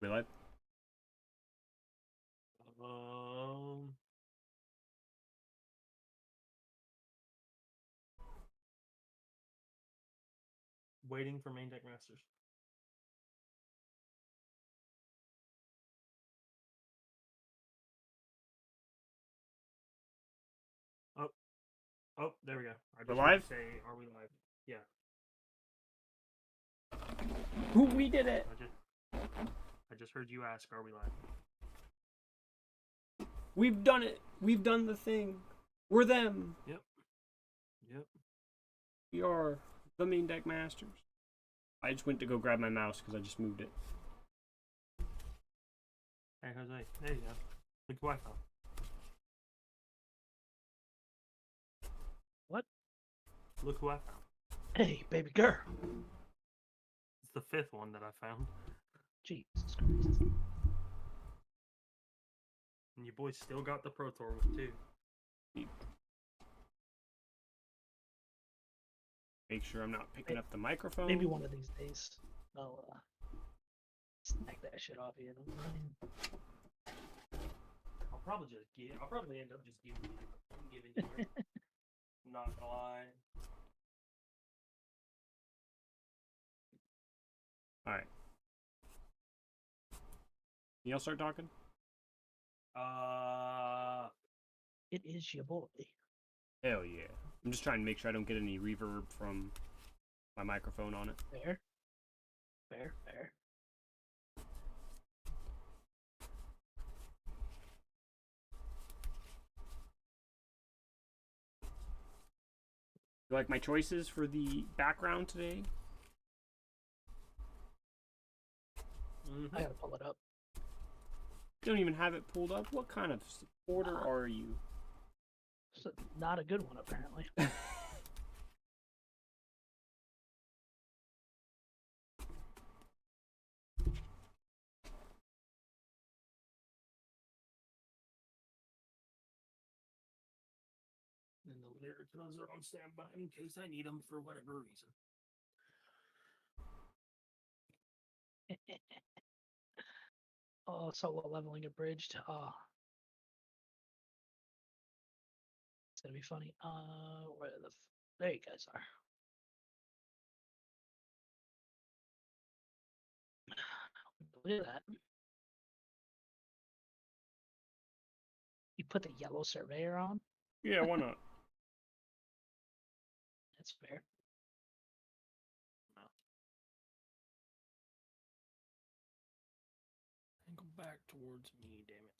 We live? Um, Waiting for MainDeck Masters. Oh, there we go. I just We're heard you live? say, are we live? Yeah. We did it! I just heard you ask, are we live? We've done it! We've done the thing! We're them! Yep. We are the MainDeck Masters. I just went to go grab my mouse because I just moved it. Hey, Jose. There you go. Look who I found. What? Look who I found. Hey, baby girl. It's the fifth one that I found. Jesus Christ. And your boy still got the Pro Tour one, too. Make sure I'm not picking up the microphone. Maybe one of these days I'll smack that shit off you. I'll probably end up just giving you it. I'm not gonna lie. Alright. Y'all start talking? It is your boy. Hell yeah. I'm just trying to make sure I don't get any reverb from my microphone on it. Fair. You like my choices for the background today? I gotta pull it up. You don't even have it pulled up? What kind of supporter are you? It's not a good one, apparently. And the lyric notes are on standby in case I need them for whatever reason. Oh, solo leveling abridged. Oh. It's gonna be funny. Where there you guys are. Look at that. You put the yellow surveyor on? Yeah, why not? That's fair. And go back towards me, damn it.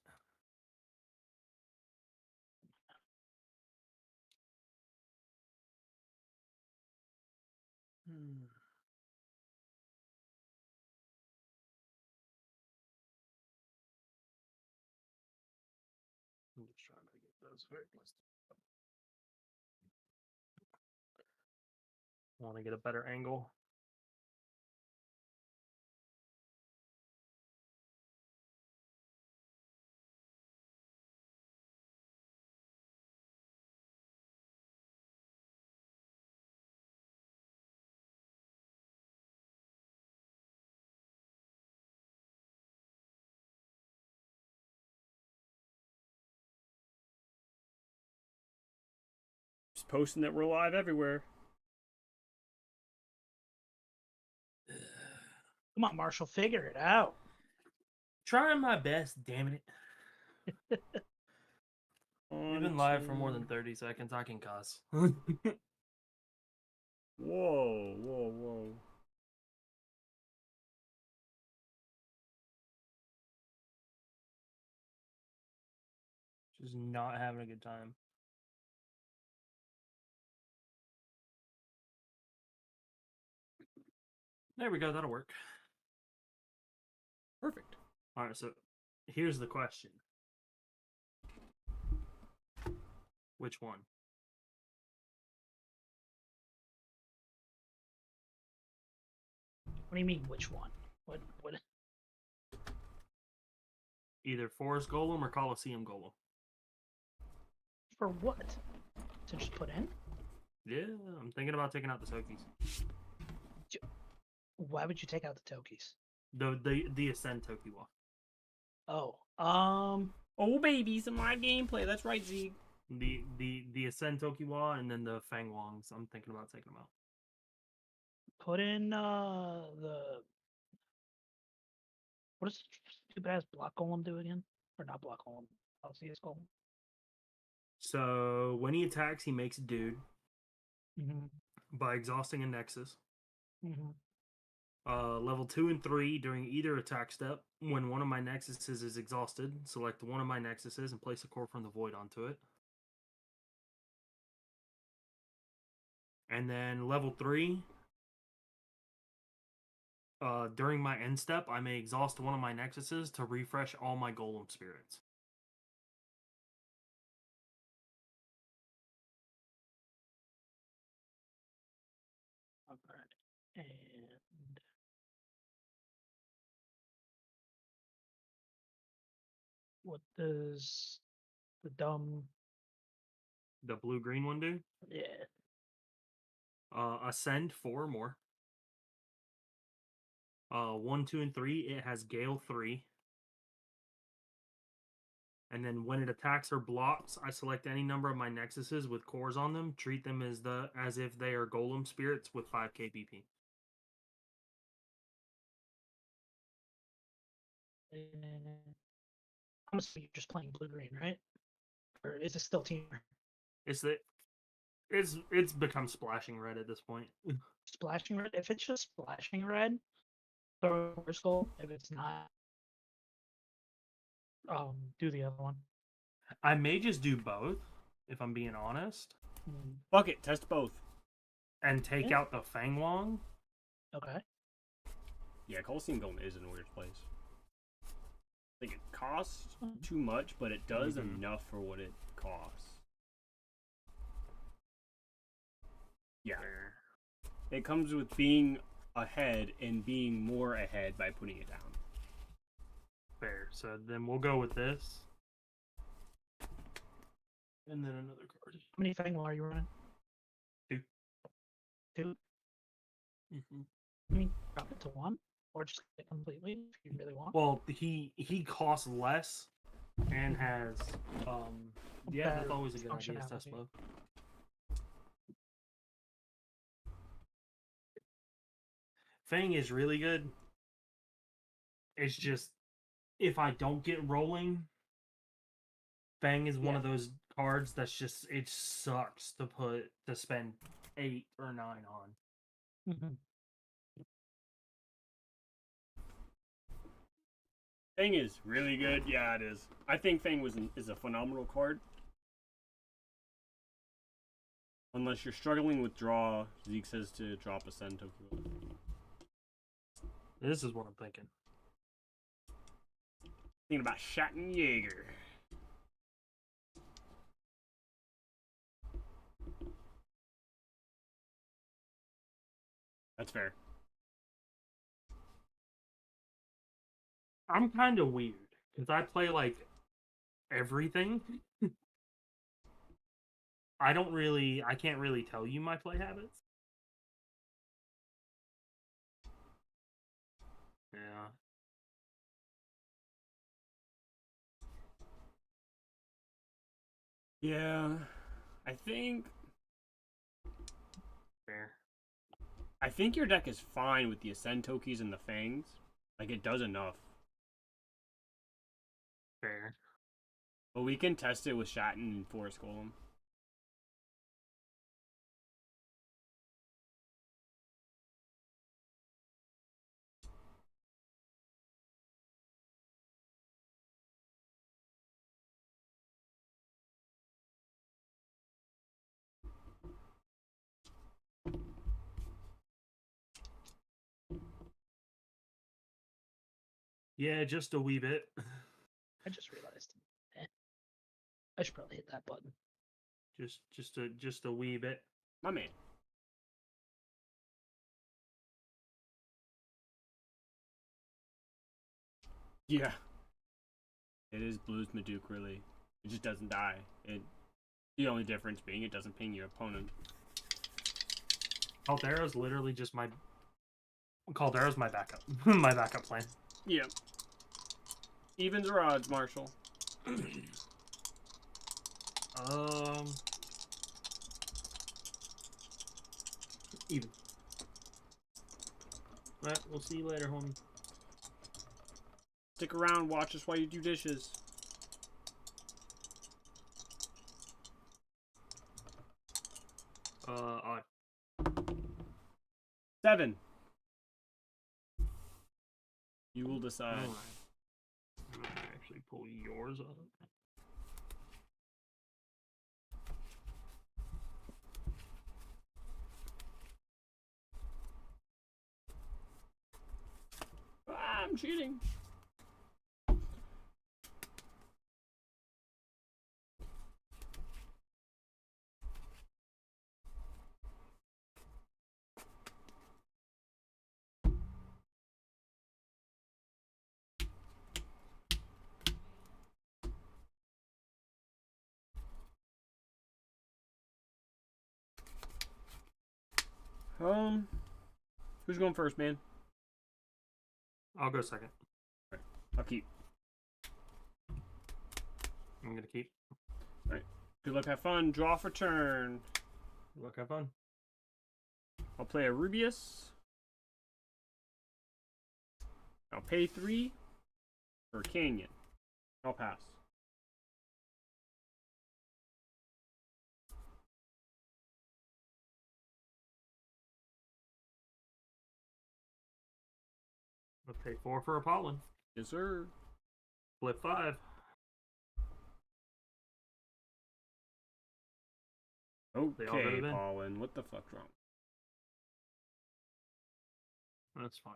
I'm just trying to get those very close. Want to get a better angle. Just posting that we're live everywhere. Come on, Marshall, figure it out. Trying my best, damn it. We've been live for more than 30 seconds. I can cuss. Whoa. Just not having a good time. There we go. That'll work. Perfect. All right. So here's the question. Which one? What do you mean, which one? What? Either Forest Golem or Coliseum Golem. For what? To just put in? Yeah, I'm thinking about taking out the Tokies. Why would you take out the Tokies? The Ascend Tokiwa. Oh, Oh baby, some live gameplay. That's right, Zeke. The Ascend Tokiwa and then the Fang Wongs. I'm thinking about taking them out. put in what does stupid ass block golem do again? Or not block golem? LCS golem. So when he attacks, he makes a dude Mm-hmm. by exhausting a Nexus. Mm-hmm. Level 2 and 3 during either attack step. When one of my Nexuses is exhausted, select one of my Nexuses and place a core from the void onto it. And then level 3, during my end step, I may exhaust one of my Nexuses to refresh all my Golem spirits. Alright. And what does the dumb The blue-green one do? yeah. Ascend 4 or more. 1, 2, and 3, it has Gale 3. And then when it attacks or blocks, I select any number of my Nexuses with cores on them, treat them as if they are Golem spirits with 5 KBP. I'm assuming you're just playing blue green, right? Or is it still team It's become splashing red at this point. splashing red? If it's just splashing red, throw first goal. If it's not, do the other one. I may just do both, if I'm being honest, Fuck it, test both. and take Yeah. out the Fang Wong. Okay. Yeah, Coliseum Golem is in a weird place. Like it costs too much, but it does enough for what it costs. Yeah. It comes with being ahead and being more ahead by putting it down. Fair. So then we'll go with this. And then another card. How many Fang Wall are you running? 2. 2? Mm-hmm. I mean, drop it to 1? Or just get it completely if you really want. Well, he costs less and has yeah, Better that's always a good idea. Is test functionality. both. Fang is really good. It's just if I don't get rolling, Fang is one of those cards that's just it sucks to spend 8 or 9 on. Mm-hmm. Fang is really good. Yeah, it is. I think Fang is a phenomenal card. Unless you're struggling with draw, Zeke says to drop Ascend Tokiwa. This is what I'm thinking. Thinking about Shatten Jaeger. That's fair. I'm kind of weird because I play like everything. I can't really tell you my play habits. Yeah. Yeah, I think Fair. I think your deck is fine with the Ascend Tokis and the Fangs. Like it does enough. Fair. But we can test it with Shatten and Forest Golem. Yeah, just a wee bit. I just realized. I should probably hit that button. Just a wee bit. My man. Yeah. It is Blues Maduke, really. It just doesn't die. The only difference being it doesn't ping your opponent. Altera's literally just my Caldero's my backup. My backup plan. Yeah. Evens or odds, Marshall? Even. Alright, we'll see you later, homie. Stick around, watch us while you do dishes. Odd. 7. You will decide. Alright. I'm gonna actually pull yours up. Ah, I'm cheating. Who's going first, man? I'll go second. I'll keep. I'm gonna keep. Alright. Good luck, have fun. Draw for turn. Good luck, have fun. I'll play a Rubius. I'll pay 3 for Canyon. I'll pass. I'll pay 4 for a pollen. Yes, sir. Flip 5. They all Okay, could've been. Pollen. What the fuck's wrong? That's fine.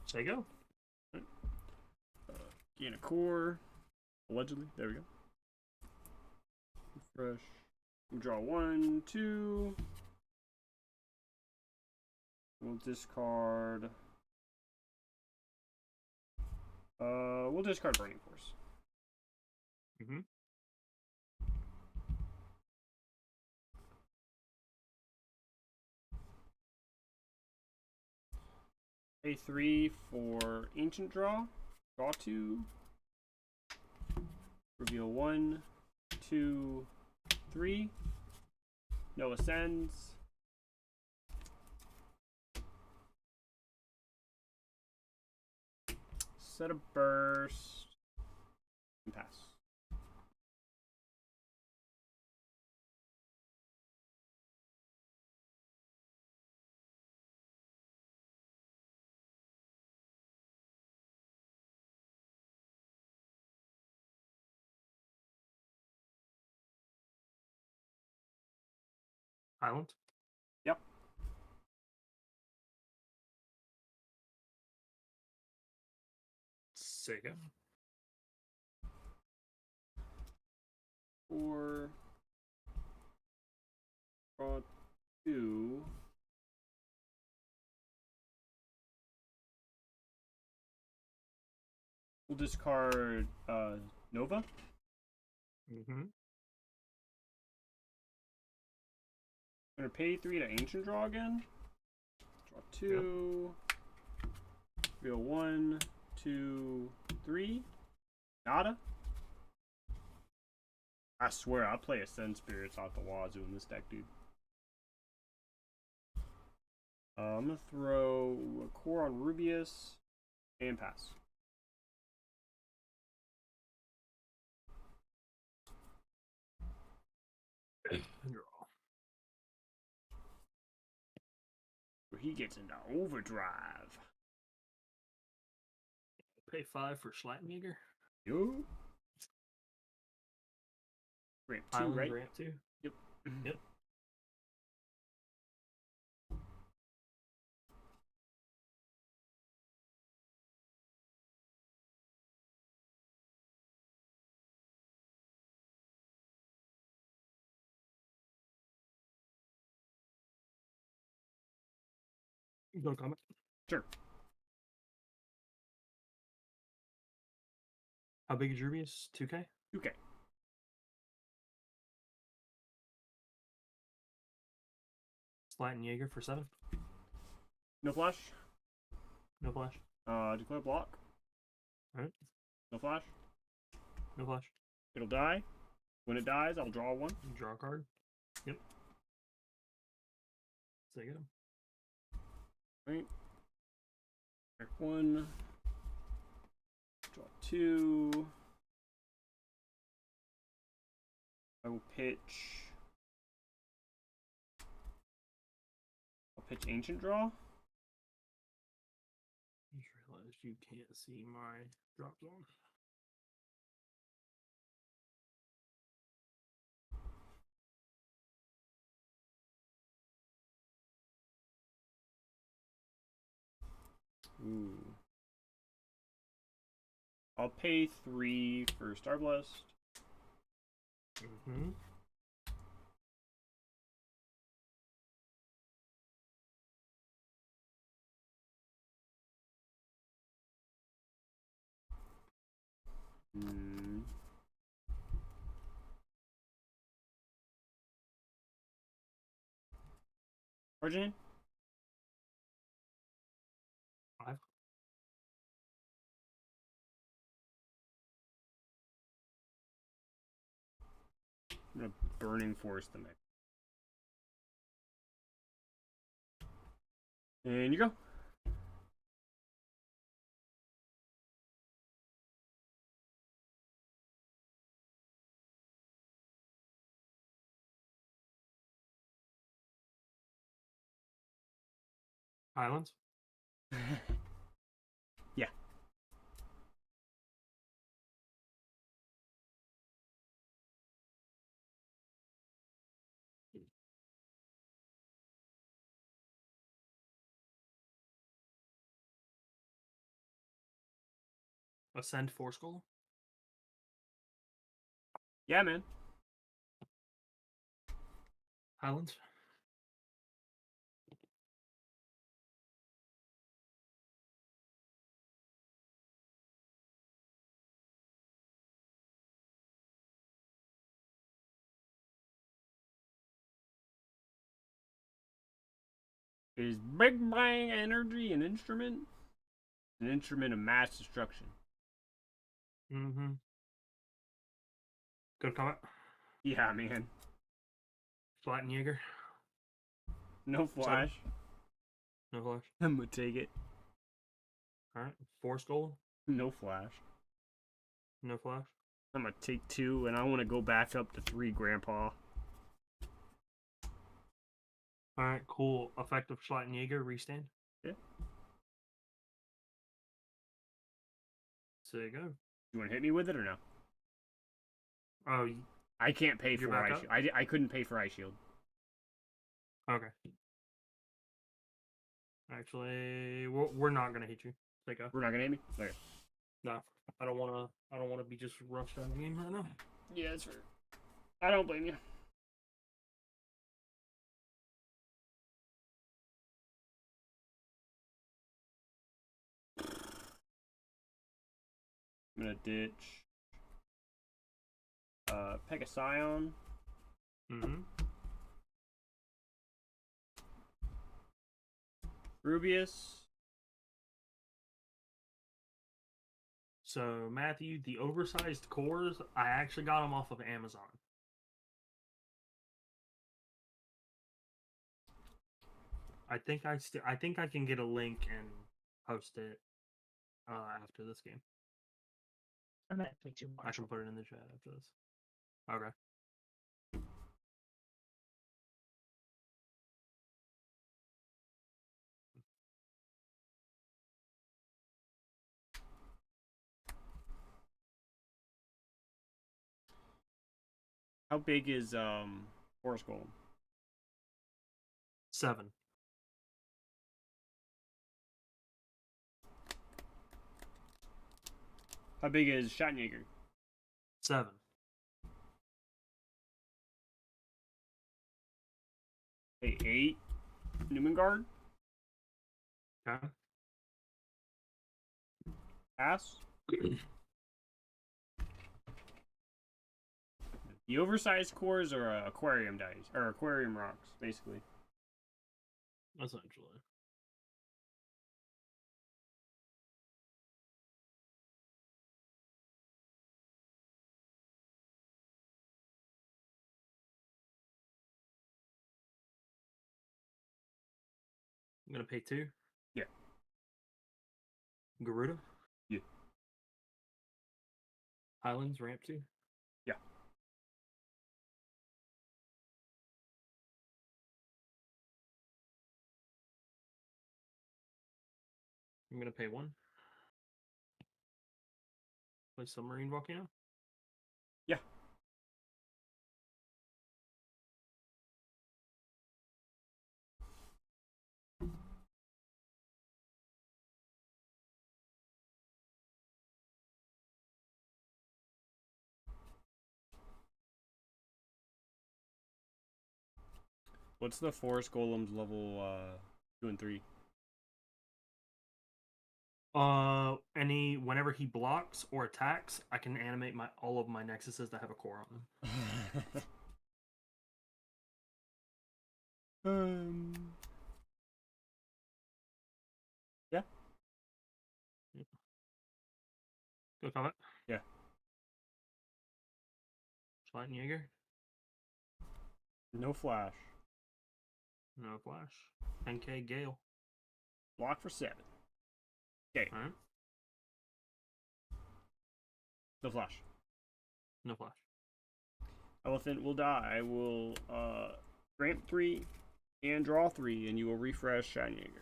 Say go. Gain a core. Allegedly. There we go. Refresh. We'll draw 1, 2. We'll discard. We'll discard Burning Force. Mm-hmm. Pay 3 for Ancient Draw. Draw 2. Reveal 1, 2, 3. No ascends. Set a burst. And pass. Island. Yep. Sega. 4. Draw 2. We'll discard Nova. Mm-hmm. I'm gonna pay 3 to Ancient Draw again. Draw 2. Reveal 1, 2, 3. Nada. I swear, I'll play Ascend Spirits out the wazoo in this deck, dude. I'm gonna throw a core on Rubius and pass. Draw. He gets into overdrive. Pay 5 for Schlattenjäger. Yo. Ramp 2, Island right? ramp 2. Yep. Yep. You gonna comment? Sure. How big is Rubius? 2K? Okay. Schlattenjäger for 7. No flash. No flash. Declare block. Alright. No flash. No flash. It'll die. When it dies, I'll draw one. Draw a card. Yep. There you go. Right. Back one. Draw two. I will pitch. I'll pitch Ancient Draw. I just realized you can't see my drop zone. Ooh. I'll pay 3 for Star Blessed. Mm-hmm. Hmm. Origin? 5. I'm gonna Burning Force the mech. And you go. Islands. Yeah. Ascend Force Golem. Yeah, man. Highlands. Is Big Bang Energy an instrument? An instrument of mass destruction. Mm-hmm. Good comment. Yeah, man. Schlattenjäger. No flash. No flash. I'm gonna take it. Alright. Force Golem. No flash. No flash. I'm gonna take 2, and I want to go back up to 3, Grandpa. Alright, cool. Effective Schlattenjäger. Restand. Yeah. So there you go. You want to hit me with it or no? Oh, I can't pay You're for back Ice up? Shield. I couldn't pay for Ice Shield. okay. Actually, we're not gonna hit you. Take a. We're not gonna hit me? Okay. No, I don't wanna. I don't wanna be just rushed out of the game right now. Yeah, that's fair. I don't blame you. I'm gonna ditch Pegasión. Mm-hmm. Rubius. So Matthew, the oversized cores, I actually got them off of Amazon. I think I can get a link and post it after this game. And that makes too I much. can put it in the chat after this. Okay. How big is Force Golem? 7. How big is Schattenjäger? 7. Hey, 8. Newmangard? Okay. Pass. The oversized cores are aquarium dice, or aquarium rocks, basically. Essentially. gonna pay 2. Yeah. Garuda. Yeah. Highlands ramp 2. Yeah. I'm gonna pay 1. Play Submarine Volcano. Yeah. What's the forest golems level 2 and 3? Whenever he blocks or attacks, I can animate all of my nexuses that have a core on them. Yeah. Go combat. Yeah. Schleitenjäger. No flash. No flash. 10k Gale. Block for 7. Okay. Alright. No flash. No flash. Elephant will die. I will ramp 3 and draw 3, and you will refresh Shenanigans.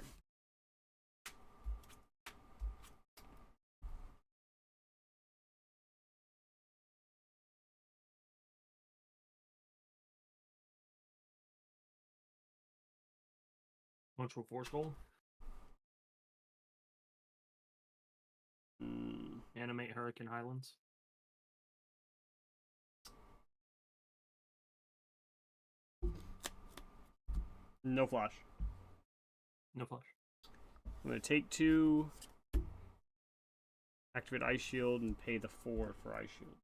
Much for force goal. Animate Hurricane Highlands. No flash. No flash. I'm going to take 2, activate Ice Shield, and pay the 4 for Ice Shield.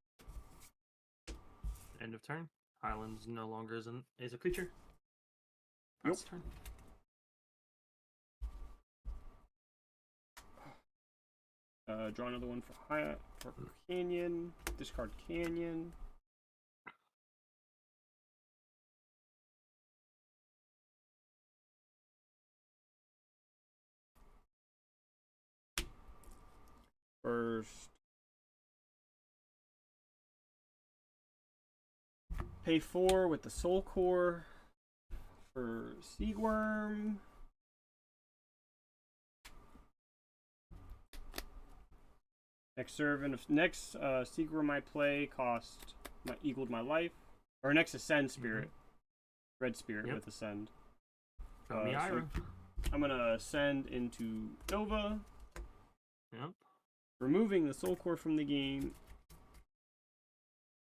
End of turn. Highlands no longer is a creature. Yep. Pass turn. Draw another one for Canyon. Discard Canyon. First. Pay 4 with the Soul Core for Seagworm. Next Seagworm I play equaled my life. Or next Ascend Spirit. Red Spirit with Ascend. Got me Ira. So I'm gonna ascend into Nova. Yep. Removing the Soul Core from the game.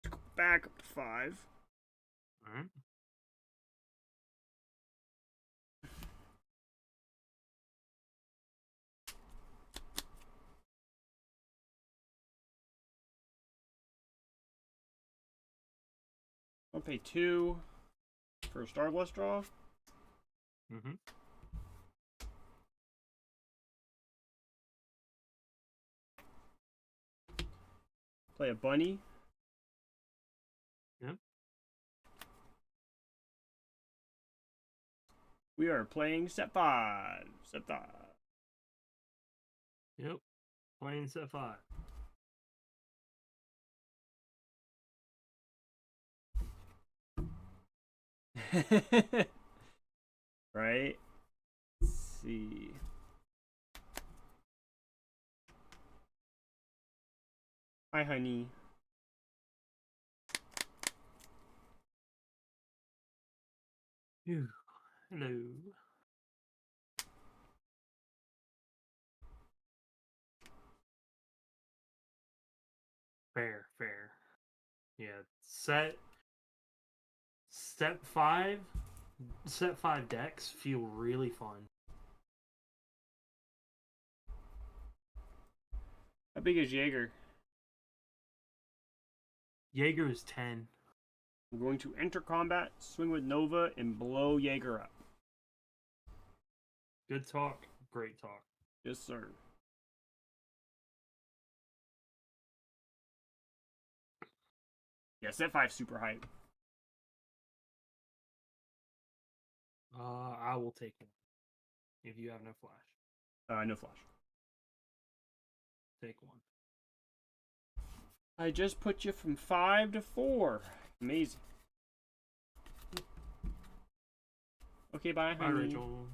Go back up to 5. Alright. I'll pay 2 for a Starblast draw. Mm-hmm. Play a bunny. Yep. We are playing set 5. Set 5. Yep. Playing set 5. Right? Let's see. Hi, honey. Phew. Hello. Fair. Yeah. Set 5. Set 5 decks feel really fun. How big is Jaeger? Jaeger is 10. I'm going to enter combat, swing with Nova, and blow Jaeger up. Good talk. Great talk. Yes, sir. Yeah, set 5 super hype. I will take it. if you have no flash. No flash. Take one. I just put you from 5 to 4. Amazing. Okay, bye, Bye, honey. Rachel.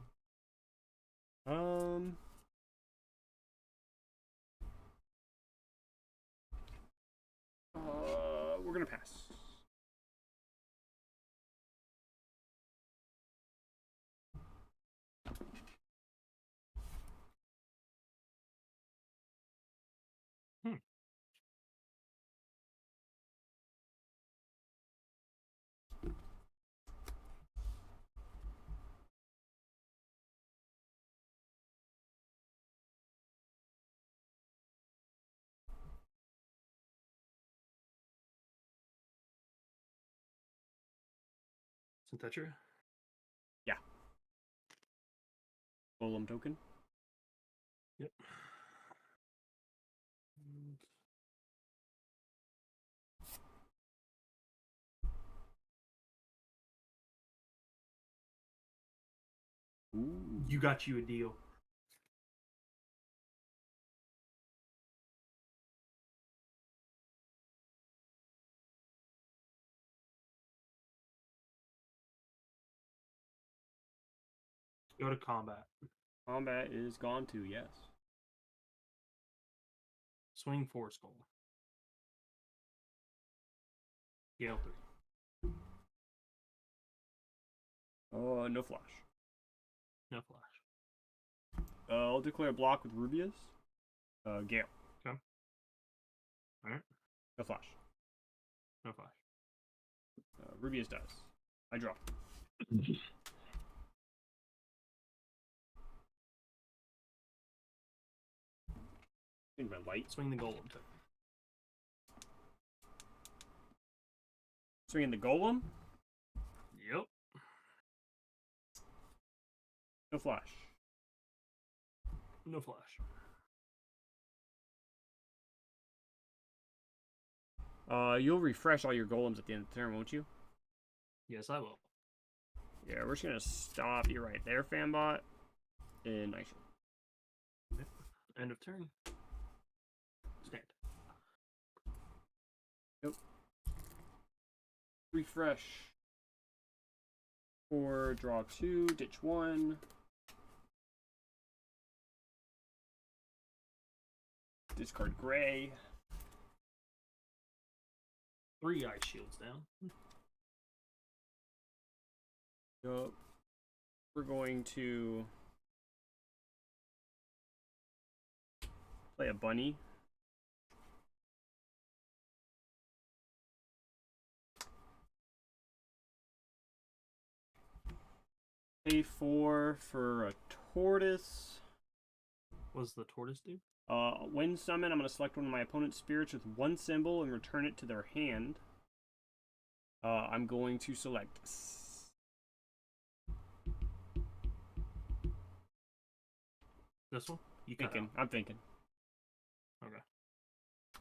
We're gonna pass. Isn't that true? Yeah. Golem token. Yep. Ooh. You got you a deal. Go to combat. Combat is gone too, yes. Swing 4 skull. Gale 3. No flash. No flash. I'll declare a block with Rubius. Gale. Okay. Alright. No flash. No flash. Rubius dies. I draw. Swing my light. Swing the golem token. Swinging the golem. Yep. No flash. No flash. You'll refresh all your golems at the end of the turn, won't you? Yes, I will. Yeah, we're just gonna stop you right there, Fanbot. And nice. Yep. End of turn. Stand. Yep. Refresh. 4, draw 2, ditch 1. Discard gray. 3 ice shields down. Yup. We're going to play a bunny. Pay 4 for a tortoise. What does the tortoise do? When summon, I'm going to select one of my opponent's spirits with one symbol and return it to their hand. I'm going to select. This one? You cut Thinking. out. I'm thinking. Okay.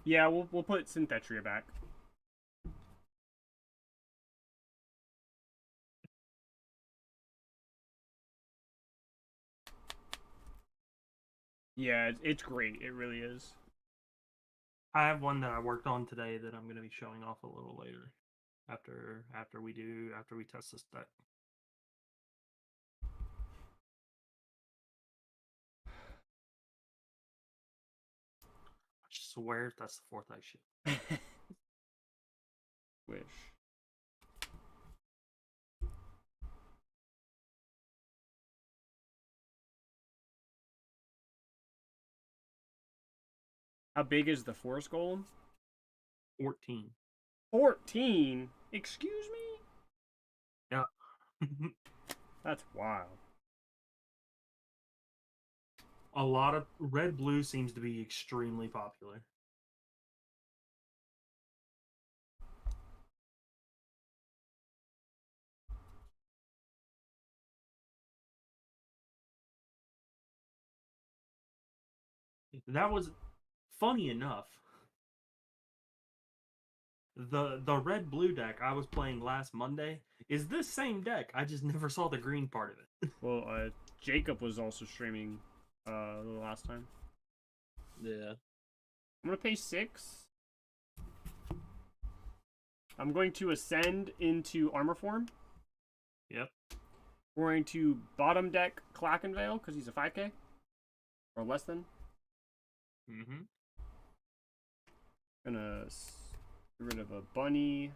Yeah, we'll put Synthetria back. Yeah, it's great. It really is. I have one that I worked on today that I'm going to be showing off a little later, after we test this deck. I swear that's the 4th ice shield. Wish. How big is the forest golem? 14. 14? Excuse me? Yeah. That's wild. A lot of red blue seems to be extremely popular. That was funny enough. The red blue deck I was playing last Monday is this same deck. I just never saw the green part of it. Well, Jacob was also streaming the last time. Yeah. I'm gonna pay 6. I'm going to ascend into armor form. Yep. We're going to bottom deck Clackenvale because he's a 5k or less than. Mm-hmm. Gonna get rid of a bunny.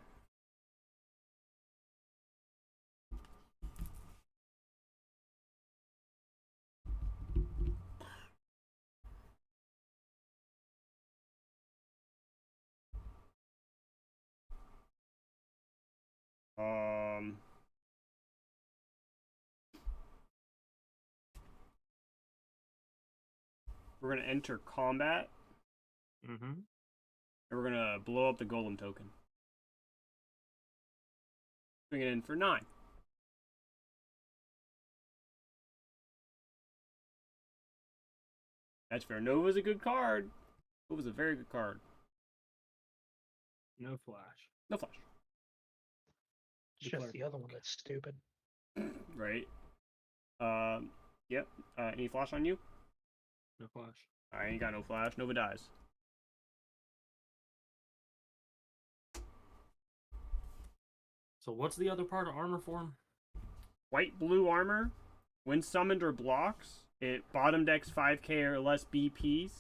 We're gonna enter combat, Mm-hmm. and we're gonna blow up the golem token. Bring it in for 9. That's fair. Nova's a good card. Nova's a very good card. No flash. No flash. It's Declare just the other one that's stupid. Right. Yep. Any flash on you? No flash. I ain't got no flash. Nova dies. So what's the other part of armor form? White blue armor. When summoned or blocks, it bottom decks 5k or less BPs.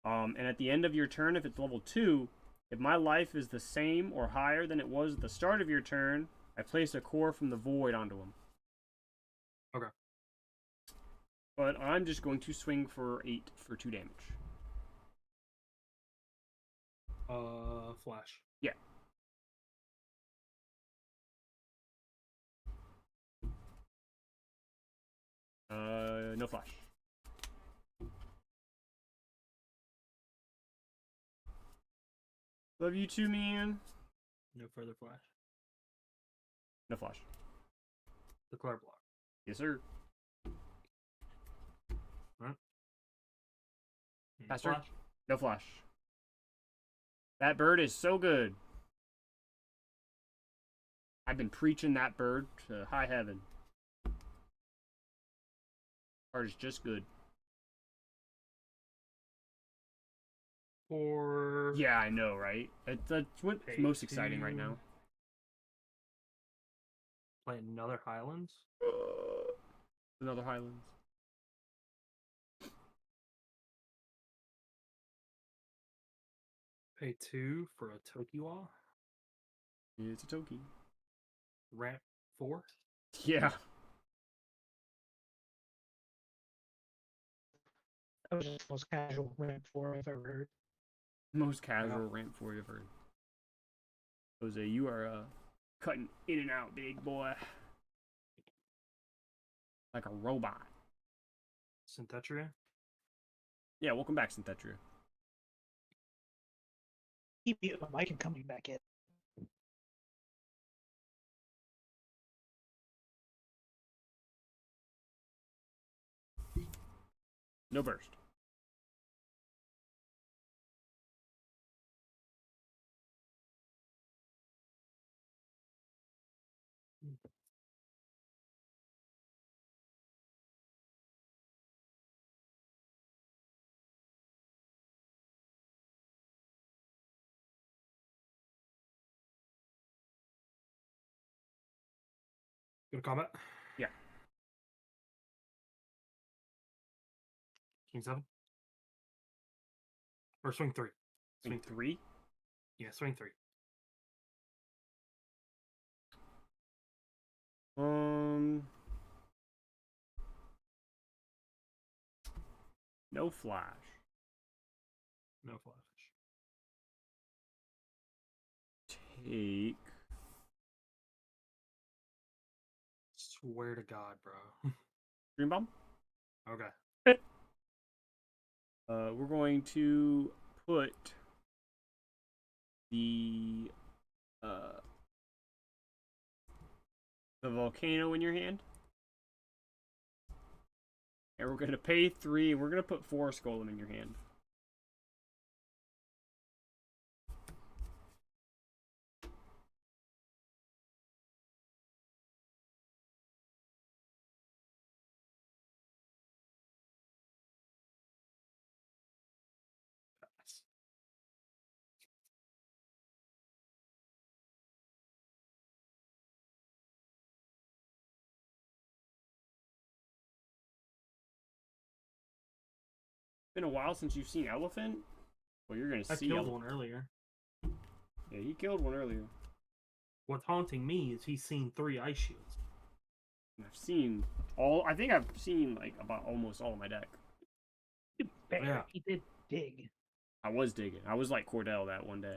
And at the end of your turn, if it's level 2, if my life is the same or higher than it was at the start of your turn, I place a core from the void onto him. Okay. But I'm just going to swing for 8 for 2 damage. Flash. Yeah. No flash. Love you too, man. No further flash. No flash. Declare block. Yes, sir. Faster. Flash. No flash. That bird is so good. I've been preaching that bird to high heaven. Card is just good. Or Yeah, I know, right? That's what's Pay most exciting right 2. now. Play another Highlands. Another Highlands. Pay 2 for a Tokiwa. It's a Toki. Ramp 4. Yeah. That was just the most casual ramp 4 I've ever heard. Most casual ramp for you ever. Jose, you are cutting in and out, big boy. Like a robot. Synthetria. Yeah, welcome back, Synthetria. Keep muting my mic and coming back in. No burst. Go to combat. Yeah. King 7. Or swing 3. Swing 3. Yeah, swing 3. No flash. No flash. Take. Swear to God, bro. Dream Bomb. Okay. We're going to put the volcano in your hand. And we're going to pay 3. We're going to put Forest Golem in your hand. Been a while since you've seen elephant. Well, you're gonna I see. killed one earlier. Yeah, he killed one earlier. What's haunting me is he's seen 3 ice shields. I've seen all. I think I've seen like about almost all of my deck. Fair. Yeah. He did dig. I was digging. I was like Cordell that one day.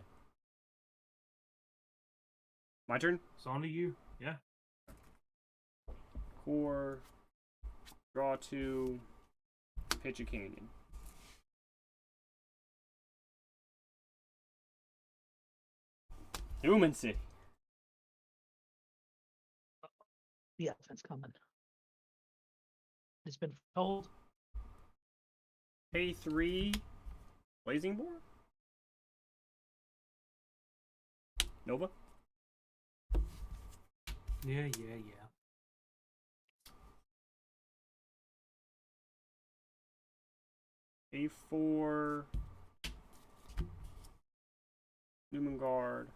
My turn. It's on to you. Yeah. Core. Draw 2. Pitch a canyon. Human City. The elephant's coming. It's been told. Pay 3. Blazing Boar. Nova. Yeah. A4. Newman Guard.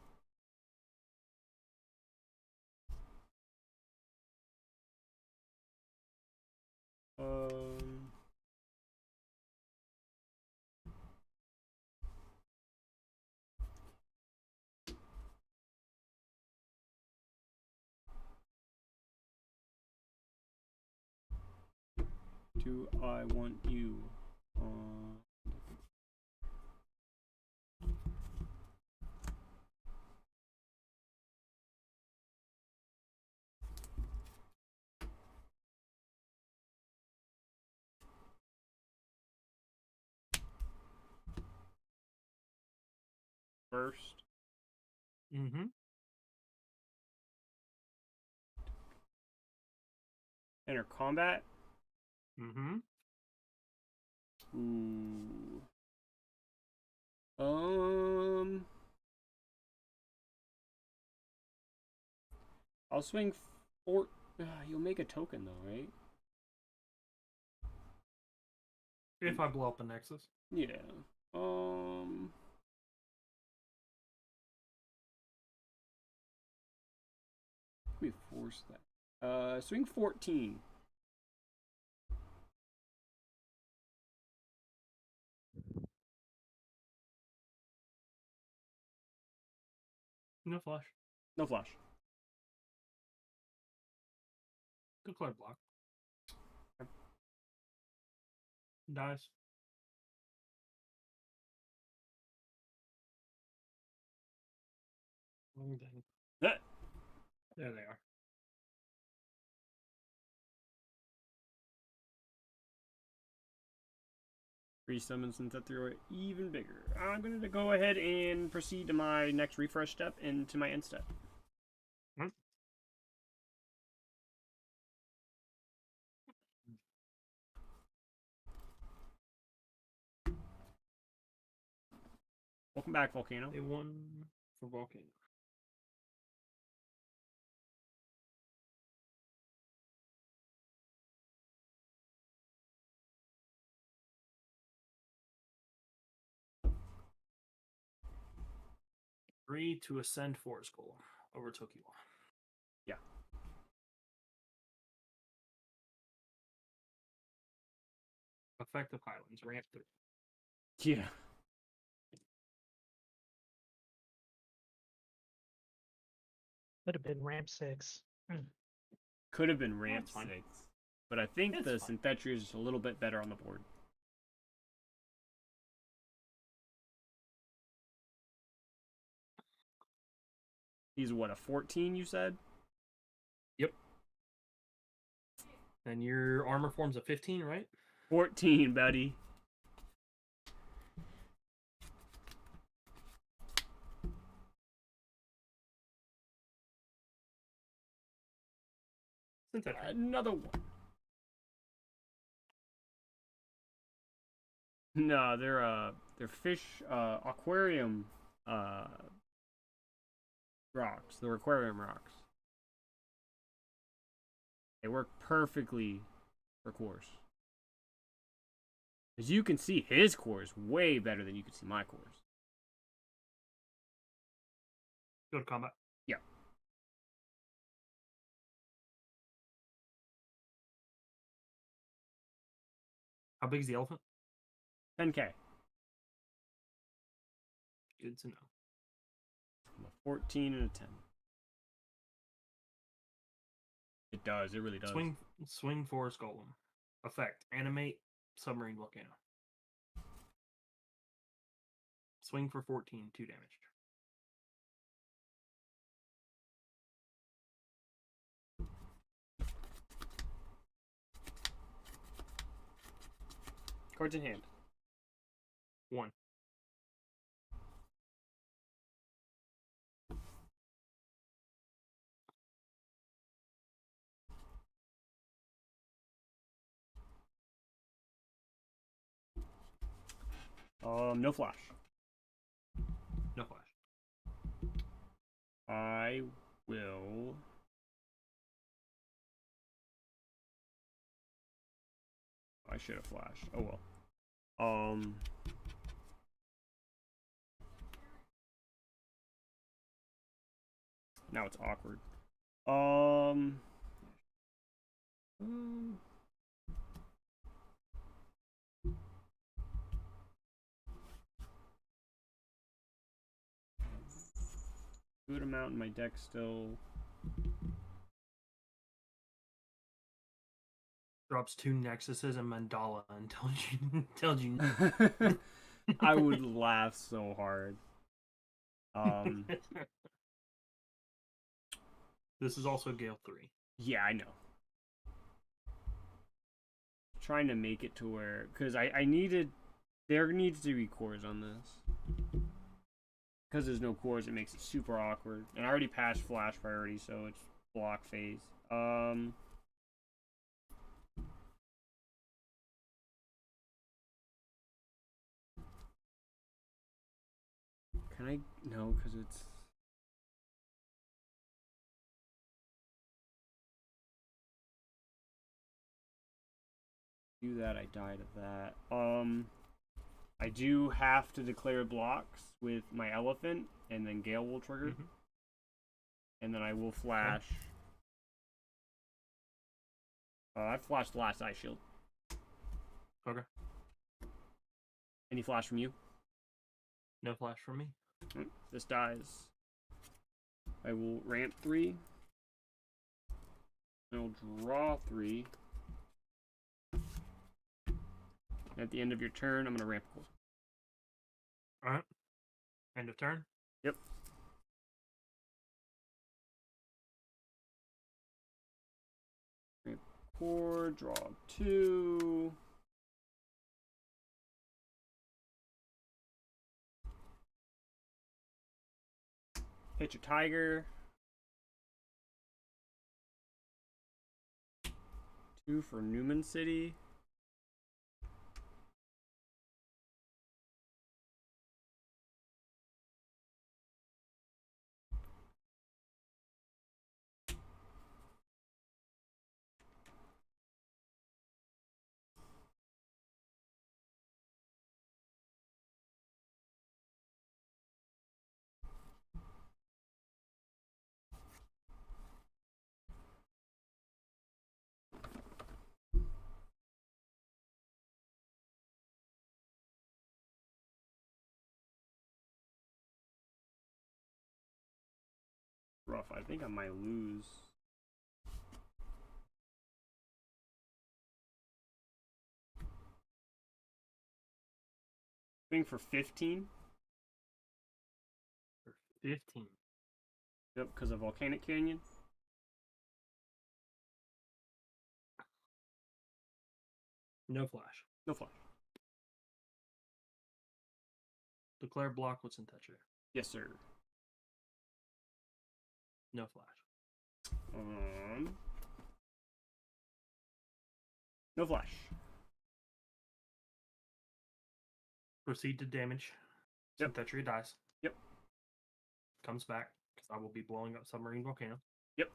Um. Do I want you? First. Mm-hmm. Enter combat. Mm-hmm. Ooh. I'll swing 4. You'll make a token though, right? If I blow up a Nexus. Yeah. Let me force that. Swing 14. No flash. No flash. Good card block. Dies. Wrong thing. That. There they are. Free summons and that throw it even bigger. I'm going to go ahead and proceed to my next refresh step and to my end step. Welcome back, Volcano. They won for Volcano. Agree to ascend Forest Golem over Tokyo. Yeah. Effective Highlands, ramp 3. Yeah. Could have been ramp 6. Could have been ramp That's fine. 6. But I think It's the fine. Synthetrius is a little bit better on the board. He's what, a 14 you said? Yep. And your armor form's a 15, right? 14, buddy. Synthetic. Another one. No, they're fish aquarium rocks. They're aquarium rocks. They work perfectly for cores. As you can see, his core is way better than you can see my cores. Go to combat. Yeah. How big is the elephant? 10K. Good to know. I'm a 14 and a 10. It does. It really does. Swing Forest Golem. Effect. Animate Submarine Volcano. Swing for 14, 2 damage. Cards in hand. 1. No flash. No flash. I will. I should have flashed. Oh well. Now it's awkward. Good amount in my deck still. Drops 2 Nexuses and Mandala and tells you. I would laugh so hard. This is also Gale 3. Yeah, I know. Trying to make it to where, because I needed, there needs to be cores on this. Because there's no cores, it makes it super awkward. And I already passed flash priority, so it's block phase. Can I? No, because it's. Do that, I died of that. I do have to declare blocks with my elephant, and then Gale will trigger. Mm-hmm. And then I will flash. I flashed last Ice Shield. Okay. Any flash from you? No flash from me. This dies. I will ramp 3. I'll draw 3. At the end of your turn, I'm going to ramp 4. Alright. End of turn? Yep. Ramp 4, draw 2. Pitch a tiger. 2 for Newman City. Rough. I think I might lose. Swing for 15. For 15. Yep, because of Volcanic Canyon. No flash. No flash. Declare block what's in touch here. Yes, sir. No flash. No flash. Proceed to damage. Yep. Synthetia dies. Yep. Comes back, because I will be blowing up Submarine Volcano. Yep.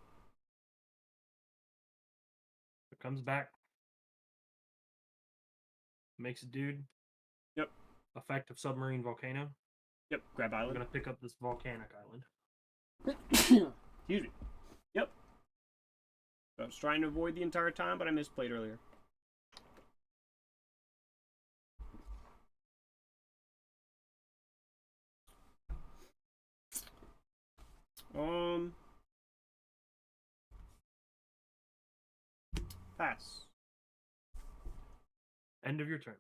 It comes back. Makes a dude. Yep. Effect of Submarine Volcano. Yep. Grab I'm island. going to pick up this volcanic island. Excuse me. Yep. I was trying to avoid the entire time, but I misplayed earlier. Pass. End of your turn.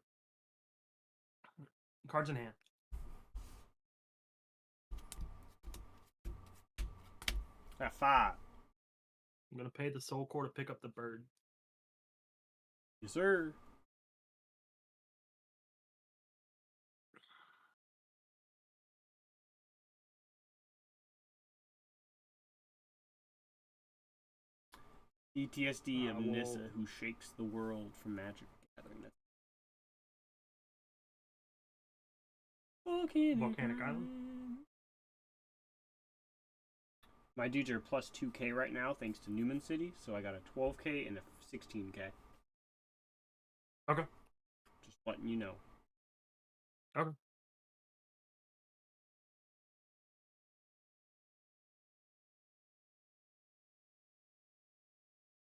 Cards in hand. Got 5. I'm gonna pay the soul core to pick up the bird. Yes, sir. PTSD of Nissa, who shakes the world from Magic Gathering. Volcanic Island. My dudes are plus 2k right now thanks to Newman City, so I got a 12k and a 16k. Okay. Just letting you know. Okay.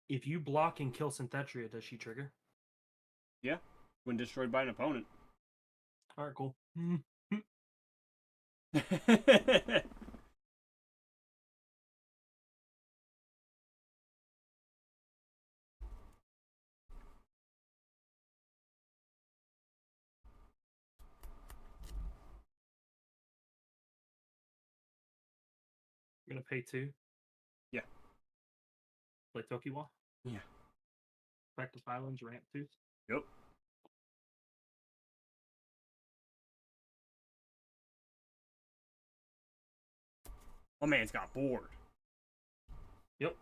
If you block and kill Synthetria, does she trigger? Yeah, when destroyed by an opponent. Alright, cool. You're gonna pay 2? Yeah. Play Tokiwa? Yeah. Practice Islands, ramp 2? Yep. My man's got bored. Yep.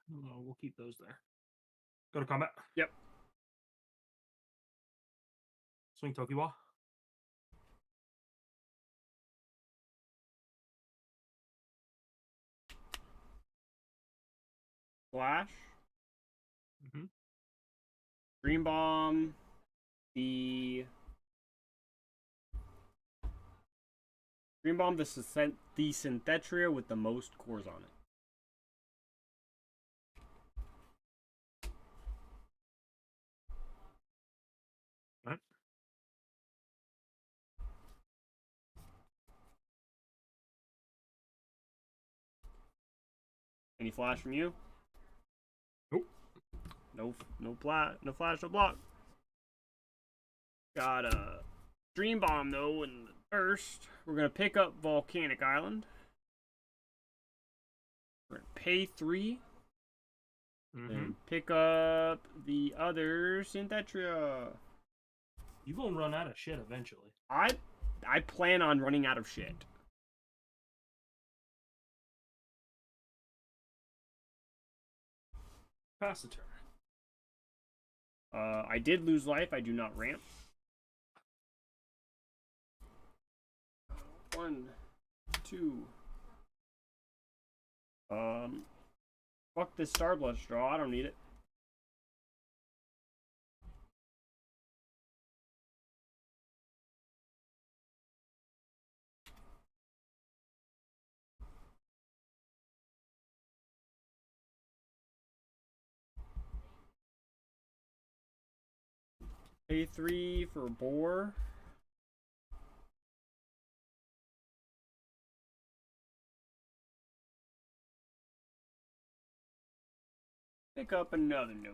No, we'll keep those there. Go to combat. Yep. Swing Tokiwa. Flash. Mm-hmm. Dream Bomb. The Synthetria with the most cores on it. Right. Any flash from you? Nope. No flash, no block. Got a Dream Bomb though in the first. We're gonna pick up Volcanic Island. We're gonna pay 3. And pick up the other Synthetria. You gonna run out of shit eventually. I plan on running out of shit. Pass the turn. I did lose life. I do not ramp. 1, 2. Fuck this Starblush draw. I don't need it. Pay 3 for Boar. Pick up another node.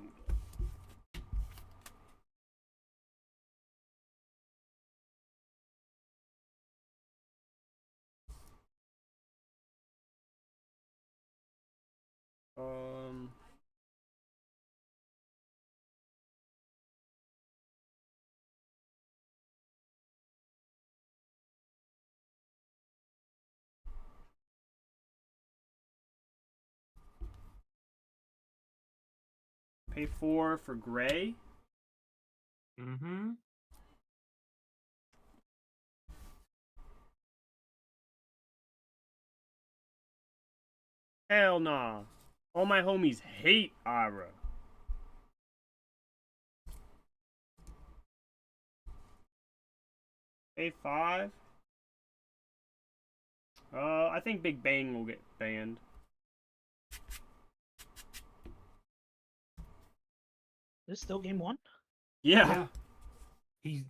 Pay 4 for Gray. Mm-hmm. Hell nah. All my homies hate Ira. A5. I think Big Bang will get banned. This is still game 1? Yeah. He's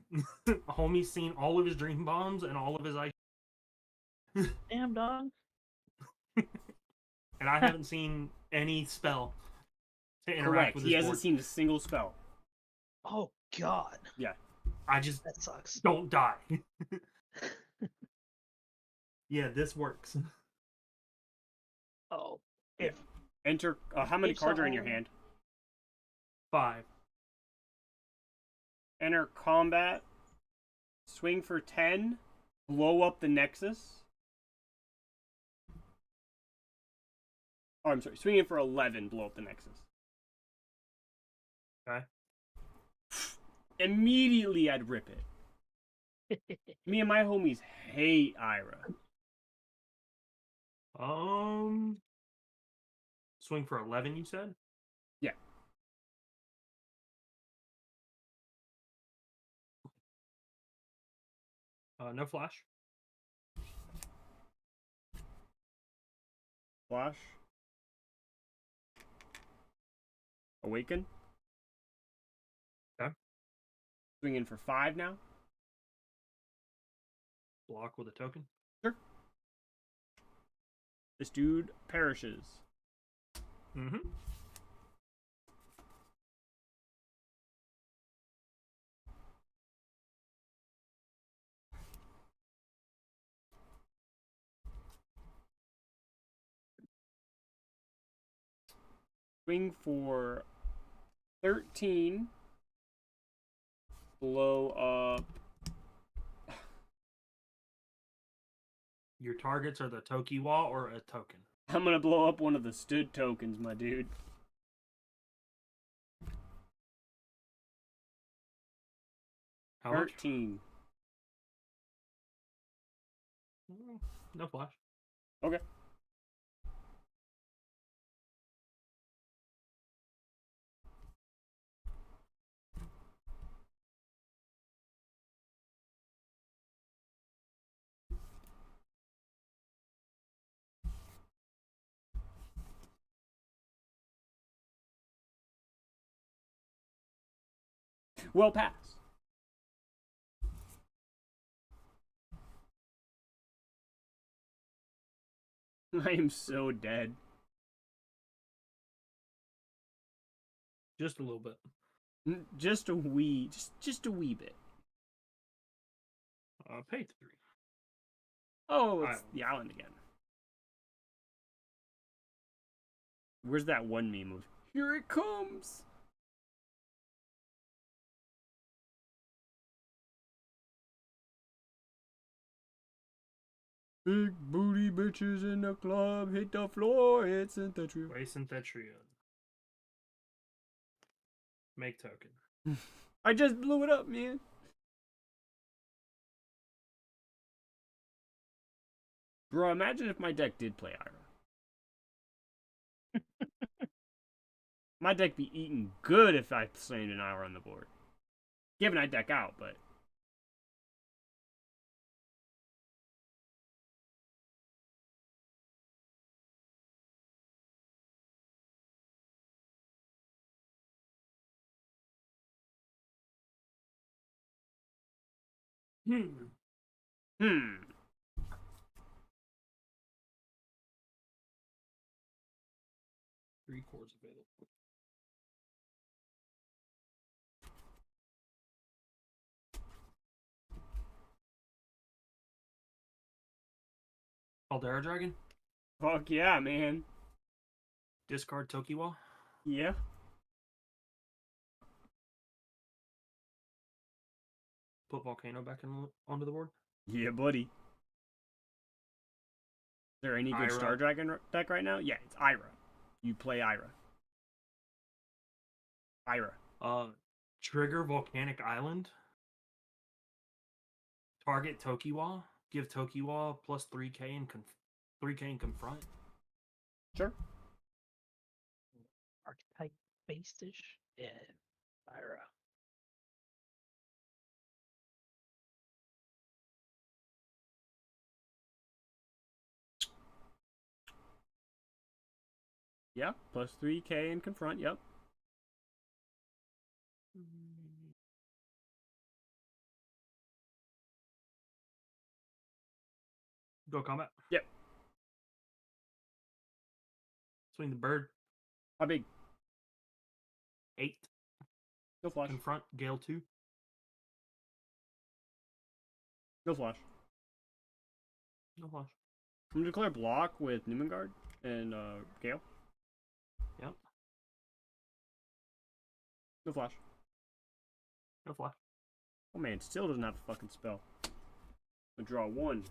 homie's seen all of his dream bombs and all of his ice, Damn, dog. and I haven't seen any spell to interact Correct. with He his hasn't board. seen a single spell. Oh, God. Yeah. I just That sucks. don't die. Yeah, this works. Oh. Yeah. If Enter. How many If cards are in your so- hand? 5. Enter combat. Swing for 10. Blow up the Nexus. Oh, I'm sorry. Swing in for 11. Blow up the Nexus. Okay. Immediately, I'd rip it. Me and my homies hate Ira. Swing for 11, you said? Yeah. No flash. Flash. Awaken. Okay. Swing in for 5 now. Block with a token. Sure. This dude perishes. Mm-hmm. Swing for 13. Blow up. Your targets are the Tokiwa or a token. I'm gonna blow up one of the stood tokens, my dude. How much? 13. No flash. Okay. Well, pass. I am so dead. Just a little bit. Just a wee, just a wee bit. Pay 3. Oh, it's Island. the island again. Where's that one meme of, here it comes? Big booty bitches in the club hit the floor, it's in the tree. Wasting that trio. Make token. I just blew it up, man. Bro, imagine if my deck did play Ira. My deck be eating good if I slammed an Ira on the board. Given I deck out, but... Hmm. 3 cores available. Caldera Dragon. Fuck yeah, man. Discard Tokiwa. Yeah. Put Volcano back onto the board. Yeah, buddy. Is there any good Ira. Star Dragon deck right now? Yeah, it's Ira. You play Ira. Ira. Trigger Volcanic Island. Target Tokiwa. Give Tokiwa plus 3k and 3k and confront. Sure. Archetype based-ish. Yeah. Pyra. Yeah, plus 3k and confront. Yep. Go combat. Yep. Swing the bird. How big? 8. No flash. Confront. Gale 2. No flash. No flash. I'm gonna declare block with Newman Guard and Gale. Yep. No flash. No flash. Oh man, still doesn't have a fucking spell. I'm gonna draw 1,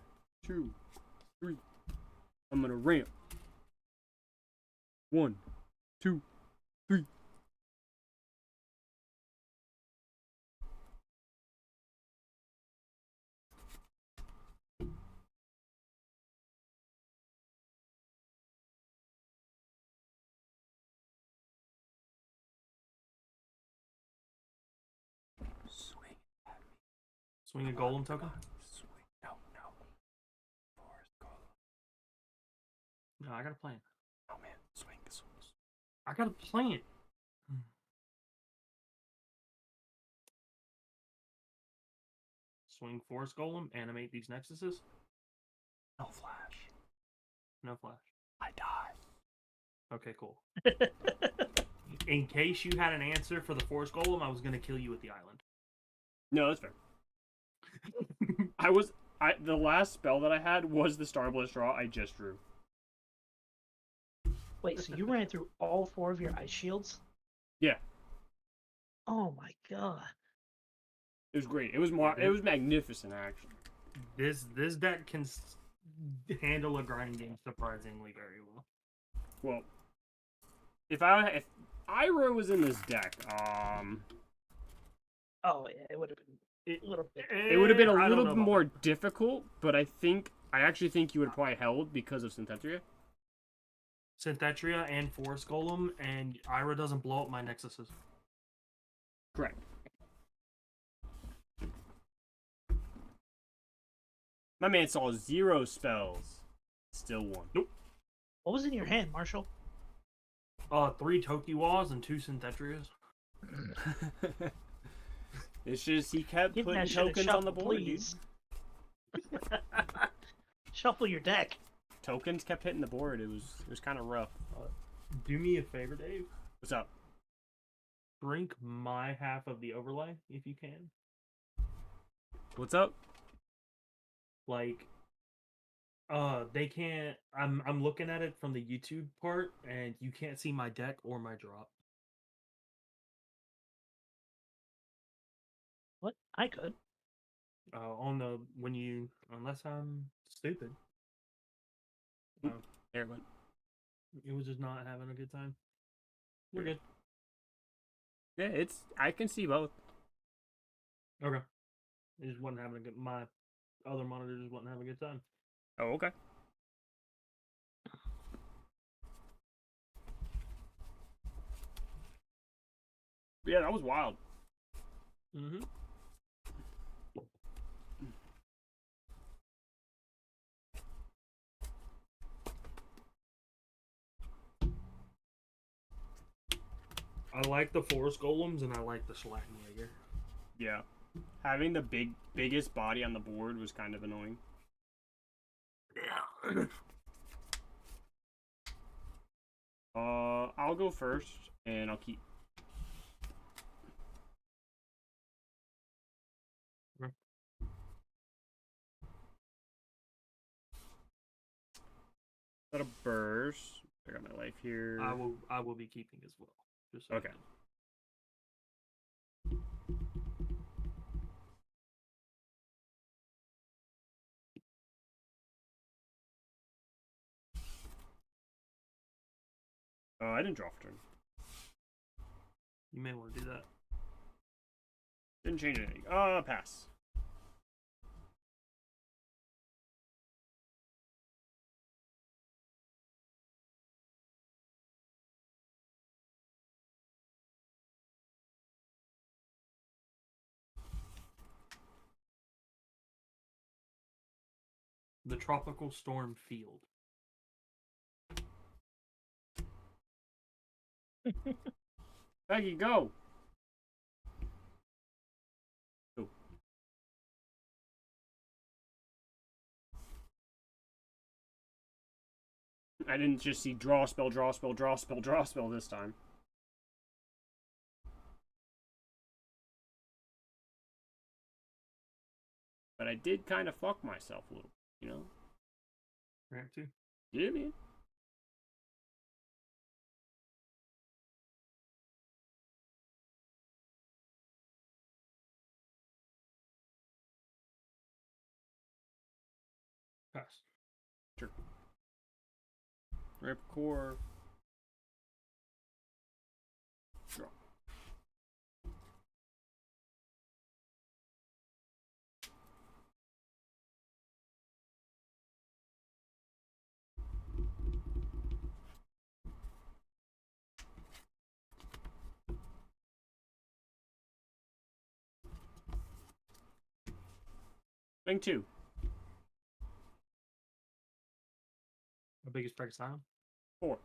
2, 3. I'm gonna ramp. 1, 2, 3. Swing at me. Swing a golem token. Swing. No. Forest golem. No, I got a plan. Oh man, swing this one. I got a plan. Swing Forest Golem. Animate these Nexuses. No flash. No flash. I die. Okay, cool. In case you had an answer for the Forest Golem, I was going to kill you at the island. No, that's fair. The last spell that I had was the Starblast draw I just drew. Wait, so you ran through all 4 of your ice shields? Yeah. Oh my god. It was great. It was magnificent actually. This deck can handle a grind game surprisingly very well. Well, if Ira was in this deck, Oh yeah, it would have been a little bit. it would have been a I don't little know bit about more that. difficult, but I actually think you would have probably held because of Synthetia. Synthetia and Forest Golem, and Ira doesn't blow up my Nexuses. Correct. My man saw 0 spells. Still won. Nope. What was in your hand, Marshall? 3 Tokiwas and 2 Synthetrias. It's just he kept Give putting that shit a tokens shuffle, on the board, please. Shuffle your deck. dude. Tokens kept hitting the board. It was kind of rough. Do me a favor, Dave. What's up? Drink my half of the overlay if you can. What's up? Like, they can't. I'm looking at it from the YouTube part, and you can't see my deck or my drop. What? I could. Unless I'm stupid. There it went. It was just not having a good time. We're good. Yeah, I can see both. Okay. It just wasn't having a good. My other monitor just wasn't having a good time. Oh, okay. Yeah, that was wild. Mm-hmm. I like the Forest Golems and I like the Schlattenjäger. Yeah. Having the biggest body on the board was kind of annoying. Yeah. I'll go first, and I'll keep. Okay. Got a burst. I got my life here. I will be keeping as well. Just so Okay. I didn't draw for turn. You may want to do that. Didn't change anything. Pass. The Tropical Storm Field. Peggy, go. Ooh. I didn't just see draw spell, draw spell, draw spell, draw spell this time. But I did kind of fuck myself a little, you know? Right, too. Yeah, man. Pass. Sure. Rip core. Draw. Thing 2. The biggest practice time? 4.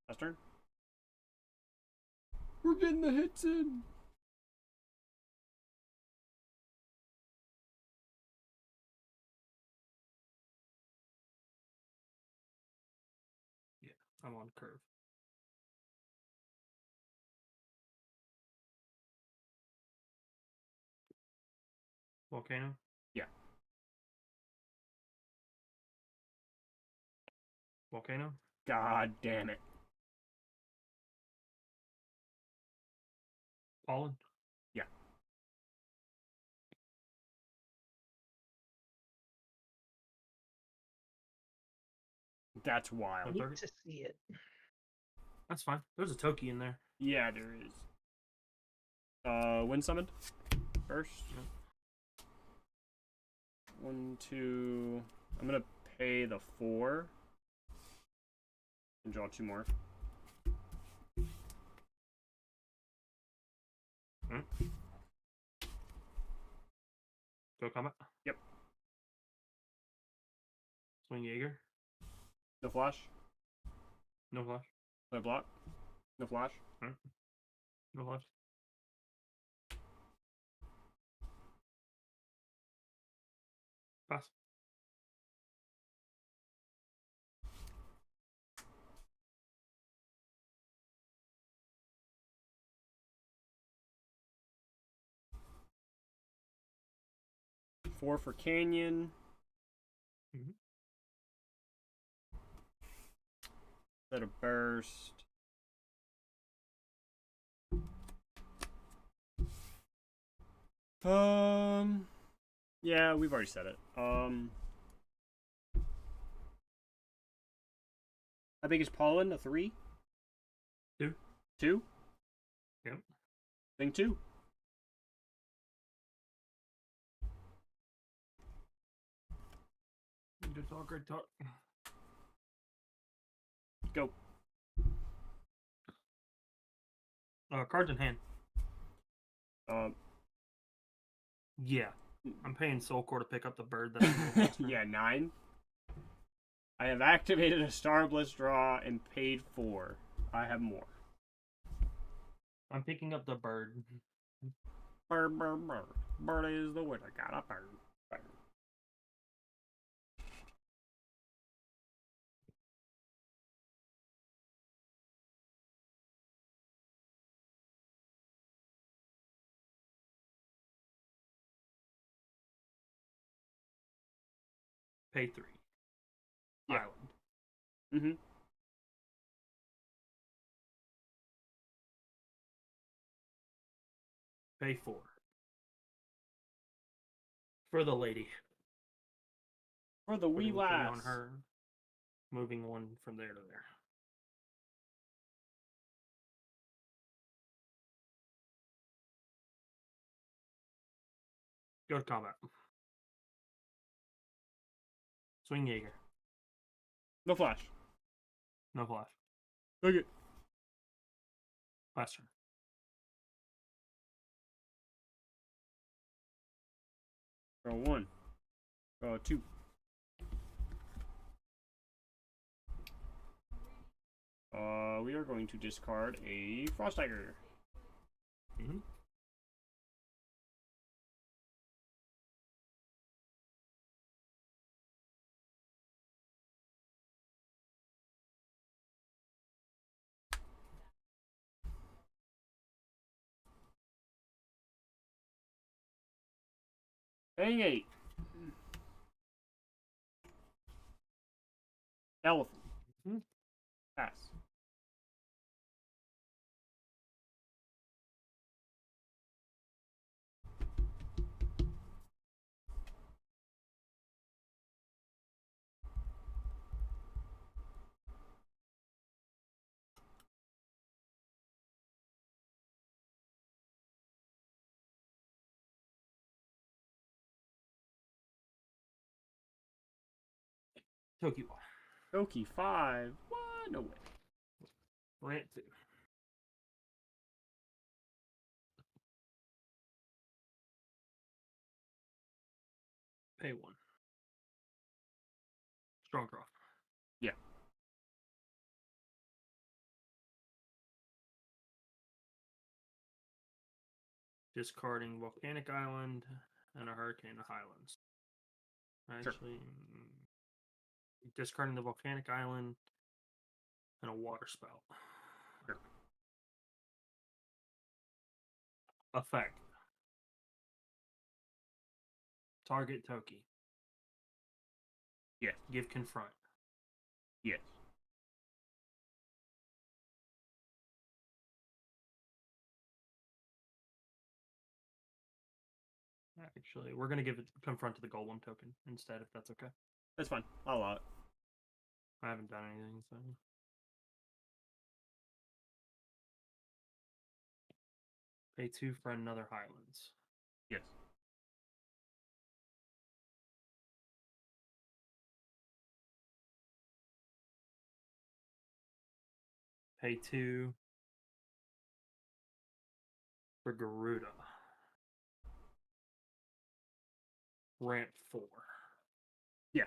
Last turn. We're getting the hits in. Yeah, I'm on curve. Volcano? Yeah. Volcano? God damn it. Pollen? Yeah. That's wild. I No need target? to see it. That's fine. There's a Toki in there. Yeah, there is. Wind summoned first. Yep. 1, 2. I'm gonna pay the 4 and draw 2 more. Go combat? Yep. Swing Jaeger? No flash. No flash. No block. No flash. No flash. Pass. Four for Canyon. Mhm. Set a burst. Yeah, we've already said it. How big is Pollen? A 3? 2. 2? Yep. Thing 2. Good talk, good talk. Go. Cards in hand. Um, Yeah. I'm paying Soul Core to pick up the bird that yeah, 9. I have activated a Star Bliss draw and paid 4. I have more. I'm picking up the bird. Bird, bird, bird. Bird is the winner. Got a bird. Bird. Pay 3. Yeah. Island. Mm-hmm. Pay 4. For the lady. For the wee Putting 3 lass. on her. Moving 1 from there to there. Go to combat. Swing Jaeger. No flash. No flash. Okay. Last turn. Draw 1. Draw 2. We are going to discard a Frost Tiger. Mm-hmm. Dang 8. Elephant. Mm-hmm. Pass. Toki. Toki 5. What? No way. Rant 2. Pay 1. Strong draw. Yeah. Discarding Volcanic Island and a Hurricane Highlands. Actually, discarding the Volcanic Island and a Water Spout. Sure. Effect. Target Toki. Yes. Give Confront. Yes. Actually, we're going to give it Confront to the Golem token instead, if that's okay. That's fine. I'll allow it. I haven't done anything, so. Pay 2 for another Highlands. Yes. Pay 2 for Garuda. Ramp 4. Yeah.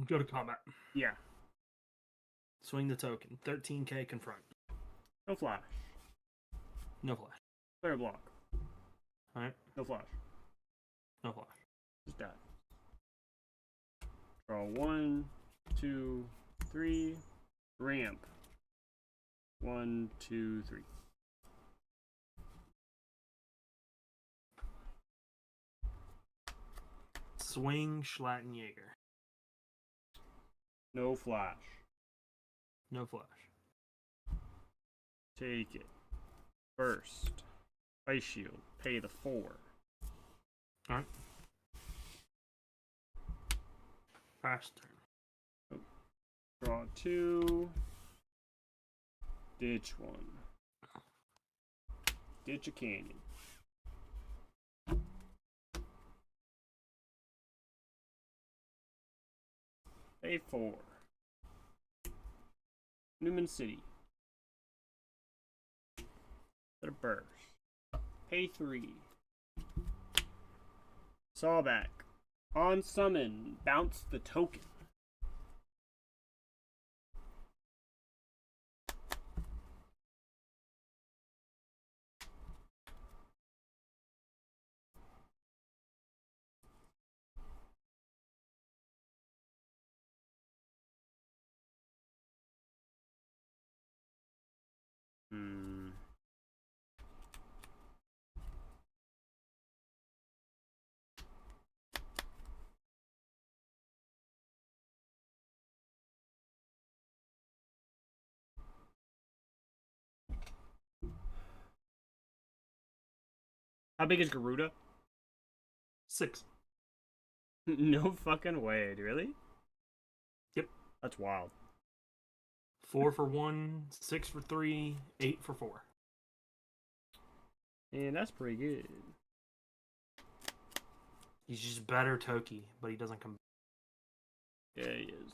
Go to combat. Yeah. Swing the token. 13k Confront. No flash. No flash. Clear block. Alright. No flash. No flash. Just die. Draw 1, 2, 3. Ramp. 1, 2, 3. Swing Schlattenjäger. No flash. No flash. Take it. First. Ice shield. Pay the 4. Alright. Fast turn. Draw 2. Ditch 1. Ditch a canyon. Pay 4. Newman City. Let it burst. Pay 3. Sawback. On summon. Bounce the token. How big is Garuda? 6. No fucking way, really? Yep. That's wild. 4 for 1, 6 for 3, 8 for 4. And that's pretty good. He's just better Toki, but he doesn't come. Yeah, he is.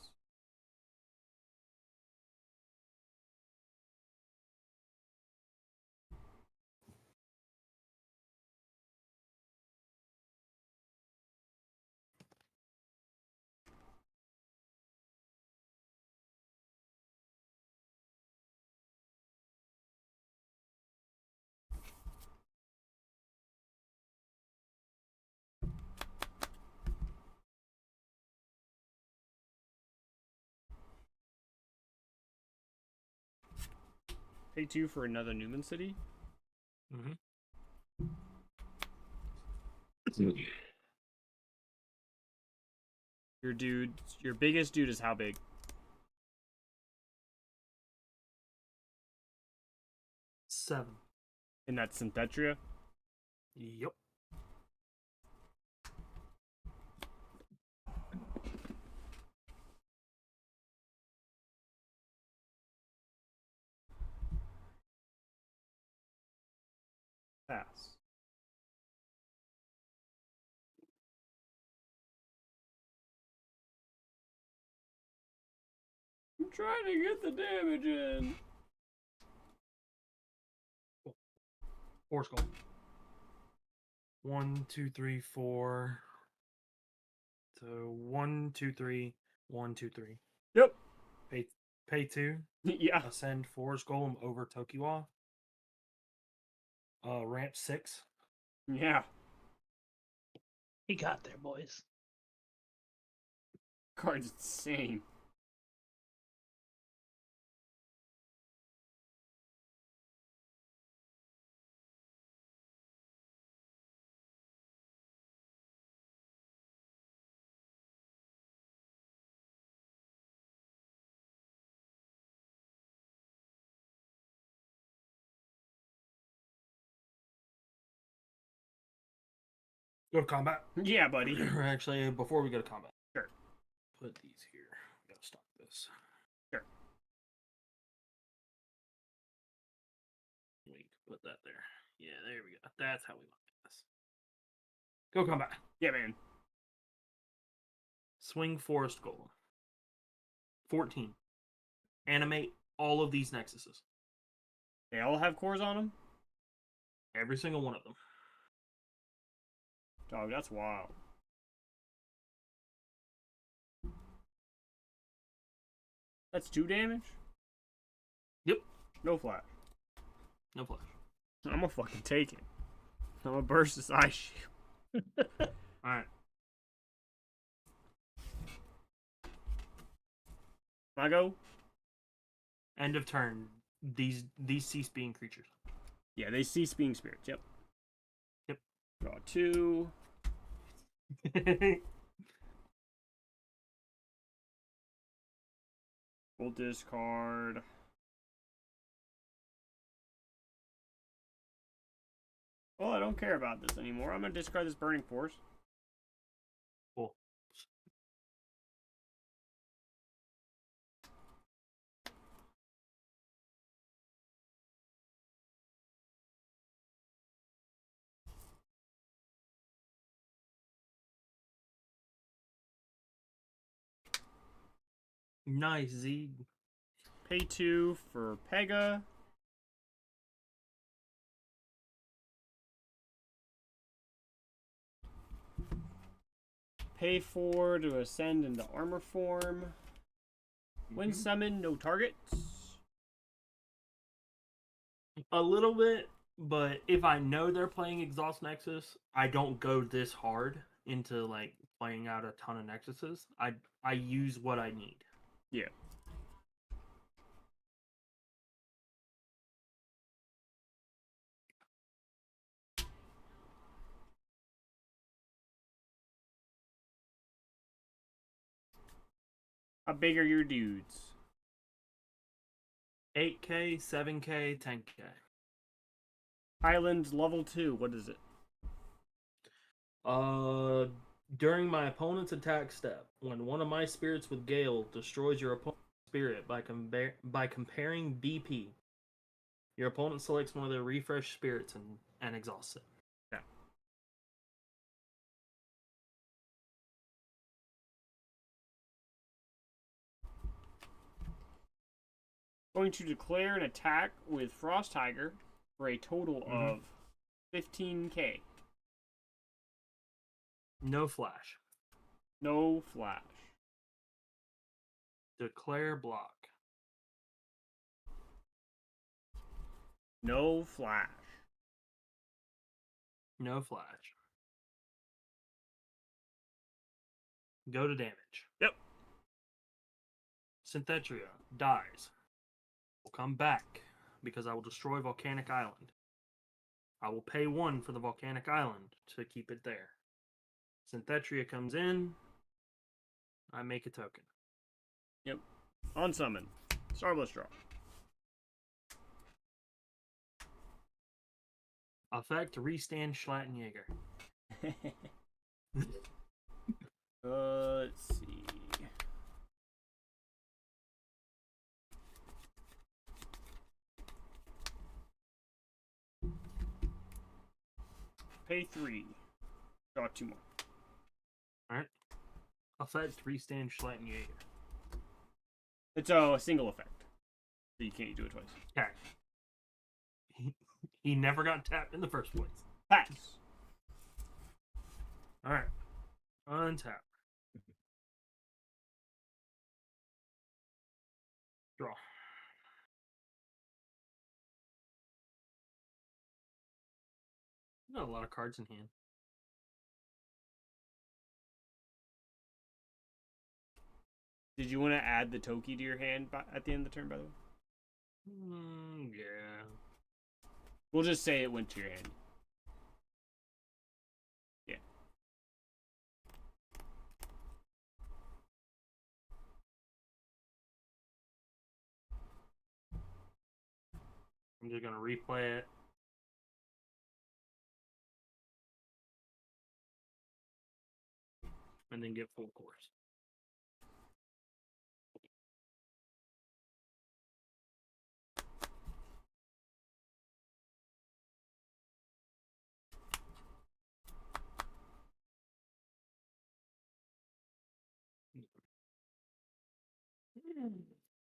Pay 2 for another Newman City? Mm-hmm. Your biggest dude is how big? Seven. And that's Syntetria? Yep. Pass. I'm trying to get the damage in. Force goal. 1, 2, 3, 4. So 1, 2, 3, 1, 2, 3. Yep. Pay 2. Yeah. Ascend Force Golem over Tokiwa. Ramp 6. Yeah. He got there, boys. Card's insane. Go to combat. Yeah, buddy. Actually, before we go to combat. Sure. Put these here. Gotta stop this. Sure. We can put that there. Yeah, there we go. That's how we want this. Go combat. Yeah, man. Swing Forest Golem. 14. Animate all of these Nexuses. They all have cores on them? Every single one of them. Dog, that's wild. That's 2 damage? Yep. No flash. No flash. I'm gonna fucking take it. I'm gonna burst this ice shield. Alright. I go? End of turn. These cease being creatures. Yeah, they cease being spirits. Yep. Yep. Draw 2. We'll discard. Well, I don't care about this anymore. I'm gonna discard this Burning Force. Cool. Nice, Z. Pay 2 for Pega. Pay 4 to ascend into armor form. When summon, no targets. A little bit, but if I know they're playing Exhaust Nexus, I don't go this hard into like playing out a ton of Nexuses. I use what I need. Yeah. How big are your dudes? 8K, 7K, 10K. Highland level 2, what is it? During my opponent's attack step, when one of my spirits with Gale destroys your opponent's spirit by comparing BP, your opponent selects one of their refreshed spirits and exhausts it. Yeah. Going to declare an attack with Frost Tiger for a total of 15k. No flash. No flash. Declare block. No flash. No flash. Go to damage. Yep. Synthetria dies. Will come back because I will destroy Volcanic Island. I will pay 1 for the Volcanic Island to keep it there. Synthetria comes in. I make a token. Yep. On summon. Starblast draw. Effect restand Schlattenjäger. Let's see. Pay 3. Draw 2 more. Alright. Effect restand Schlattenjäger. It's a single effect. So you can't do it twice. Okay. He never got tapped in the first place. Pass. Alright. Untap. Draw. Got a lot of cards in hand. Did you want to add the Toki to your hand at the end of the turn, by the way? Yeah. We'll just say it went to your hand. Yeah. I'm just gonna replay it. And then get full course.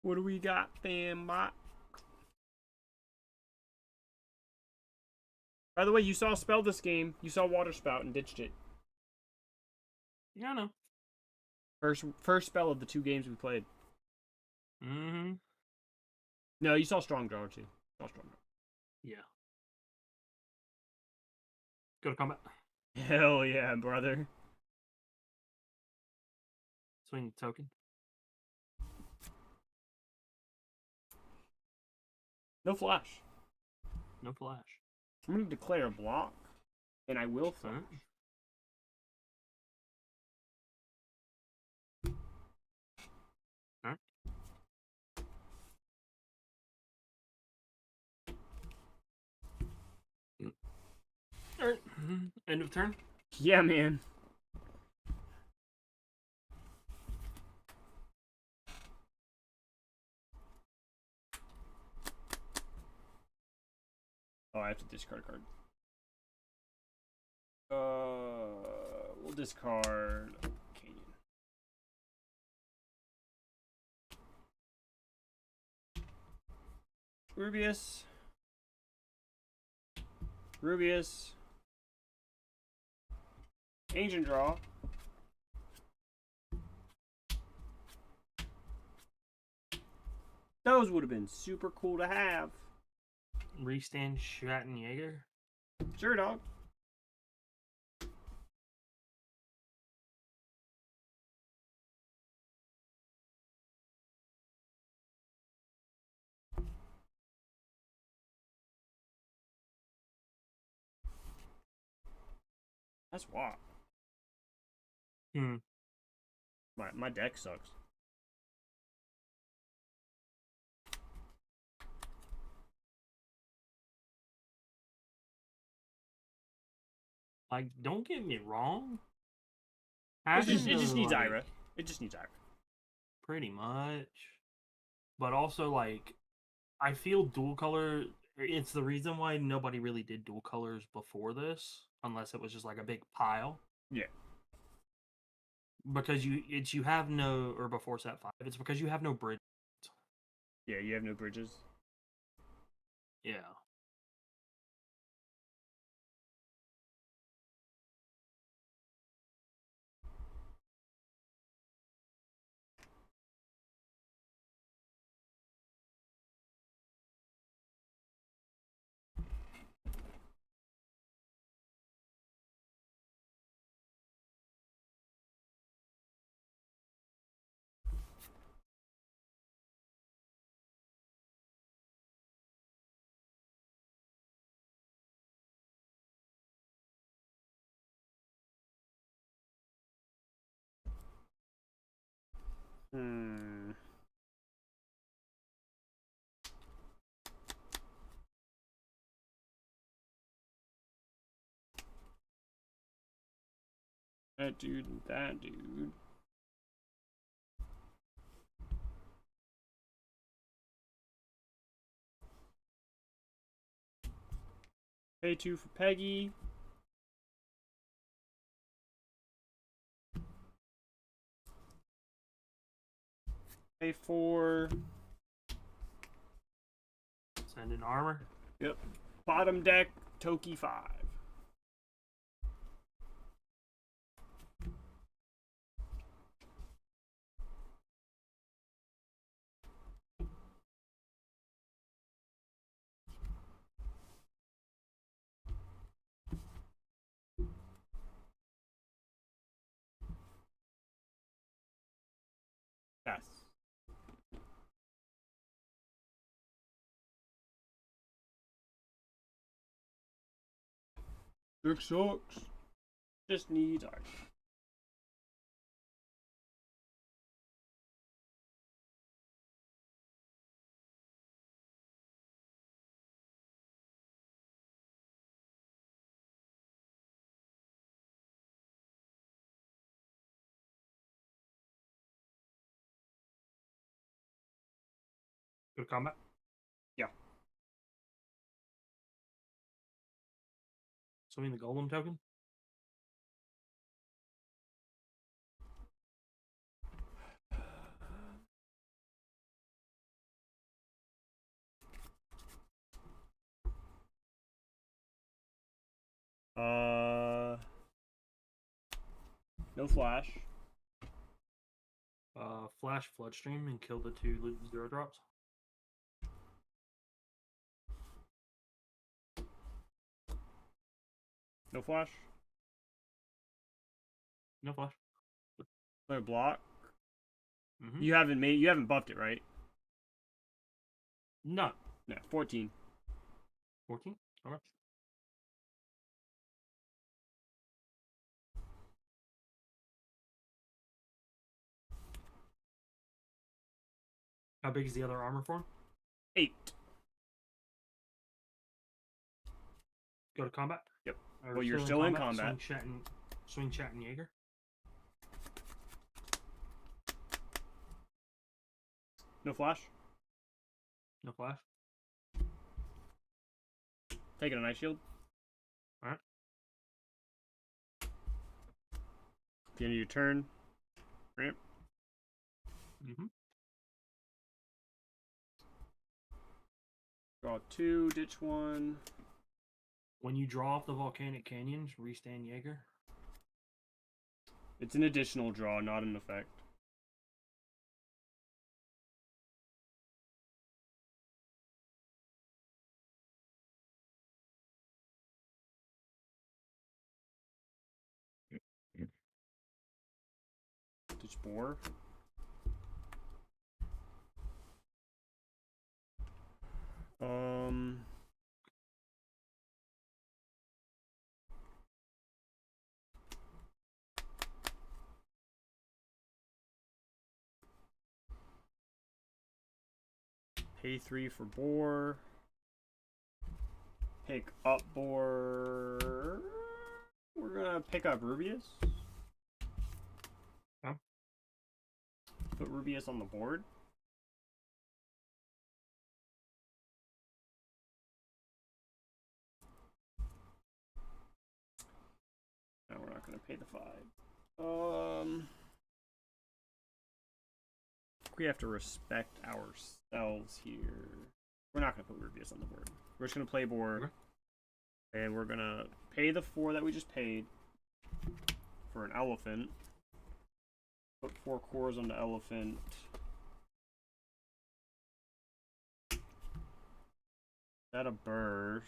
What do we got, fambot? By the way, you saw spell this game. You saw Water Spout and ditched it. Yeah, I know. First spell of the 2 games we played. Mm-hmm. No, you saw Strong Drawer too. Saw Strong Drawer. Yeah. Go to combat. Hell yeah, brother. Swing the token. No flash. No flash. I'm going to declare a block, and I will flash. Alright. Alright. End of turn. Yeah, man. Oh, I have to discard a card. We'll discard Canyon. Rubius. Ancient draw. Those would have been super cool to have. Restand Schlattenjäger. Sure, dog. That's wild. My deck sucks. Like, don't get me wrong. It just Having the, needs like, Ira. It just needs Ira. pretty much. But also, like, I feel dual color. It's the reason why nobody really did dual colors before this, unless it was just like a big pile. Yeah. Because you have no, or before set 5, it's because you have no bridge. Yeah, you have no bridges. Yeah. Hmm. That dude and that dude. Pay 2 for Peggy. Pay 4. Send in armor. Yep. Bottom deck, Toki 5. Yes. Deck sucks. Just needs art. Go to combat. Yeah. Swing the golem token. No flash. Flash Floodstream and kill the 2 0 drops. No flash. No flash. No block. Mm-hmm. You haven't buffed it, right? No. No, 14. 14? Alright. How big is the other armor form? 8. Go to combat? Yep. Or Well, you're still in combat. Swing Chat and Jaeger. No flash. No flash. Taking an ice shield. Alright. At the end of your turn. Ramp. Mm-hmm. Draw 2, ditch 1. When you draw off the Volcanic Canyons, restand Jaeger. It's an additional draw, not an effect. Ditch Boar. Pay 3 for Boar. Pick up Boar. We're gonna pick up Rubius. put Rubius on the board. No, we're not going to pay the 5. We have to respect ourselves here. We're not going to put Rubius on the board. We're just going to play board. Okay. And we're going to pay the 4 that we just paid for an elephant. Put 4 cores on the elephant. Is that a burst?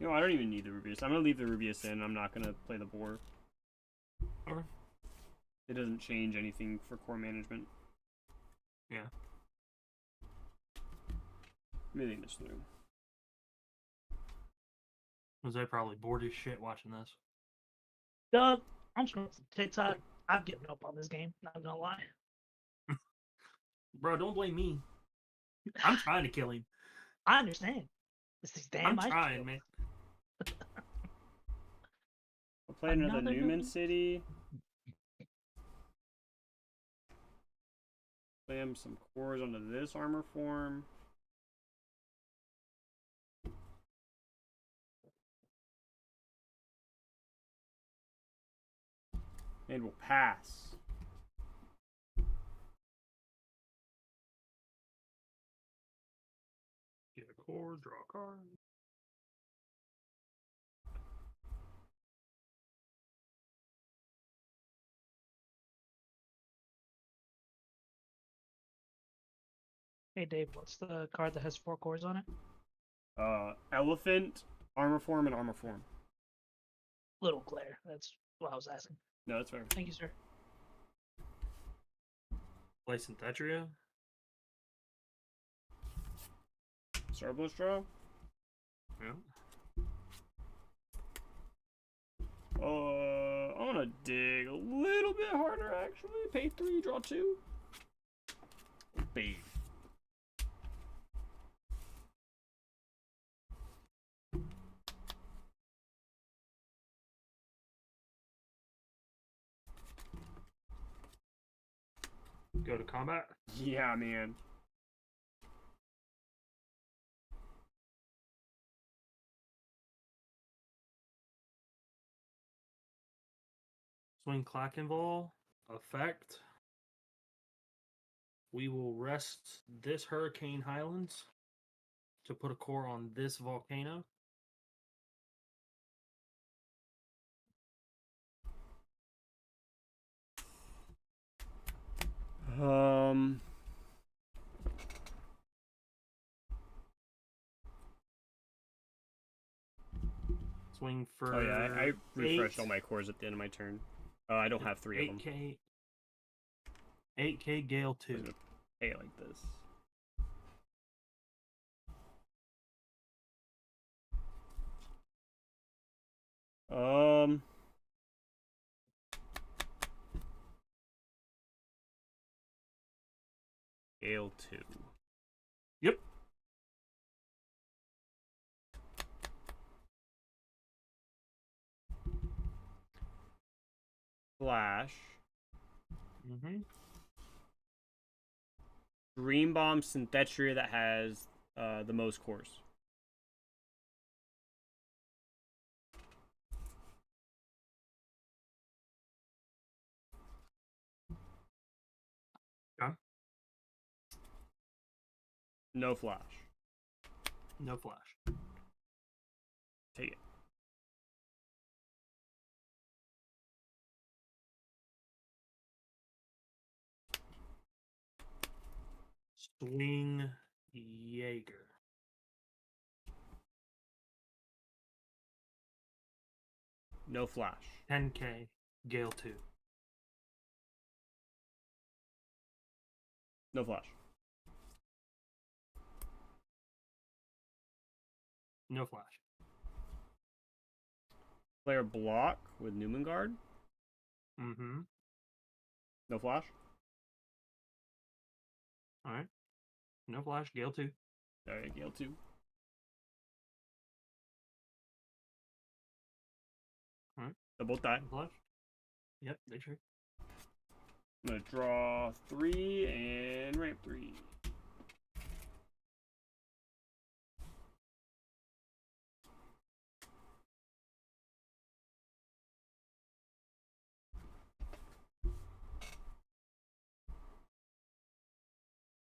You know, I don't even need the Rubius. I'm going to leave the Rubius in. I'm not going to play the boar. Okay. It doesn't change anything for core management. Yeah. Let me think this through. Was I probably bored as shit watching this? Doug, I'm scrolling some TikTok. I've given up on this game. Not gonna lie. Bro, don't blame me. I'm trying to kill him. I understand. This is damn. I'm trying, man. We'll play another Another Newman Newman? City. Slam some cores onto this armor form. And we'll pass. Get a core, draw a card. Hey Dave, what's the card that has 4 cores on it? Elephant, armor form, and armor form. Little glare. That's what I was asking. No, that's fair. Thank you, sir. Play Synthetria. Surplus draw. Yeah. I'm gonna dig a little bit harder actually. Pay 3, draw 2. Bait. Go to combat. Yeah, man. Swing Clackenvol. Effect. We will rest this Hurricane Highlands to put a core on this volcano. Swing for. Oh yeah, I refreshed 8. all my cores at the end of my turn. I don't have 3 of them. 8K. 8K Gale I'm 2. gonna pay it like this. Gale 2. Yep. Flash. Mm-hmm. Dream Bomb Synthetria that has the most cores. Okay. No flash. No flash. Take it. Swing Jaeger. No flash. 10K Gale 2. No flash. No flash. Player block with Newman guard. Mm-hmm. No flash. Alright. No flash, Gale 2. Alright, Gale 2. Alright. Double die. No flash. Yep, they true. I'm gonna draw 3 and ramp 3.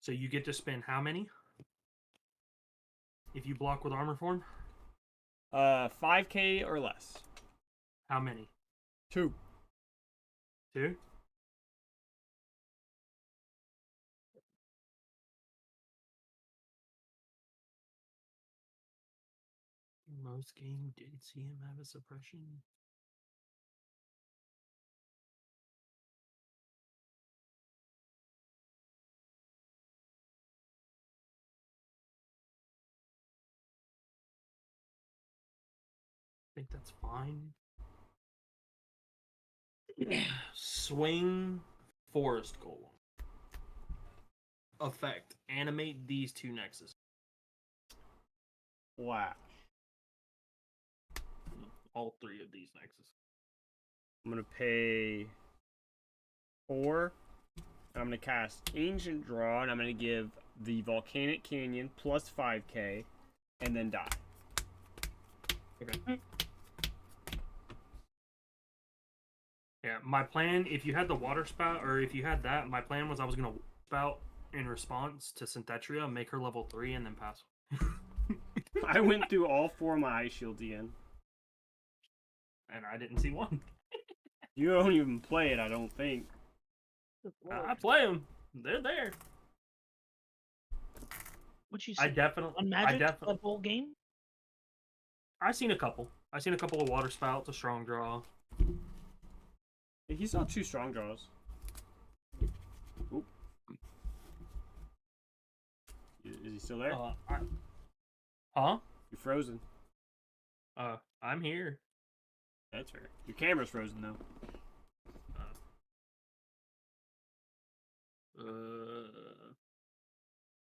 So you get to spend how many? If you block with armor form? 5k or less. How many? 2. 2? Most game did see him have a suppression. I think that's fine. Swing Forest Golem. Effect. Animate these 2 nexus. Flash. All 3 of these nexus. I'm gonna pay 4. I'm gonna cast Ancient Draw, and I'm gonna give the Volcanic Canyon plus 5k, and then die. Okay. Yeah, my plan, if you had the water spout, or if you had that, my plan was I was going to spout in response to Synthetria, make her level 3, and then pass. I went through all 4 of my Ice Shield DN. And I didn't see one. You don't even play it, I don't think. I play them. They're there. What you I see? definitely... On Magic, the whole game? I seen a couple. I seen a couple of water spouts, a strong draw. He's not 2 strong draws. Oop. Is he still there? Huh? You're frozen. I'm here. That's fair. Your camera's frozen though.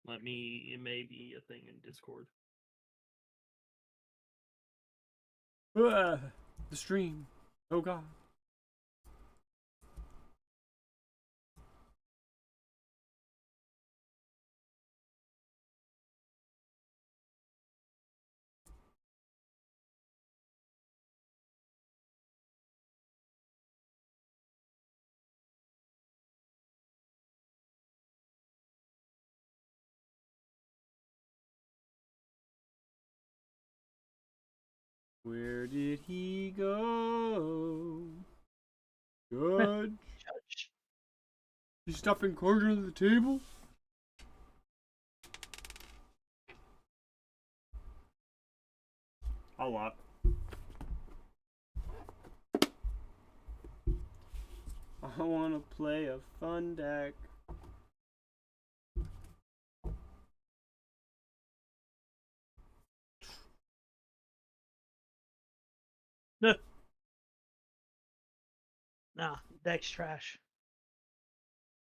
Let me. It may be a thing in Discord. The stream. Oh god. Where did he go? Judge. Judge. You stuffing cards under the table? A lot. I want to play a fun deck. Nah, deck's trash.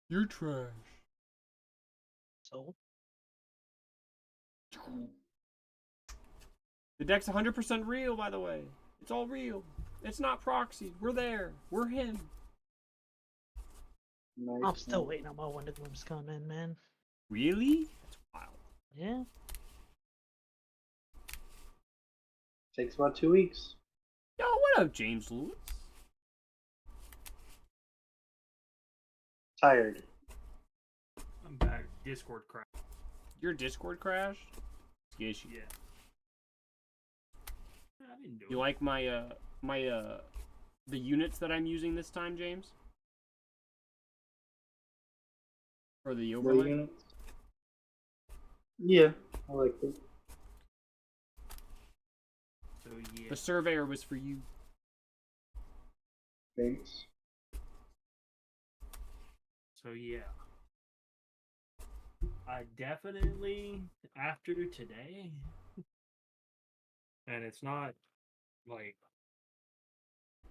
You're trash. So The deck's 100% real, by the way. It's all real. It's not proxy. We're there. We're him. Nice. I'm still waiting on my Wonder Glimpse to come in, man. Really? That's wild. Yeah. Takes about 2 weeks. Yo, what up, James Lewis? Tired. I'm back. Discord crash. Your Discord crashed? Skishy. Yeah. I didn't do You it. like my the units that I'm using this time, James? For the The overlay? units. Yeah, I like it. So yeah. The surveyor was for you. Thanks. So yeah. I definitely, after today, and it's not like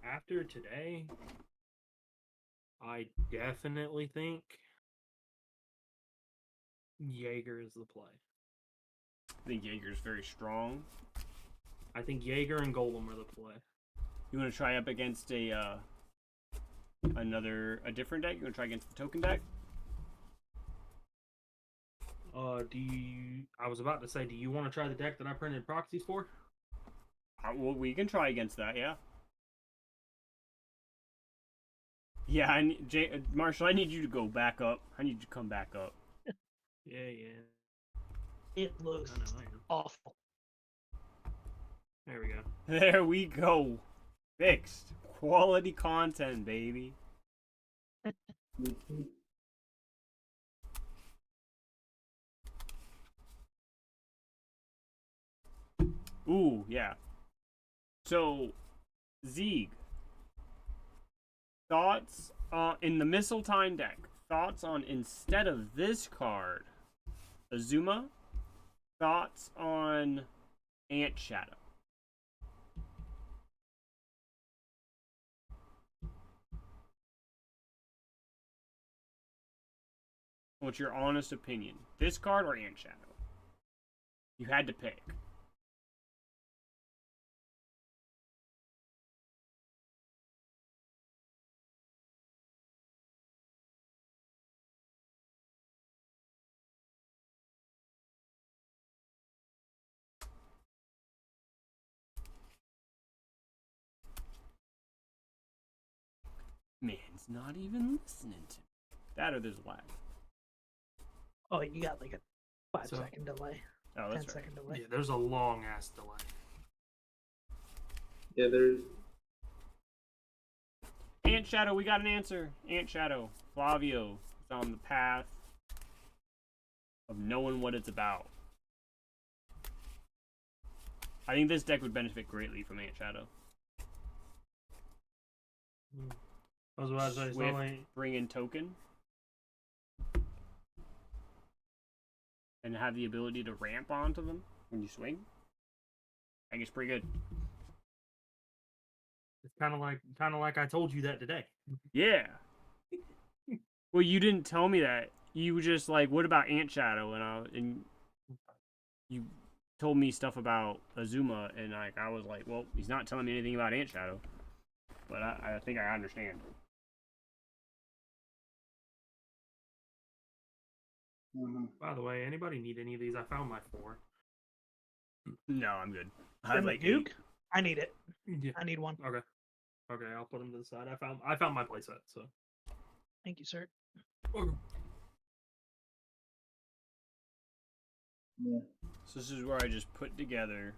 After today, I definitely think Jaeger is the play. I think Jaeger's very strong. I think Jaeger and Golem are the play. You want to try up against a different deck? You want to try against the token deck? I was about to say, do you want to try the deck that I printed proxies for? Well, we can try against that, yeah. Yeah, Marshall, I need you to go back up. I need you to come back up. Yeah. It looks I know. awful. There we go. There we go. Fixed. Quality content, baby. Ooh, yeah. So, Zeeg. Thoughts in the Mistletoe deck. Thoughts on, instead of this card, Azuma. Thoughts on Ant Shadow. What's your honest opinion? This card or Ant Shadow? You had to pick. Man's not even listening to me. That or there's lag. Oh, you got like a 5 So- second delay. Oh, 10 that's right. second delay. Yeah, there's a long ass delay. Yeah, there's. Ant Shadow, we got an answer. Ant Shadow. Flavio is on the path of knowing what it's about. I think this deck would benefit greatly from Ant Shadow. I was about to say, Swift, something. bring in token. And have the ability to ramp onto them when you swing. I think it's pretty good. It's kind of like I told you that today. Yeah. Well, you didn't tell me that. You were just like, "What about Ant Shadow?" And you told me stuff about Azuma, and I was like, "Well, he's not telling me anything about Ant Shadow." But I think I understand. By the way, anybody need any of these? I found my 4. No, I'm good. I have From like Duke? 8. I need it. Yeah. I need one. Okay, I'll put them to the side. I found my playset. So. Thank you, sir. Yeah. So this is where I just put together.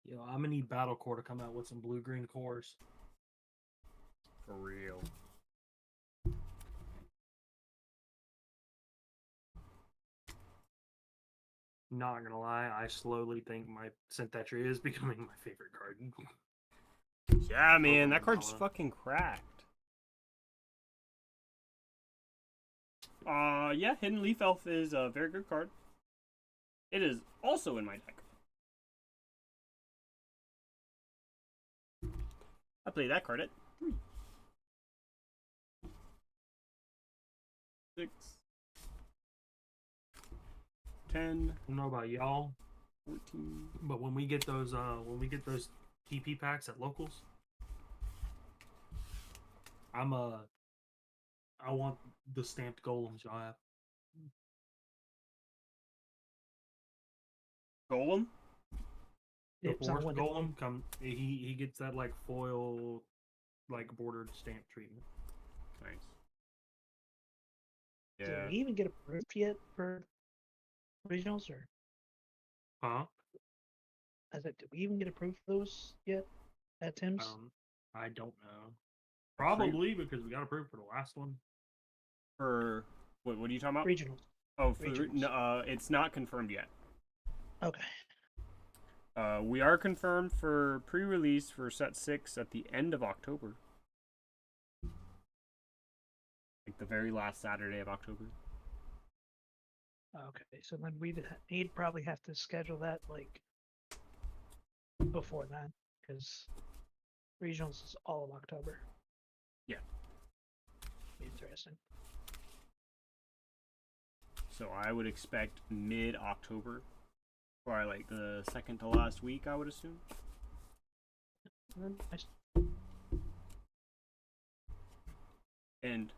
Yo, I'm gonna need Battle Core to come out with some blue-green cores. For real. Not gonna lie, I slowly think my Synthetra is becoming my favorite card. Yeah, man, that card's Vanilla. fucking cracked. Yeah, Hidden Leaf Elf is a very good card. It is also in my deck. I play that card at 3. 6. 10. I don't know about y'all, 14. but when we get those TP packs at locals, I want the stamped golems y'all have. Golem? The It's on fourth window. golem he gets that like foil like bordered stamp treatment. Nice. Did Yeah. we even get approved yet for regionals, or Huh? I said, did we even get approved for those yet at Tim's? I don't know. Probably because we got approved for the last one. For what are you talking about? Regionals. Oh, for regionals. no, it's not confirmed yet. Okay. We are confirmed for pre-release for set 6 at the end of October. the very last Saturday of October. Okay, so then he'd probably have to schedule that like before then, because regionals is all of October. Yeah. Be interesting. So I would expect mid-October, probably like the second to last week, I would assume. Nice. And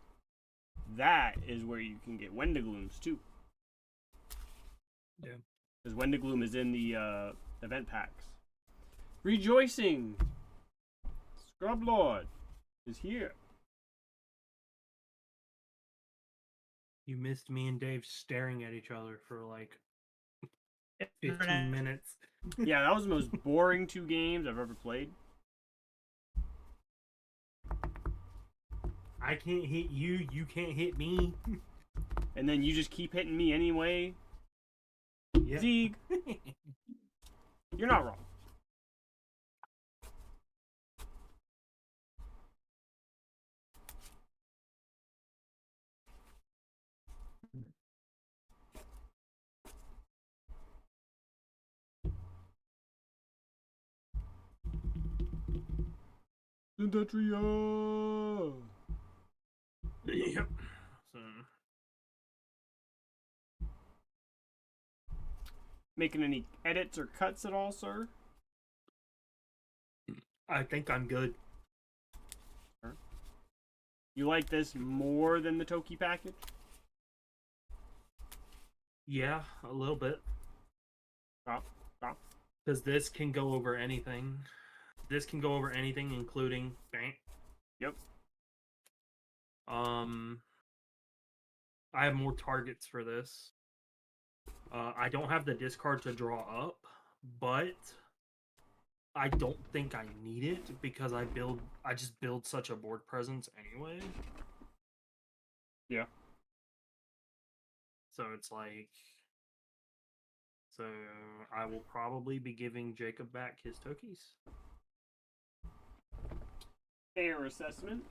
that is where you can get Wendiglooms too. Yeah. Because Wendigloom is in the event packs. Rejoicing! Scrub Lord is here. You missed me and Dave staring at each other for like Internet. 15 minutes. Yeah, that was the most boring 2 games I've ever played. I can't hit you, you can't hit me. And then you just keep hitting me anyway. Yeah. Zeeg, you're not wrong. Syntetria! Yep. So, Making any edits or cuts at all, sir? I think I'm good. You like this more than the Toki package? Yeah, a little bit. Stop. Stop. Because this can go over anything. This can go over anything, including bang. Yep. I have more targets for this. I don't have the discard to draw up, but I don't think I need it because I just build such a board presence anyway. Yeah. So it's like, so I will probably be giving Jacob back his Tokies. Fair assessment.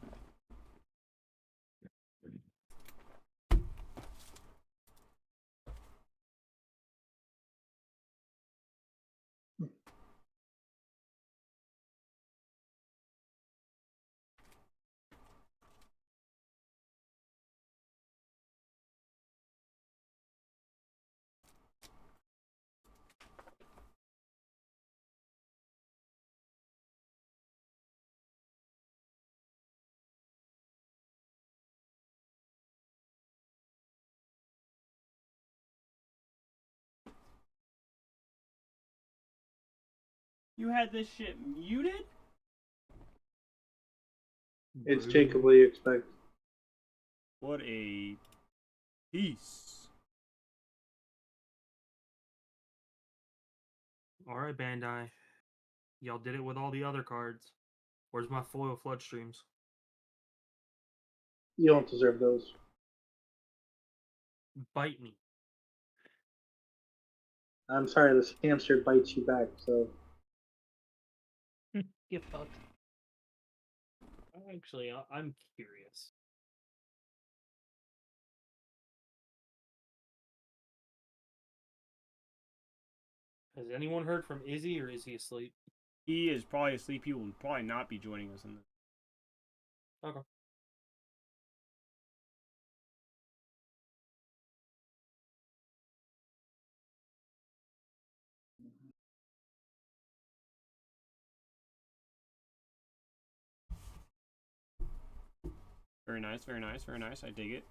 You had this shit muted? It's Jacob, what do you expect? What a piece. Alright, Bandai. Y'all did it with all the other cards. Where's my foil flood streams? You don't deserve those. Bite me. I'm sorry, this hamster bites you back, so. Get fucked. Actually, I'm curious. Has anyone heard from Izzy, or is he asleep? He is probably asleep. He will probably not be joining us in this. Okay. Very nice, very nice, very nice. I dig it.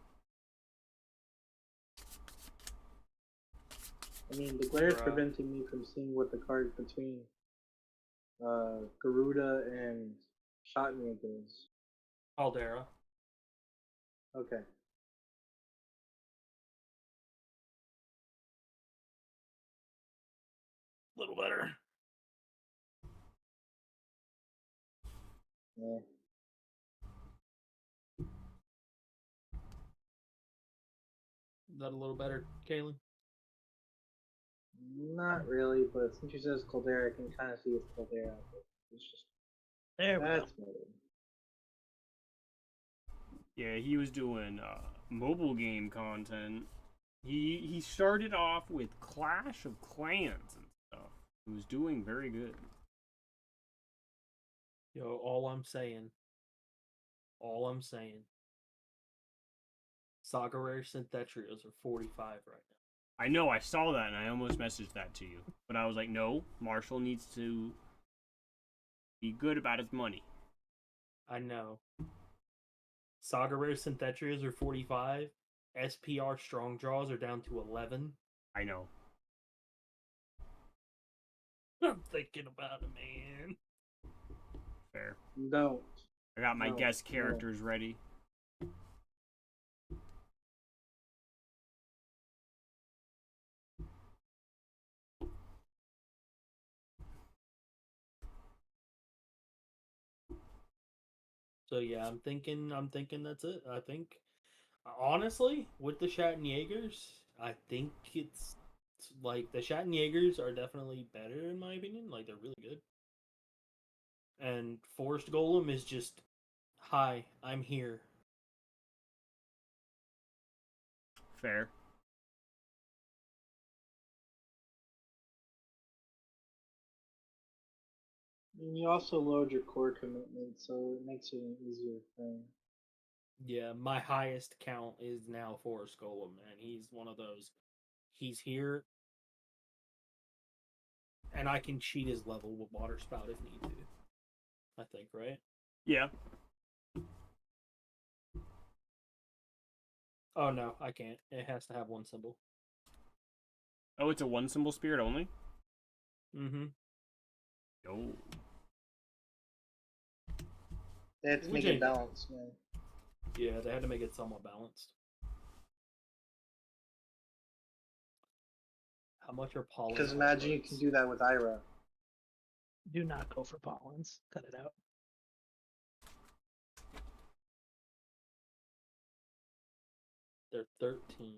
I mean, the glare is preventing me from seeing what the card between Garuda and Shenanigans is. Caldera. Okay. A little better. Yeah. Is that a little better, Kaylin? Not really, but since you says Caldera, I can kind of see it's Caldera. It's just There we go. that's better. Yeah, he was doing mobile game content. He started off with Clash of Clans and stuff. He was doing very good. Yo, all I'm saying, Saga Rare Synthetrios are 45 right now. I know, I saw that and I almost messaged that to you. But I was like, no, Marshall needs to be good about his money. I know. Saga Rare Synthetrios are 45. SPR Strong Draws are down to 11. I know. I'm thinking about it, man. Fair. Don't. I got my No, guest no. characters ready. So yeah, I'm thinking that's it. I think honestly, with the Schattenjägers, I think it's like the Schattenjägers are definitely better in my opinion. Like they're really good. And Forest Golem is just, hi, I'm here. Fair. And you also load your core commitment, so it makes it an easier thing. Yeah, my highest count is now Forest Golem, and he's one of those. He's here, and I can cheat his level with Water Spout if need to. I think, right? Yeah. Oh no, I can't. It has to have one symbol. Oh, it's a one symbol spirit only? Mm-hmm. No. They have to Which make it ain't- balanced, man. Yeah, they had to make it somewhat balanced. How much are pollen? Because imagine you can do that with Ira. Do not go for pollens. Cut it out. They're 13.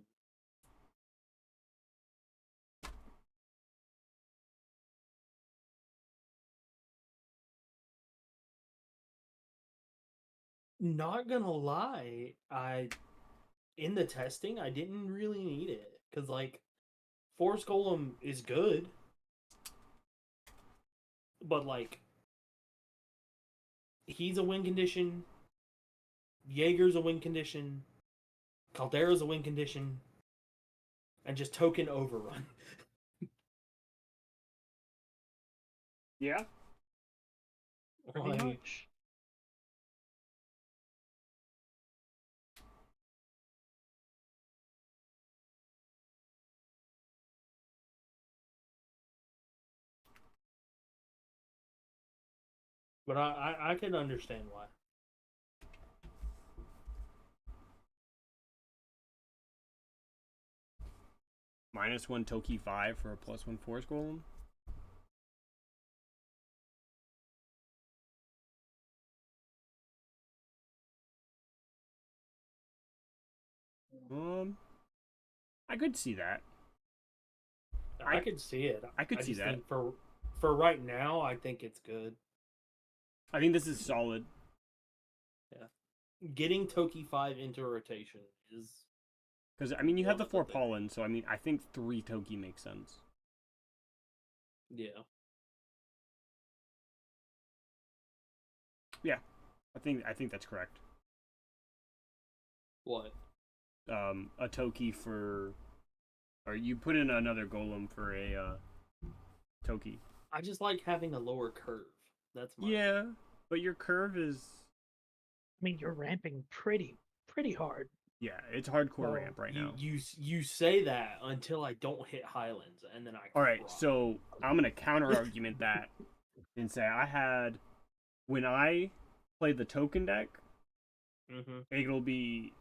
Not gonna lie, in the testing I didn't really need it because like Force Golem is good, but like he's a win condition, Jaeger's a win condition, Caldera's a win condition, and just token overrun. Yeah? Pretty Like, much. but I can understand why. -1 Toki 5 for a +1 Force Golem? I could see that. I could see it. I could see just that. think for right now, I think it's good. I think this is solid. Getting Toki 5 into rotation is Because, I mean, you have the Well, 4 that's the pollen, so, I mean, I think 3 Toki makes sense. yeah. Yeah. I think that's correct. What? A Toki for... Or you put in another golem for a Toki. I just like having a lower curve. That's my Yeah, but your curve is... I mean, you're ramping pretty hard. Yeah, it's hardcore Well, ramp right now. You say that until I don't hit Highlands, and then I Alright, cry. so I'm going to counter-argument that and say I had... When I played the token deck, it'll be...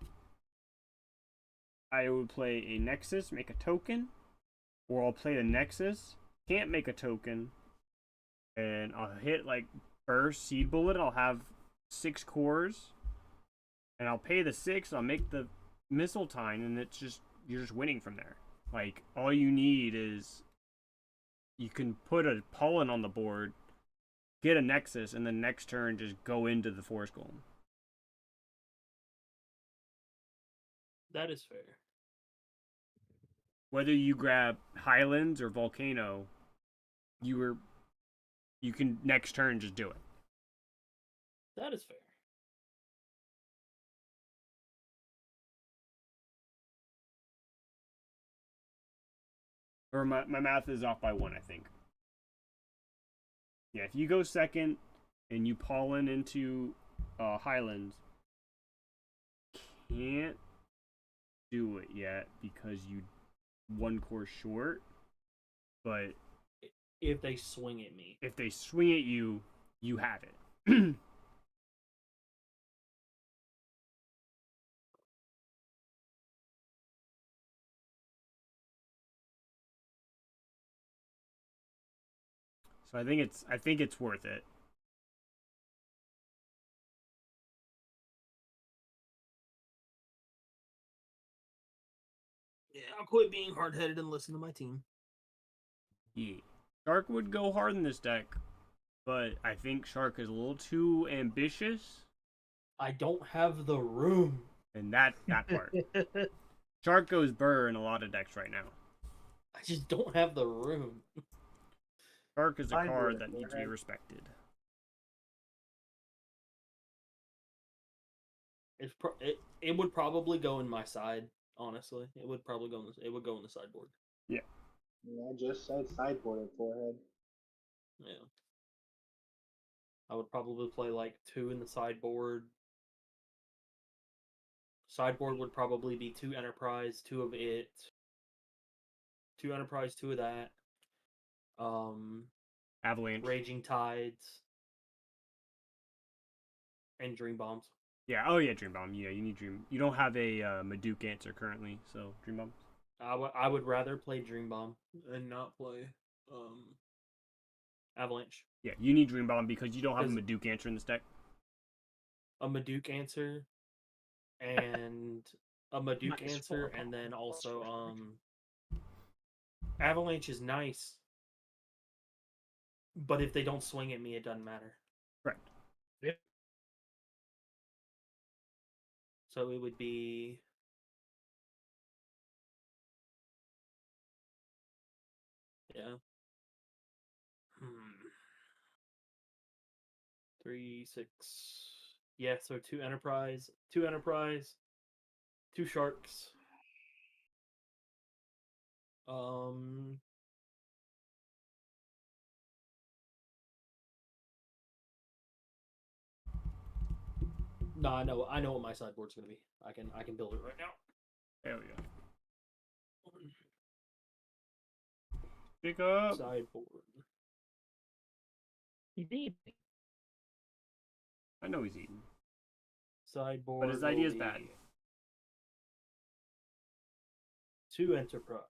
I would play a Nexus, make a token, or I'll play a Nexus, can't make a token, and I'll hit like burst seed bullet. I'll have 6 cores, and I'll pay the 6. I'll make the missile time, and it's just you're just winning from there. Like all you need is you can put a pollen on the board, get a Nexus, and then next turn just go into the Force Golem. That is fair. Whether you grab Highlands or Volcano, you can next turn just do it. That is fair. Or my math is off by 1, I think. Yeah, if you go second and you pollen into Highlands, can't do it yet because you 1 course short. But If they swing at me. if they swing at you, you have it. So I think it's worth it. Yeah, I'll quit being hard-headed and listen to my team. Yeah. Shark would go hard in this deck, but I think Shark is a little too ambitious, I don't have the room. and that part. Shark goes burr in a lot of decks right now. I just don't have the room. Shark is a I card would, that needs to be right? respected. It would probably go in my side. Honestly, it would probably go in the, it would go in the sideboard. Yeah, I just said sideboard at forehead. Yeah. I would probably play like 2 in the sideboard. Sideboard would probably be 2 Enterprise, 2 of it. 2 Enterprise, 2 of that. Avalanche. Raging Tides. And Dream Bombs. Yeah, oh yeah, Dream Bomb. Yeah, you need Dream. You don't have a Maduke answer currently, so Dream Bomb. I would rather play Dream Bomb and not play Avalanche. Yeah, you need Dream Bomb because you don't have a 'Cause- Maduke answer in this deck. A Maduke answer and a Maduke Nice. answer, and then also Avalanche is nice, but if they don't swing at me, it doesn't matter. Correct. Yep. So it would be yeah. 3, 6. Yeah, so 2 Enterprise, 2 Sharks. No, I know what my sideboard's gonna be. I can build it right now. Hell yeah. Pick up. Sideboard. You need me. I know he's eating. Sideboard. But his will idea is be bad. 2 Enterprise.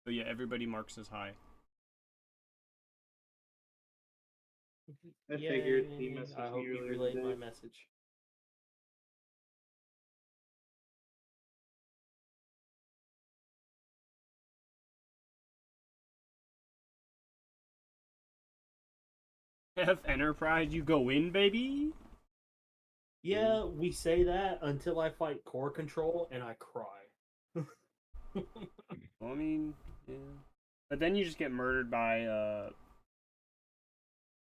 So yeah, everybody marks as high. I figured he Yay. messaged I hope me you earlier relayed my today. message. F Enterprise, you go in, baby. Yeah, we say that until I fight core control and I cry. Well, I mean, yeah. But then you just get murdered by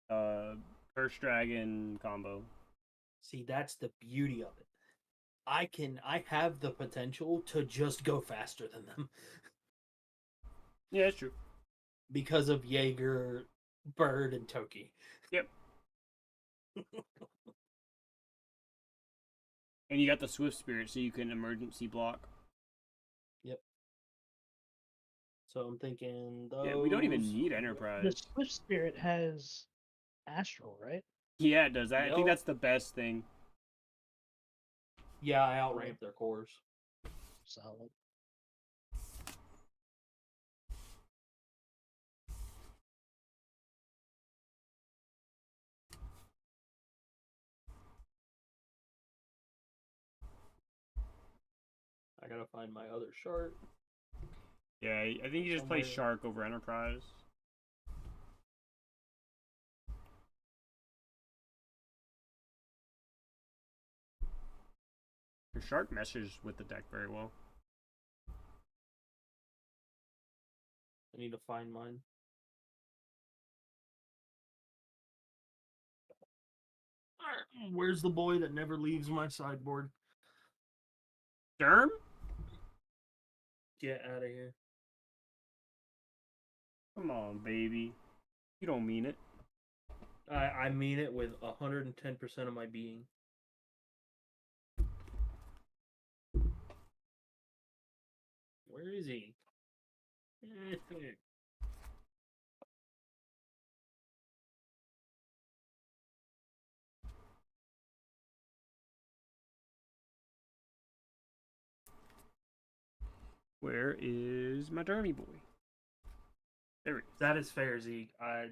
Curse Dragon combo. See, that's the beauty of it. I have the potential to just go faster than them Yeah, it's true. because of Jaeger, Bird, and Toki. Yep. And you got the Swift Spirit, so you can emergency block. Yep. So I'm thinking those... Yeah, we don't even need Enterprise. The Swift Spirit has Astral, right? Yeah, it does. I think Yep. that's the best thing. Yeah, I outramp their cores. Solid. I gotta find my other shark. Yeah, I think you just play Somewhere. Shark over Enterprise. Your shark meshes with the deck very well. I need to find mine. Where's the boy that never leaves my sideboard? Derm? Get out of here. Come on, baby. You don't mean it. I mean it with 110% of my being. Where is he? Where is my Dermy boy? There he is. That is fair, Zeke.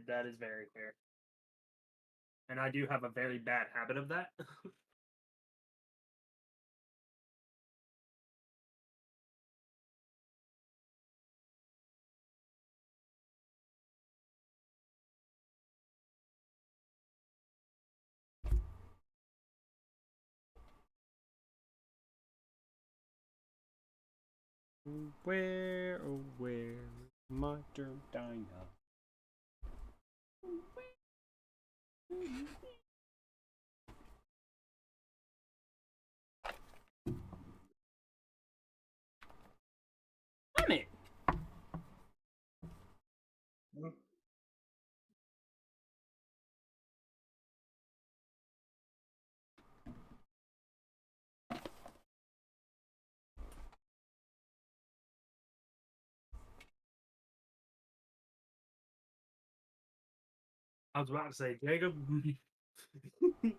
That is very fair. And I do have a very bad habit of that. Where, oh where, my Derm Dino? Damn it! Hmm. I was about to say, Jacob, I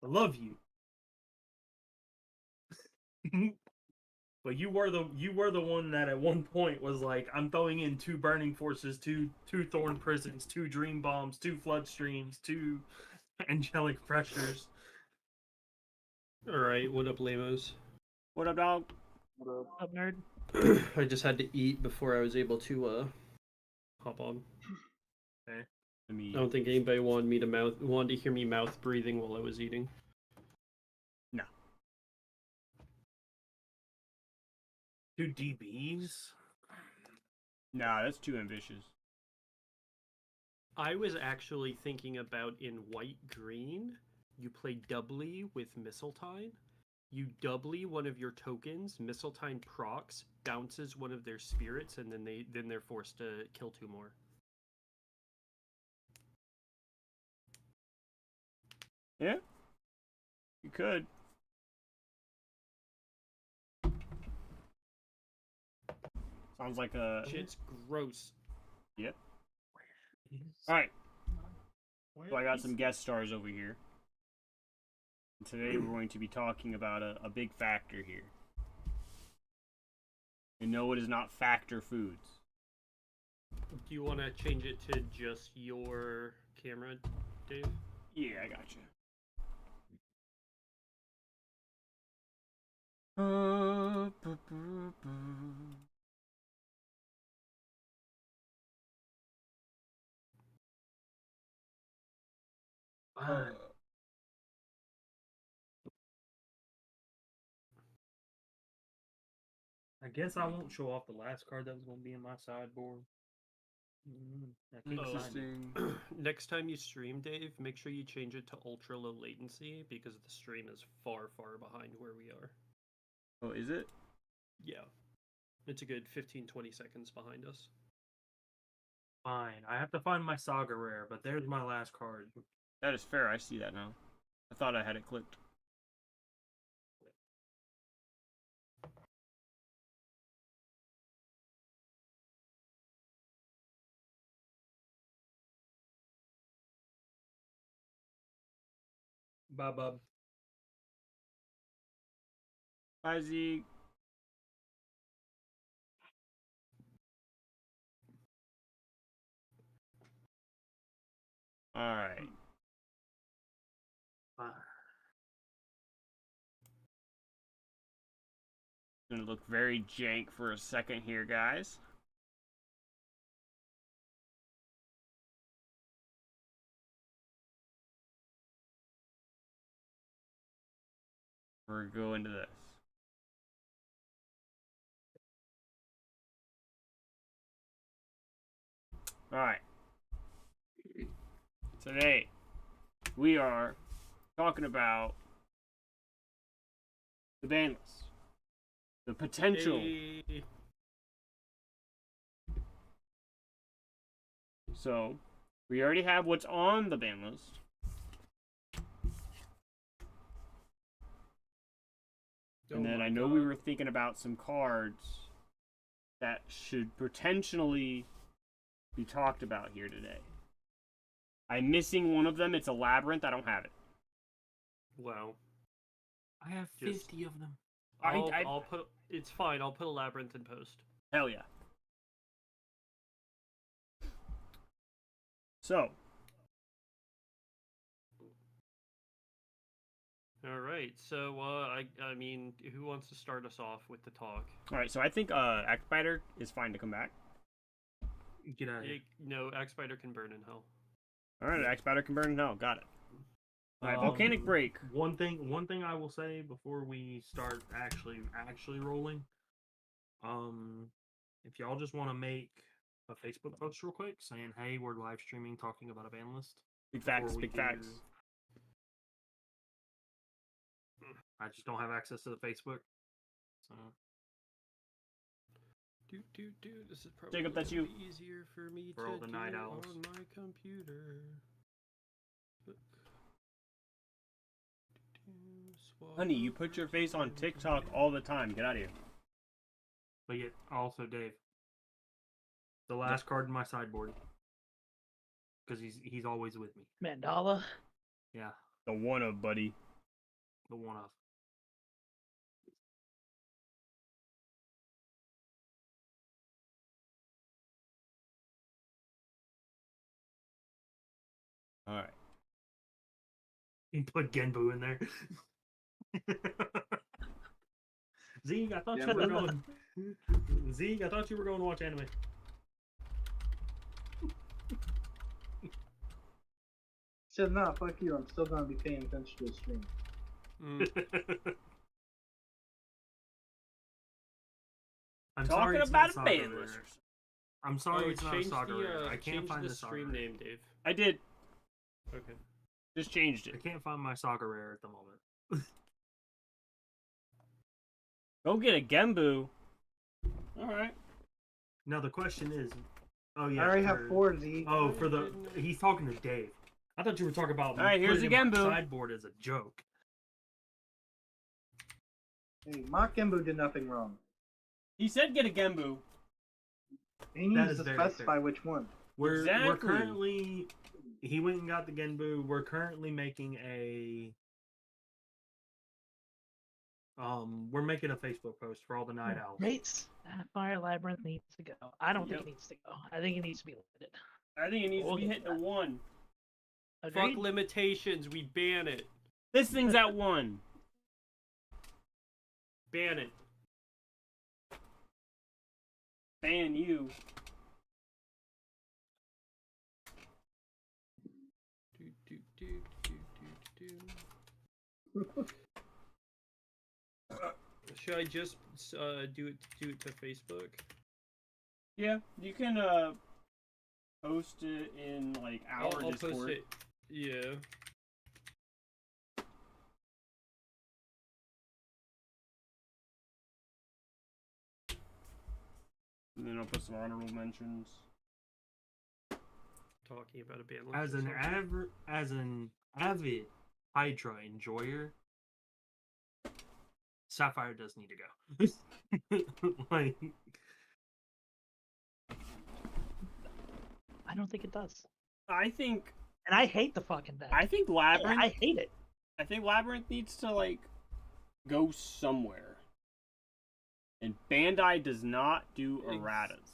love you. But you were the one that at one point was like, I'm throwing in 2 burning forces, two thorn prisons, 2 dream bombs, 2 flood streams, 2 angelic pressures. Alright, what up, lamos? What up, dog? What up? Up, nerd. I just had to eat before I was able to hop on. Okay. I mean, I don't think anybody wanted to hear me mouth breathing while I was eating. no. 2 DBs? Nah, that's too ambitious. I was actually thinking about in white-green, you play doubly with Mistletoe. You doubly one of your tokens, Mistletoe procs, bounces one of their spirits, and then they're forced to kill 2 more. Yeah? You could. Sounds like a... Shit's gross. Yep. Where is- Alright, where so I got is- some guest stars over here. And today we're going to be talking about a big factor here. And no, it is not factor foods. Do you want to change it to just your camera, Dave? Yeah, I got you. Fine. I guess I won't show off the last card that was going to be in my sideboard. I can't find it. Interesting. Next time you stream, Dave, make sure you change it to ultra low latency because the stream is far, far behind where we are. Oh, is it? Yeah. It's a good 15-20 seconds behind us. Fine. I have to find my Saga Rare, but there's my last card. That is fair, I see that now. I thought I had it clicked. Bye, bub. Bye, Zeke. Alright. Bye. Gonna look very jank for a second here, guys. we're going to this. Alright. Today, we are talking about the ban list. The potential. Hey. So, we already have what's on the ban list. And then my I know we God. were thinking about some cards that should potentially be talked about here today. I'm missing one of them. It's a labyrinth. I don't have it. Wow. I have Just- 50 of them. I'll put. It's fine. I'll put a labyrinth in post. Hell yeah. So, All right. So I mean, who wants to start us off with the talk? all right. So I think Axe-Biter is fine to come back. Get out of here. No, Axe-Biter can burn in hell. All right, Axe-Biter can burn. No, got it. All right, Um, Volcanic Break. One thing I will say before we start actually rolling, if y'all just want to make a Facebook post real quick saying, "Hey, we're live streaming, talking about a ban list." Big facts. before we Big facts. I just don't have access to the Facebook, so This is probably Jacob, that's you. easier for me For to all the night do owls. on my computer. Honey, you put your face on TikTok all the time. Get out of here. But yet, also Dave, the last card in my sideboard, because he's always with me. Mandala. Yeah, The one of, buddy. the one of. All right. You put Genbu in there. Zeke, I thought you were going. Zeke, I thought you were going to watch anime. Said no, fuck you. I'm still gonna be paying attention to the stream. I'm Talking sorry it's about not a Saga ban Rare. list. I'm sorry it's not a change Saga the Rare. I can't change find the the Saga stream Rare. name, Dave. I did. Okay. Just changed I it. can't find my Saga Rare at the moment. Go get a Gembu. All right. Now the question is, oh yeah, I already have for- 4 Z. Oh, for the he's talking to Dave. I thought you were talking about. All right, here's putting the in my Genbu. sideboard as a joke. Hey, Mach Gembu did nothing wrong. He said get a Gembu. He That needs is to very specify fair. which one. We're Exactly. currently. He went and got the Genbu. We're currently making a. We're making a Facebook post for all the night owls. Rates. Fire Labyrinth needs to go. I don't think Yep. it needs to go. I think it needs to be limited. I think it needs to We'll be get hitting to a that. 1. Agreed? Fuck limitations. We ban it. This thing's at 1. Ban it. Ban you. Should I just do it to Facebook? Yeah, you can post it in like our I'll Discord. post it. Yeah. And then I'll put some honorable mentions. Talking about a ban list. As an avid Hydra enjoyer, Sapphire does need to go. Like, I don't think it does. I think And I hate the fucking deck. I think Labyrinth I hate it. I think Labyrinth needs to like go somewhere. And Bandai does not do erratas.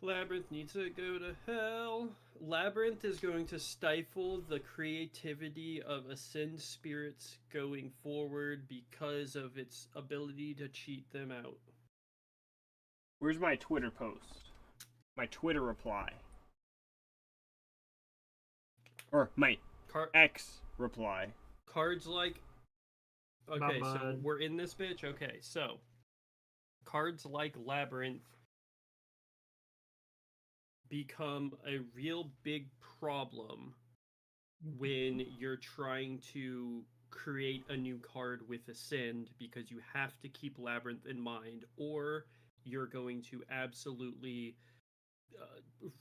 Labyrinth needs to go to hell. Labyrinth is going to stifle the creativity of Ascend spirits going forward because of its ability to cheat them out. Where's my Twitter post? My Twitter reply. Or my Car- X reply. cards like Okay, so bud. we're in this bitch. Okay, so cards like Labyrinth become a real big problem when you're trying to create a new card with Ascend, because you have to keep Labyrinth in mind, or you're going to absolutely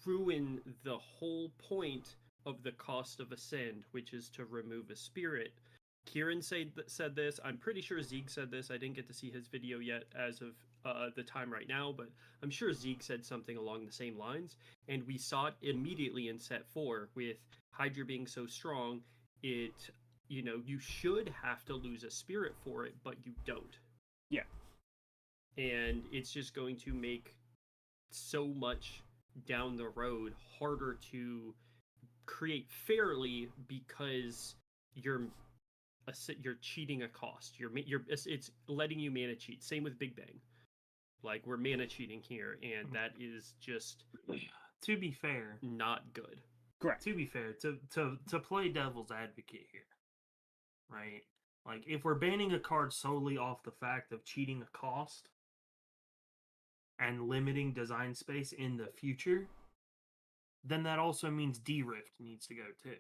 ruin the whole point of the cost of Ascend, which is to remove a spirit. Kieran said this. I'm pretty sure Zeke said this. I didn't get to see his video yet as of the time right now, but I'm sure Zeke said something along the same lines. And we saw it immediately in set 4 with Hydra being so strong. You should have to lose a spirit for it, but you don't. Yeah. And it's just going to make so much down the road harder to create fairly, because you're cheating a cost. It's letting you mana cheat. Same with Big Bang. Like, we're mana cheating here, and that is just To be fair, not good. Correct. to be fair, to play devil's advocate here, right? Like, if we're banning a card solely off the fact of cheating a cost and limiting design space in the future, then that also means D-Rift needs to go too.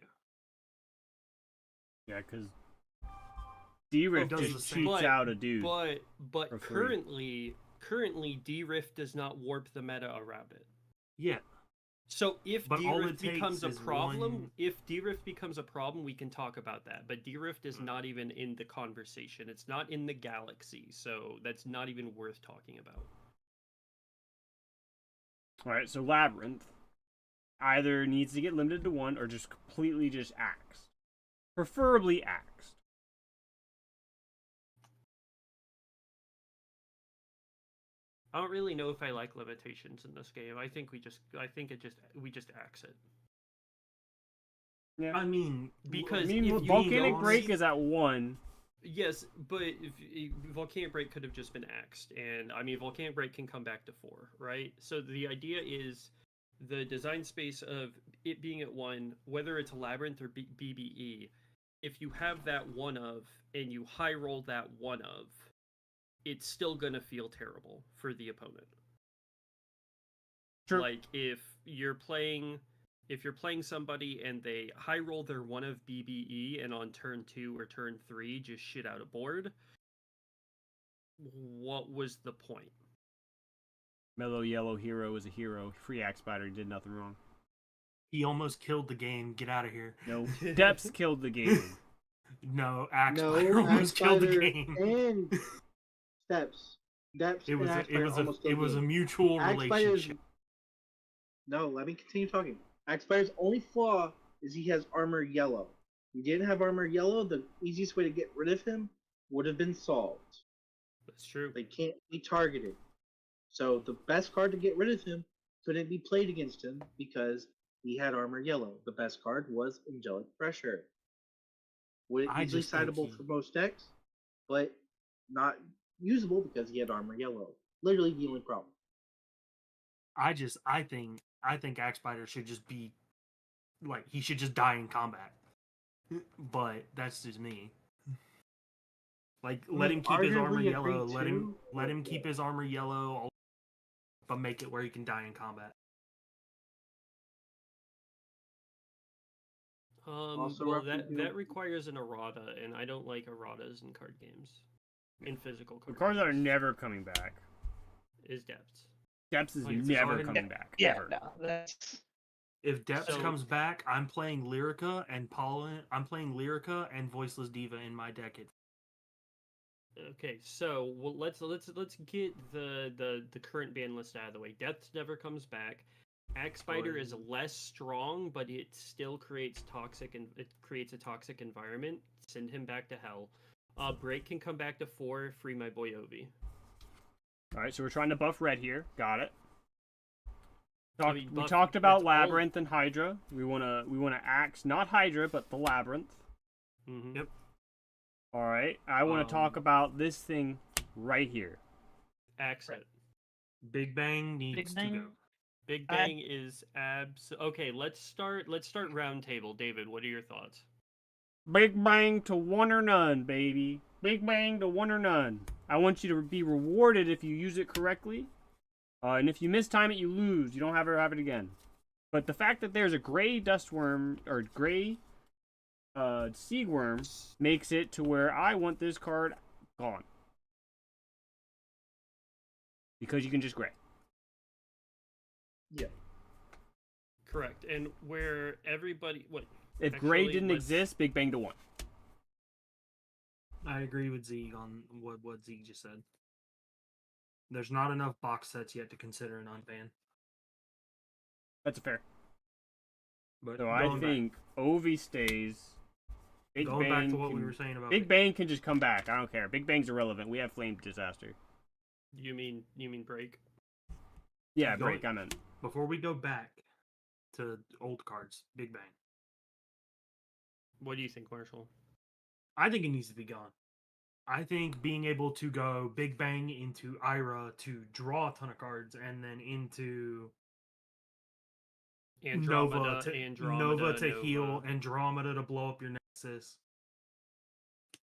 Yeah, because D-Rift does the just same- cheats out a dude. But for free. currently D-Rift does not warp the meta around it. Yeah, So if But all D-Rift it takes becomes a is problem, one- if D-Rift becomes a problem, we can talk about that. But D-Rift is not even in the conversation. It's not in the galaxy, so that's not even worth talking about. All right, so Labyrinth either needs to get limited to 1 or just completely just axed. Preferably axed. I don't really know if I like limitations in this game. I think we just axe it. Yeah. I mean, Because I mean, if you Volcanic don't Break see- is at 1. Yes, but Volcanic Break could have just been axed, and I mean Volcanic Break can come back to 4, right? So the idea is the design space of it being at 1, whether it's Labyrinth or BBE. If you have that one of and you high roll that one of, it's still gonna feel terrible for the opponent. True. Like if you're playing somebody and they high roll their one of BBE and on turn 2 or turn 3 just shit out a board, what was the point? Mellow Yellow Hero is a hero. Free Axe Spider, he did nothing wrong. he almost killed the game. Get out of here. No, Depths killed the game. No, Axe No, Spider almost killed the Spider game. and Steps. Depths It was and a, Axe it Spider was a almost it killed was the a game. mutual Axe Spider's- relationship. No, let me continue talking. Axe Spider's only flaw is he has armor yellow. If he didn't have armor yellow, the easiest way to get rid of him would have been solved. That's true. They can't be targeted. So the best card to get rid of him couldn't be played against him because he had armor yellow. The best card was Angelic Pressure. I Easily just think citable he- for most decks, but not usable because he had armor yellow. Literally the only problem. I think Axe Spider should just be like he should just die in combat. But that's just me. Like let him keep his armor arguably yellow. agree Let him too, keep his armor yellow, but make it where he can die in combat. Also Well, roughly that do- requires an errata, and I don't like erratas in card games. In physical The card cards that are games. never coming back. Is depths. Depths is Like, it's never already- coming back. Yeah, ever. no, that's If Depths So- comes back, I'm playing Lyrica and Pollen. I'm playing Lyrica and Voiceless Diva in my deck. Okay, so well, let's get the current ban list out of the way. Depths never comes back. Axe Spider is less strong, but it still creates a toxic environment. Send him back to hell. Break can come back to 4. Free my boy Ovi. All right, so we're trying to buff red here. Got it. We buff- talked about that's all- Labyrinth and Hydra. We wanna axe not Hydra but the Labyrinth. Mm-hmm. Yep. All right, I want to talk about this thing right here. Axe it. Big Bang needs to Bang. go. Big I- Bang is okay. Let's start round table. David, what are your thoughts? Big Bang to 1 or none, baby. Big Bang to 1 or none. I want you to be rewarded if you use it correctly. And if you mistime it, you lose. You don't ever have it again. But the fact that there's a gray dustworm or gray seagworm makes it to where I want this card gone. Because you can just gray. Yeah. Correct. And where everybody If gray Actually, didn't let's- exist, Big Bang to 1. I agree with Zeke on what Zeke just said. There's not enough box sets yet to consider an unban. That's fair. But So I think Ovi stays. Big going Bang back to what we can- were saying about Big Bang can just come back. I don't care. Big Bang's irrelevant. We have Flame Disaster. you mean break? Yeah, Go- break. I meant. before we go back to old cards, Big Bang. What do you think, Marshall? I think it needs to be gone. I think being able to go Big Bang into Ira to draw a ton of cards and then into Nova to heal, Andromeda to blow up your Nexus,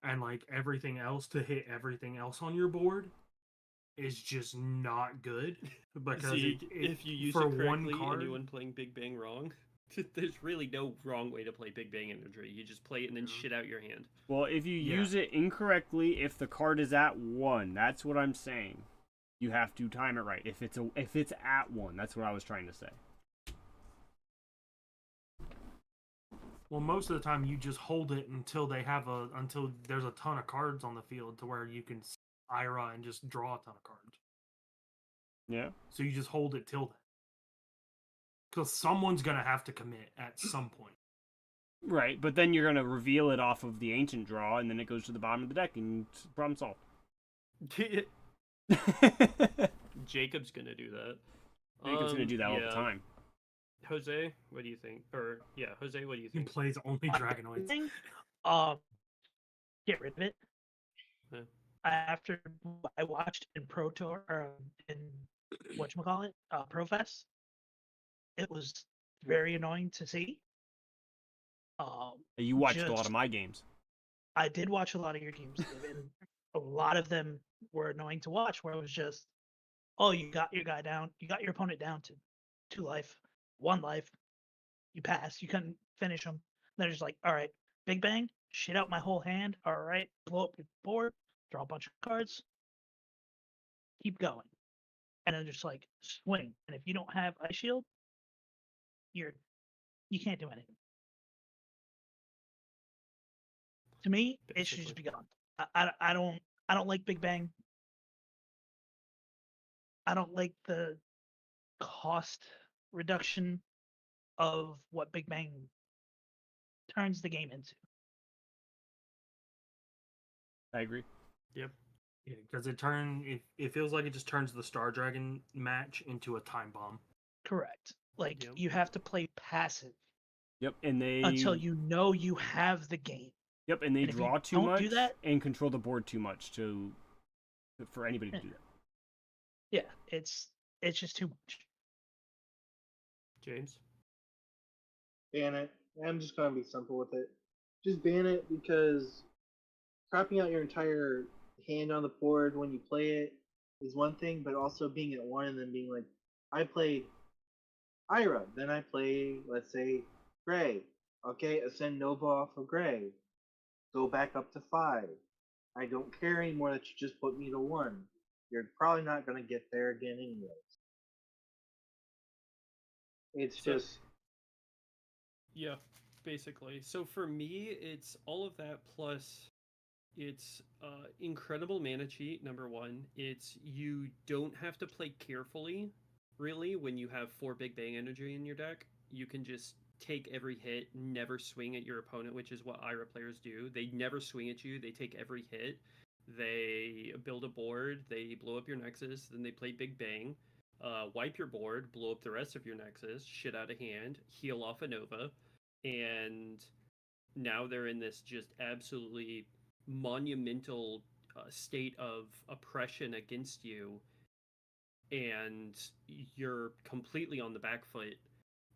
and like everything else to hit everything else on your board is just not good because See, it if you use for it one correctly, card. anyone playing Big Bang wrong, there's really no wrong way to play Big Bang Energy. You just play it and then Yeah. shit out your hand. Well, if you Yeah. use it incorrectly, if the card is at 1, that's what I'm saying. You have to time it right. If it's at 1, that's what I was trying to say. Well, most of the time you just hold it until until there's a ton of cards on the field to where you can Ira and just draw a ton of cards. Yeah. So you just hold it till then. Because someone's gonna have to commit at some point. Right, but then you're gonna reveal it off of the ancient draw, and then it goes to the bottom of the deck, and it's problem solved. Jacob's gonna do that. Jacob's gonna do that all the yeah. time. Jose, what do you think? Jose, what do you He think? plays only Dragonoids. Thing, get rid of it. Yeah. After I watched in Pro Tour or in whatchamacallit, Profest, it was very annoying to see. You watched a lot Just- of my games. I did watch a lot of your games, Dave, and a lot of them were annoying to watch. Where it was just, oh, you got your guy down, you got your opponent down to 2 life, 1 life, you pass, you couldn't finish them. They're just like, all right, Big Bang, shit out my whole hand. All right, blow up your board, draw a bunch of cards, keep going, and then just like swing. And if you don't have Ice Shield, you can't do anything. To me, it should just be gone. I don't like Big Bang. I don't like the cost reduction of what Big Bang turns the game into. I agree. Yeah, because it feels like it just turns the Star Dragon match into a time bomb. Correct. Like Yep. you have to play passive Yep, and they until you know you have the game. Yep, and they and if you draw too don't much do that- and control the board too much for anybody to do that. Yeah, it's just too much. James? Ban it. I'm just gonna be simple with it. Just ban it because crapping out your entire hand on the board when you play it is one thing, but also being at 1 and then being like, I played Ira, then I play, let's say, Gray. Okay, ascend Nova off of Gray. Go back up to 5. I don't care anymore that you just put me to 1. You're probably not gonna get there again anyways. It's So- just Yeah, basically. So for me, it's all of that plus it's incredible mana cheat, number 1. It's you don't have to play carefully, really, when you have 4 Big Bang energy in your deck. You can just take every hit, never swing at your opponent, which is what Ira players do. They never swing at you, they take every hit. They build a board, they blow up your Nexus, then they play Big Bang, wipe your board, blow up the rest of your Nexus, shit out of hand, heal off a Nova, and now they're in this just absolutely monumental state of oppression against you, and you're completely on the back foot,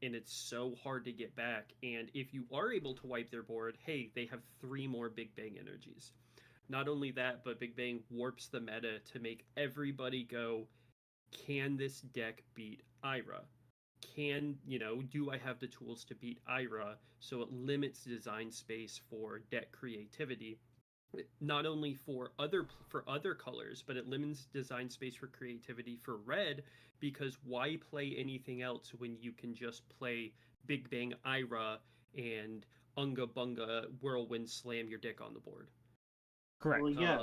and it's so hard to get back. And if you are able to wipe their board, hey, they have 3 more Big Bang energies. Not only that, but Big Bang warps the meta to make everybody go, can this deck beat Ira? Do I have the tools to beat Ira? So it limits design space for deck creativity. Not only for other colors, but it limits design space for creativity for red, because why play anything else when you can just play Big Bang Ira and Unga Bunga Whirlwind slam your dick on the board? Correct. Well, yeah,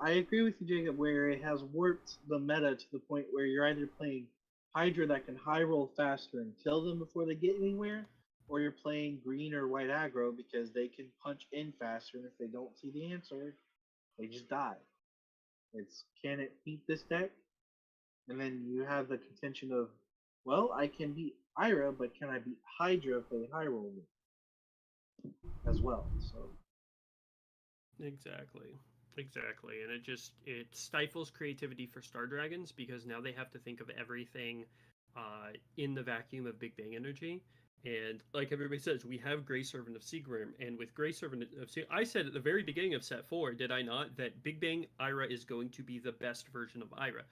I agree with you, Jacob, where it has warped the meta to the point where you're either playing Hydra that can high roll faster and kill them before they get anywhere, or you're playing green or white aggro because they can punch in faster, and if they don't see the answer, they just die. It's, can it beat this deck? And then you have the contention of, well, I can beat Ira, but can I beat Hydra if they high roll me as well? So Exactly. And it stifles creativity for Star Dragons, because now they have to think of everything in the vacuum of Big Bang energy. And like everybody says, we have Grey Servant of Seagram, and with Grey Servant of Seagram, I said at the very beginning of set 4, did I not, that Big Bang Ira is going to be the best version of Ira.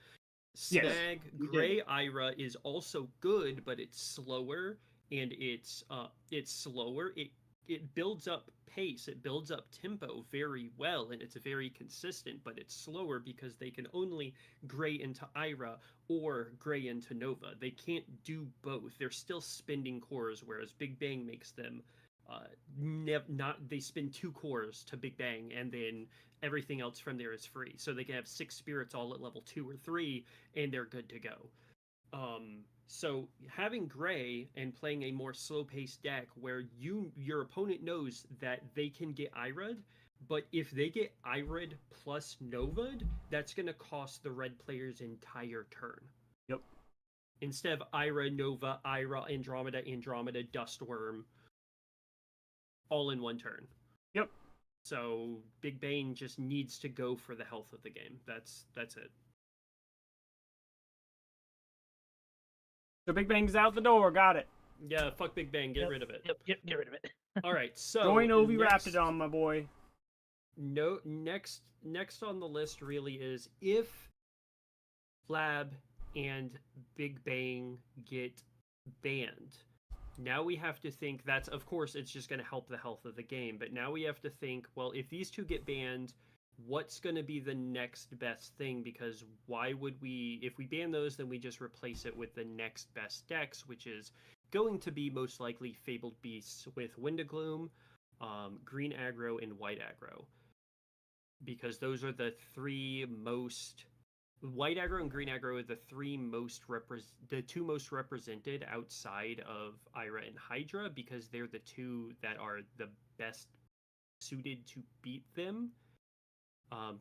Snag Grey Ira is also good, but it's slower, and it's slower. It builds up pace, it builds up tempo very well, and it's very consistent, but it's slower because they can only gray into Ira or gray into Nova. They can't do both. They're still spending cores, whereas Big Bang makes them they spend 2 cores to Big Bang, and then everything else from there is free. So they can have 6 spirits all at level 2 or 3, and they're good to go. So having Gray and playing a more slow-paced deck where your opponent knows that they can get Ira'd, but if they get Ira'd plus Nova'd, that's going to cost the red player's entire turn. Yep. Instead of Ira, Nova, Ira, Andromeda, Dustworm, all in one turn. Yep. So Big Bang just needs to go for the health of the game. That's it. So Big Bang's out the door. Got it. Yeah, fuck Big Bang. Get rid of it. Yep, get rid of it. All right, so Join Ovi Raptidon, my boy. No, next on the list really is if Flab and Big Bang get banned. Now we have to think, that's, of course, it's just going to help the health of the game, but now we have to think, well, if these two get banned, what's going to be the next best thing? Because why would we, if we ban those, then we just replace it with the next best decks, which is going to be most likely Fabled Beasts with Windagloom, green aggro, and white aggro. Because those are the 3 most... White aggro and green aggro are the 2 most represented outside of Ira and Hydra, because they're the 2 that are the best suited to beat them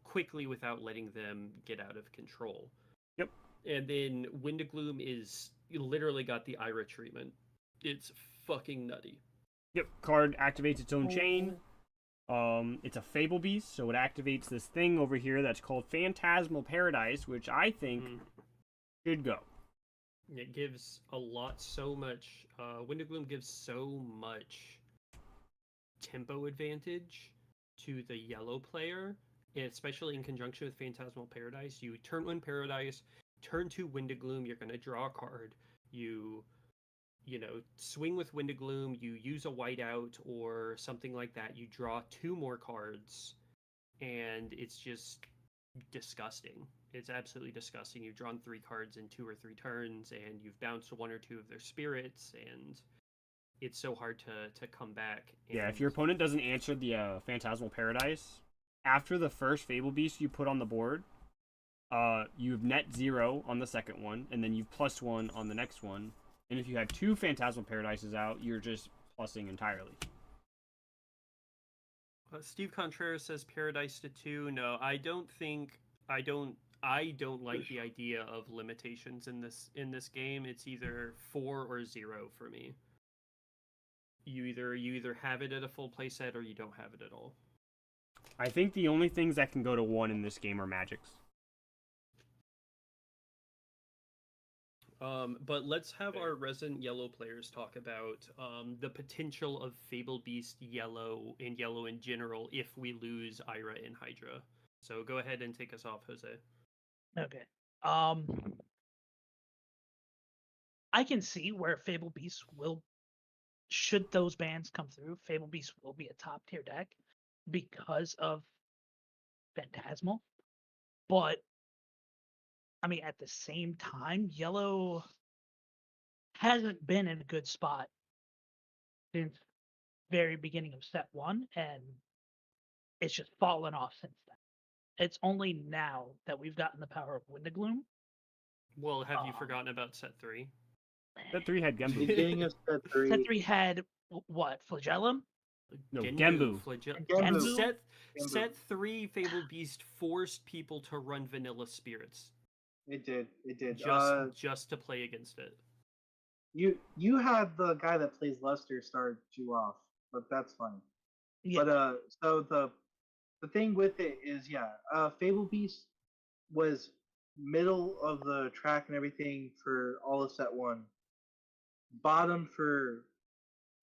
quickly without letting them get out of control. Yep. And then Windagloom is literally got the Ira treatment. It's fucking nutty. Yep. Card activates its own chain. It's a Fable Beast, so it activates this thing over here that's called Phantasmal Paradise, which I think should go. It gives so much. Windagloom gives so much tempo advantage to the yellow player, especially in conjunction with Phantasmal Paradise. You turn 1 Paradise, turn 2 Windagloom, you're going to draw a card. You know, swing with Windagloom, you use a whiteout or something like that, you draw 2 more cards, and it's just disgusting. It's absolutely disgusting. You've drawn 3 cards in 2 or 3 turns, and you've bounced 1 or 2 of their spirits, and it's so hard to come back. And... Yeah, if your opponent doesn't answer the Phantasmal Paradise, after the first Fable Beast you put on the board, you have net 0 on the second one, and then you've +1 on the next one. And if you have 2 Phantasmal Paradises out, you're just plussing entirely. Steve Contreras says Paradise to 2. No, I don't like the idea of limitations in this game. It's either 4 or 0 for me. You either have it at a full playset or you don't have it at all. I think the only things that can go to 1 in this game are magics. But let's have our resident yellow players talk about the potential of Fable Beast yellow and yellow in general if we lose Ira and Hydra. So go ahead and take us off, Jose. Okay. I can see where Fable Beast will, should those bans come through, Fable Beast will be a top tier deck because of Phantasmal. But I mean, at the same time, yellow hasn't been in a good spot since very beginning of set one, and it's just fallen off since then. It's only now that we've gotten the power of Windigloom. Well, have you forgotten about set 3? Set 3 had Gembu. Beginning of set 3. Set 3 had what? Flagellum? No, Genbu, Gembu. And Genbu? set 3 Fable Beast forced people to run vanilla spirits It did. It did. just to play against it. You had the guy that plays Lester start you off, but that's fine. Yeah. But so the thing with it is, Fable Beast was middle of the track and everything for all of set 1. Bottom for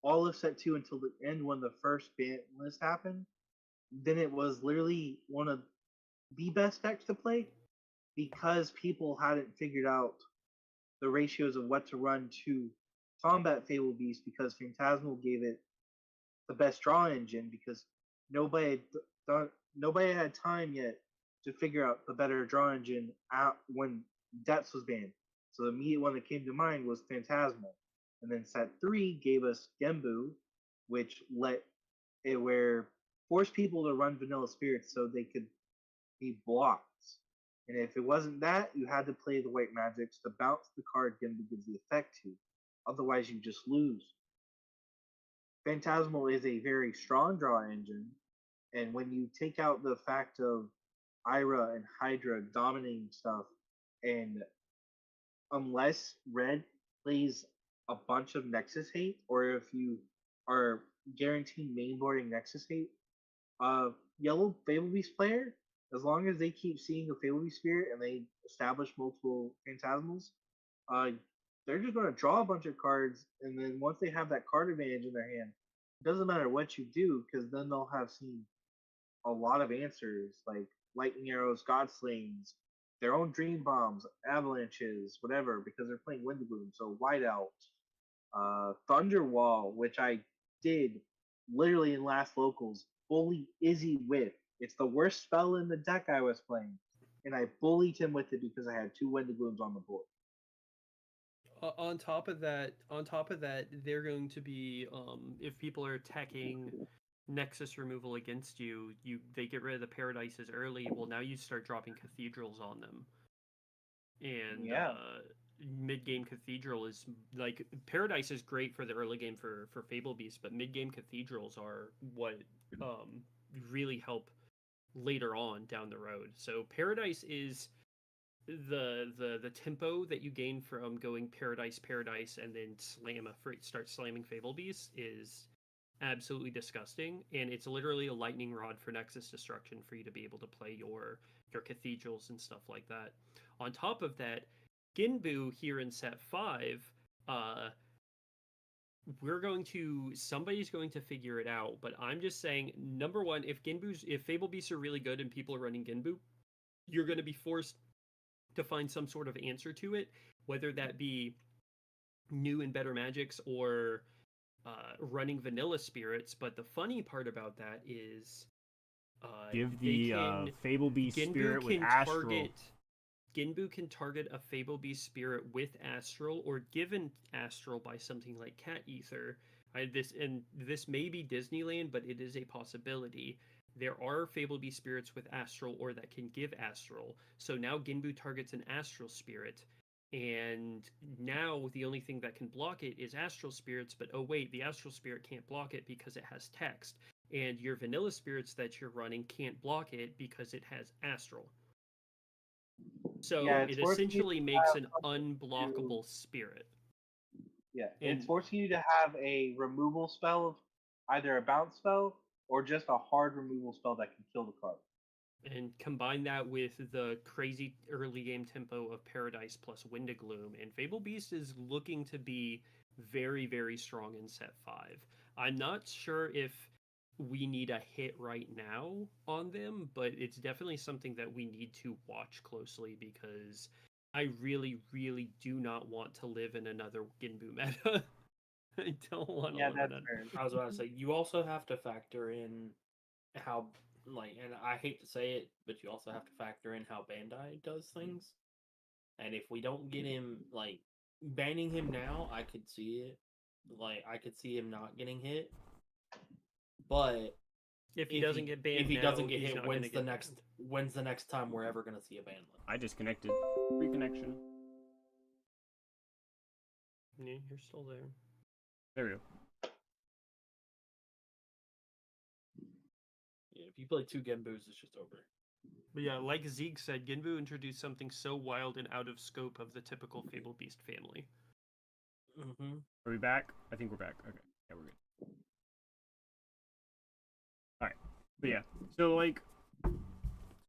all of set 2 until the end when the first ban list happened. Then it was literally one of the best decks to play because people hadn't figured out the ratios of what to run to combat Fable Beast because Phantasmal gave it the best draw engine because nobody had time yet to figure out the better draw engine out when Depths was banned. So the immediate one that came to mind was Phantasmal. And then set 3 gave us Gembu, which forced people to run vanilla spirits so they could be blocked. And if it wasn't that, you had to play the white magics to bounce the card Gembu gives the effect to. Otherwise, you just lose. Phantasmal is a very strong draw engine, and when you take out the fact of Ira and Hydra dominating stuff, and unless Red plays a bunch of Nexus hate, or if you are guaranteed mainboarding Nexus hate, Yellow Fable Beast player, as long as they keep seeing the Fable Beast Spirit and they establish multiple Phantasmals, they're just going to draw a bunch of cards, and then once they have that card advantage in their hand, it doesn't matter what you do, because then they'll have seen a lot of answers, like Lightning Arrows, God Slings, their own Dream Bombs, Avalanches, whatever, because they're playing Windigloom, so Whiteout, Thunderwall, which I did literally in last locals, bully Izzy with. It's the worst spell in the deck I was playing, and I bullied him with it because I had 2 Windiglooms on the board. On top of that, they're going to be if people are attacking Nexus removal against you, they get rid of the Paradises early. Well, now you start dropping Cathedrals on them, and mid game Cathedral is like Paradise is great for the early game for Fable Beast, but mid game Cathedrals are what really help later on down the road. So Paradise is the tempo that you gain from going Paradise and then start slamming Fable Beast is absolutely disgusting, and it's literally a lightning rod for Nexus destruction for you to be able to play your Cathedrals and stuff like that. On top of that, Genbu here in set 5, somebody's going to figure it out, but I'm just saying, number one, if Fable Beasts are really good and people are running Genbu, you're going to be forced to find some sort of answer to it, whether that be new and better magics or running vanilla spirits. But the funny part about that is give the Fable Beast spirit with Astral. Genbu can target a Fable Beast spirit with Astral or given Astral by something like Cat Ether. This may be Disneyland, but it is a possibility. There are Fable Beast spirits with Astral or that can give Astral. So now Genbu targets an Astral spirit, and now the only thing that can block it is Astral spirits, but oh wait, the Astral spirit can't block it because it has text. And your vanilla spirits that you're running can't block it because it has Astral. So it essentially makes an unblockable spirit. Yeah, it's forcing you to have a removal spell, either a bounce spell or just a hard removal spell that can kill the card. And combine that with the crazy early game tempo of Paradise plus Windigloom, and Fable Beast is looking to be very, very strong in set 5. I'm not sure if we need a hit right now on them, but it's definitely something that we need to watch closely because I really, really do not want to live in another Ginbu meta. I don't want to Yeah, live that's in it. fair. I was about to say, you also have to factor in how, like, and I hate to say it, but you also have to factor in how Bandai does things. And if we don't get him, like, banning him now, I could see it. Like, I could see him not getting hit. But If he doesn't get banned, if he now, doesn't get he's hit, not when's gonna the get next? banned. When's the next time we're ever gonna see a ban list? I disconnected. Reconnection. Yeah, you're still there. There we go. Yeah, if you play 2 Genbus, it's just over. But yeah, like Zeke said, Ginbu introduced something so wild and out of scope of the typical Fable Beast family. Mm-hmm. Are we back? I think we're back. Okay. Yeah, we're good. Alright. But yeah. So, like...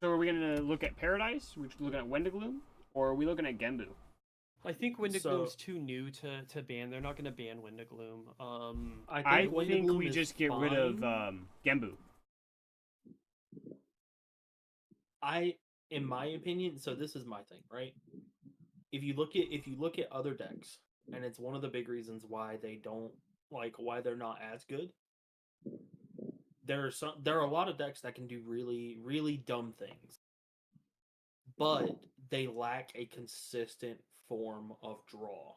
So are we going to look at Paradise? We're looking at Wendigloom? Or are we looking at Genbu? I think Windigloom's too new to ban. They're not going to ban Windigloom. I think Windigloom we is just get rid of Genbu. In my opinion, so this is my thing, right? If you look at other decks, and it's one of the big reasons why they don't why they're not as good. There are a lot of decks that can do really, really dumb things, but they lack a consistent form of draw.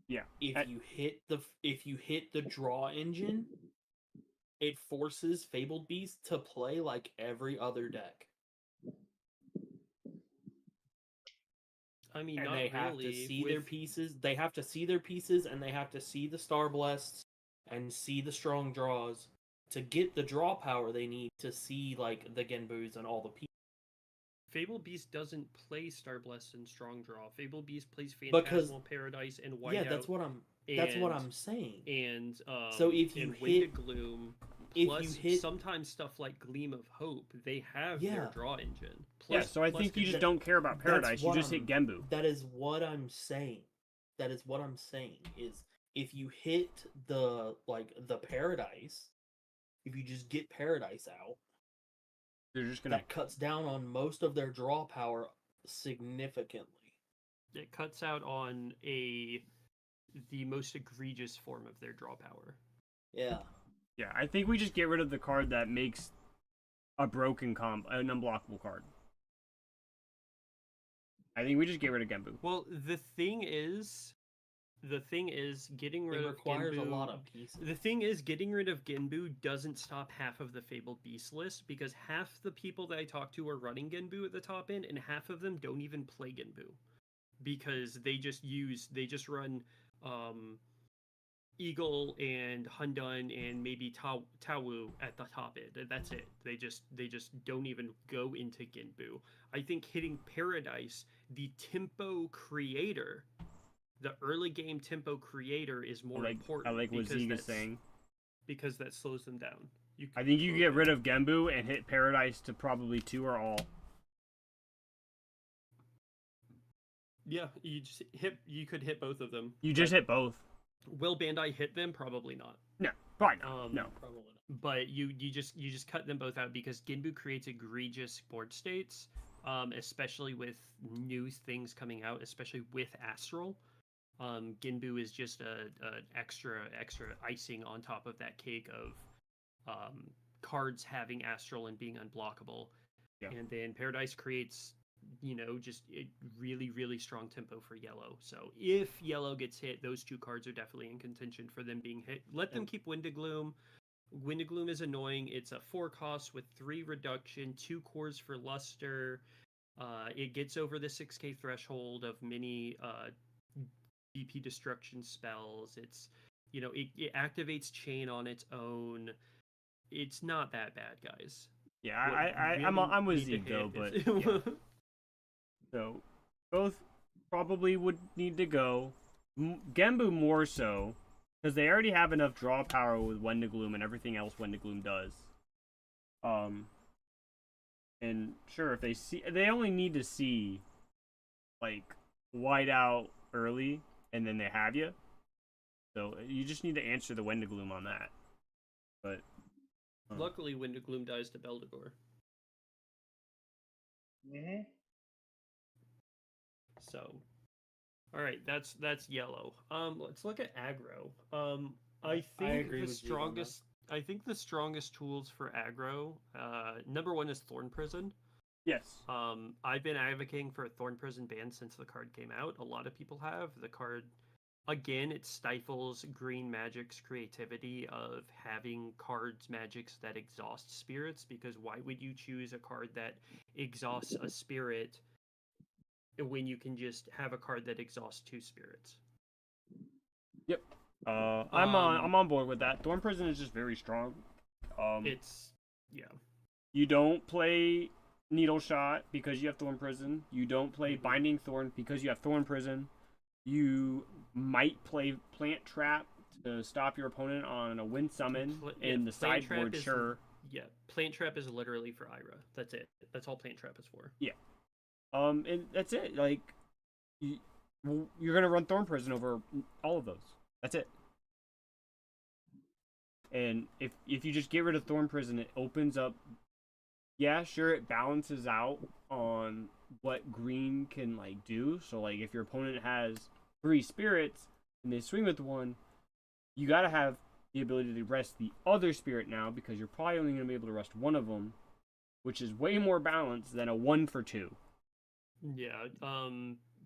Yeah. If you hit the draw engine, it forces Fabled Beast to play like every other deck. I mean, And not they have really. to see their pieces. They have to see their pieces, and they have to see the Star Blests and see the strong draws to get the draw power they need to see like the Genbus and all the pieces. Fable Beast doesn't play Star Blessed and Strong Draw. Fable Beast plays Because- Phantasmal Paradise and Whiteout. Yeah, that's what I'm saying. And So if you and hit- Windigloom, if plus you hit- sometimes stuff like Gleam of Hope, they have Yeah. their draw engine. Yeah, Plus, so I plus think you just that- don't care about that's Paradise. You what just hit I'm- Genbu. That is what I'm saying. That is what I'm saying is if you hit the Paradise, if you just get Paradise out, They're just gonna. that cuts down on most of their draw power significantly. it cuts out on the most egregious form of their draw power. Yeah. Yeah, I think we just get rid of the card that makes a broken an unblockable card. I think we just get rid of Genbu. Well, the thing is getting rid It of requires Genbu, a lot of pieces. The thing is, getting rid of Genbu doesn't stop half of the Fabled Beast list, because half the people that I talk to are running Genbu at the top end, and half of them don't even play Genbu. Because they just run Eagle and Hundun and maybe Tawu at the top end. And that's it. They just don't even go into Genbu. I think hitting Paradise, the tempo creator, the early game tempo creator, is more important. I like what because Zeke is that's- saying. Because that slows them down. I think you get rid of Genbu and hit Paradise to probably 2 or all. Yeah, you could hit both of them. You just hit both. Will Bandai hit them? Probably not. No, probably not. No. Probably not. But you just cut them both out because Genbu creates egregious board states, especially with new things coming out, especially with Astral. Genbu is just a extra icing on top of that cake of cards having Astral and being unblockable. Yeah. And then Paradise creates, just a really, really strong tempo for yellow. So if yellow gets hit, those 2 cards are definitely in contention for them being hit. Let them keep Windigloom. Windigloom is annoying. It's a 4 cost with 3 reduction, 2 cores for luster. It gets over the 6k threshold of many DP destruction spells. It's, it activates chain on its own. It's not that bad, guys. Yeah, What I'm with really Zeke need to though, but hit yeah. is- So both probably would need to go. Genbu more so, because they already have enough draw power with Wendigloom and everything else Wendigloom does. And sure, if they only need to see like white out early, and then they have you. So you just need to answer the Wind of Gloom on that. But Luckily, Wind of Gloom dies to Beldegor. Mm-hmm. So, all right, that's yellow. Let's look at aggro. I think agree the with you on that. strongest. I think the strongest tools for aggro. Number one is Thorn Prison. yes, I've been advocating for a Thorn Prison ban since the card came out. A lot of people have. The card, again, it stifles Green Magic's creativity of having cards, magics that exhaust spirits, because why would you choose a card that exhausts a spirit when you can just have a card that exhausts 2 spirits? yep. I'm on board with that. Thorn Prison is just very strong. It's, yeah. You don't play Needle Shot because you have Thorn Prison. You don't play Binding Thorn because you have Thorn Prison. You might play Plant Trap to stop your opponent on a Wind Summon in the Plant Trap sideboard, sure. Yeah, Plant Trap is literally for Ira. That's it. That's all Plant Trap is for. And that's it. Like, you're gonna run Thorn Prison over all of those. That's it. And if you just get rid of Thorn Prison, it opens up. Yeah, sure, it balances out on what green can like do. So like, if your opponent has 3 spirits and they swing with one, you gotta have the ability to rest the other spirit now, because you're probably only gonna be able to rest one of them, which is way more balanced than a 1 for 2. Yeah,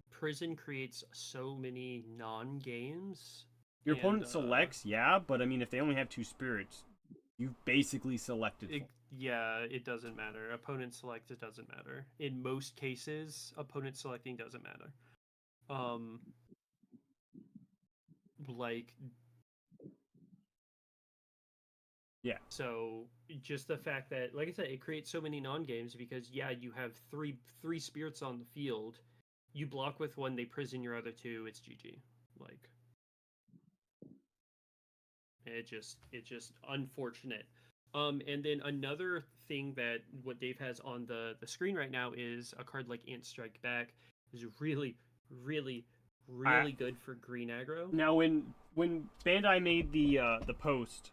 Prison creates so many non-games. Your opponent selects, yeah, but I mean, if they only have 2 spirits, you've basically selected. It doesn't matter. Opponent select, it doesn't matter. In most cases, opponent selecting doesn't matter. Like, yeah. So just the fact that, like I said, it creates so many non-games because you have three spirits on the field. You block with one, they prison your other 2. It's GG. Like, it's just unfortunate. And then another thing that what Dave has on the screen right now is a card like Ant Strike Back is really, really, really good for green aggro. Now, when Bandai made the post,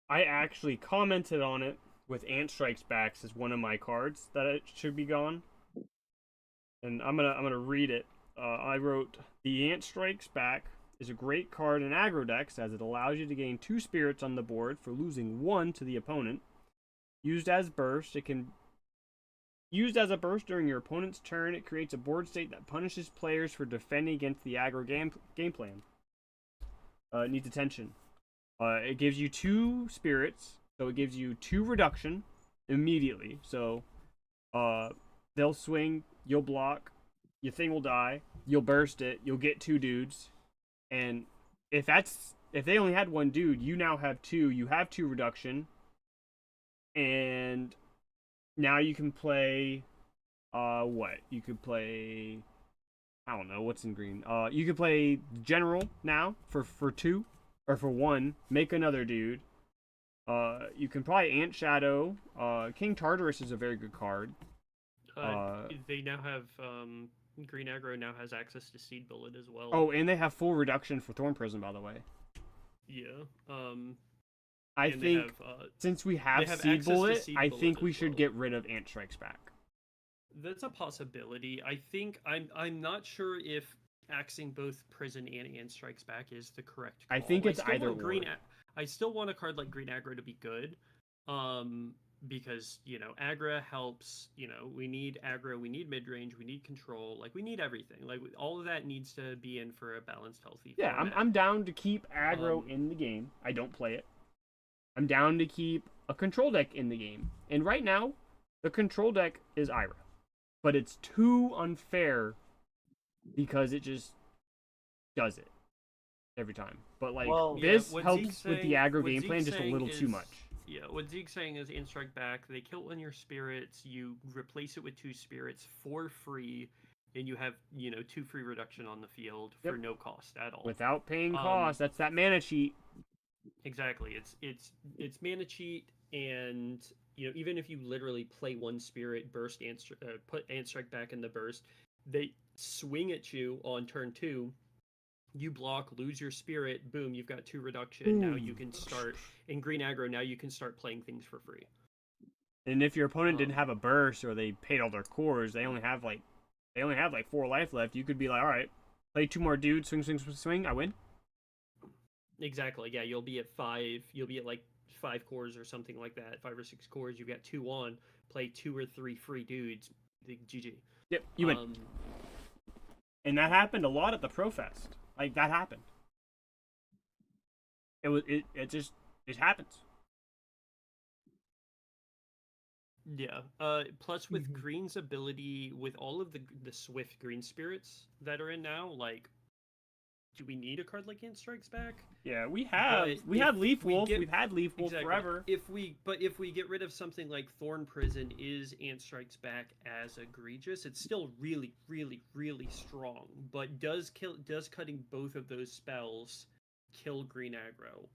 I actually commented on it with Ant Strikes Back as one of my cards that it should be gone. And I'm gonna read it. I wrote, "The Ant Strikes Back is a great card in aggro decks as it allows you to gain 2 spirits on the board for losing 1 to the opponent. Used as burst, it can used as a burst during your opponent's turn. It creates a board state that punishes players for defending against the aggro game plan. It needs attention. It gives you 2 spirits, so it gives you 2 reduction immediately. So they'll swing, you'll block, your thing will die, you'll burst it, you'll get 2 dudes. And if they only had 1 dude, you now have 2. You have 2 reduction, and now you can play. What you could play? I don't know what's in green. You could play General now for 2 or for 1. Make another dude. You can probably Ant Shadow. King Tartarus is a very good card. They now have green aggro now has access to Seed Bullet as well. Oh, and they have full reduction for Thorn Prison, by the way. Yeah. I think since we have Seed Bullet, I think we should get rid of Ant Strikes Back. That's a possibility. I think I'm not sure if axing both Prison and Ant Strikes Back is the correct call. I think it's either or. I still want a card like green aggro to be good. Because aggro helps. We need aggro, we need mid range, we need control, like we need everything. Like all of that needs to be in for a balanced, healthy. Yeah, format. I'm down to keep aggro in the game. I don't play it. I'm down to keep a control deck in the game. And right now, the control deck is Ira, but it's too unfair because it just does it every time. But like this helps with the aggro game plan just a little too much. Yeah, what Zeke's saying is Ant Strike Back, they kill one of your spirits, you replace it with 2 spirits for free, and you have, 2 free reduction on the field for no cost at all. Without paying cost, that's that mana cheat. Exactly. It's mana cheat, and even if you literally play one spirit, burst put Ant Strike back in the burst, they swing at you on turn 2. You block, lose your spirit, boom, you've got 2 reduction. Now you can start in green aggro. Now you can start playing things for free. And if your opponent didn't have a burst or they paid all their cores, they only have like 4 life left. You could be like, all right, play 2 more dudes, swing, I win. Exactly. Yeah, you'll be at 5. You'll be at like 5 cores or something like that. 5 or 6 cores. You've got 2 on. Play 2 or 3 free dudes. GG. Yep, you win. And that happened a lot at the Pro Fest. Like, that happened. It just happens. Yeah. Plus, with Green's ability, with all of the Swift Green Spirits that are in now, like, do we need a card like Ant Strikes Back? Yeah, we have Leaf Wolf. We've had Leaf Wolf forever. If we get rid of something like Thorn Prison, is Ant Strikes Back as egregious? It's still really, really, really strong, but does cutting both of those spells kill green aggro?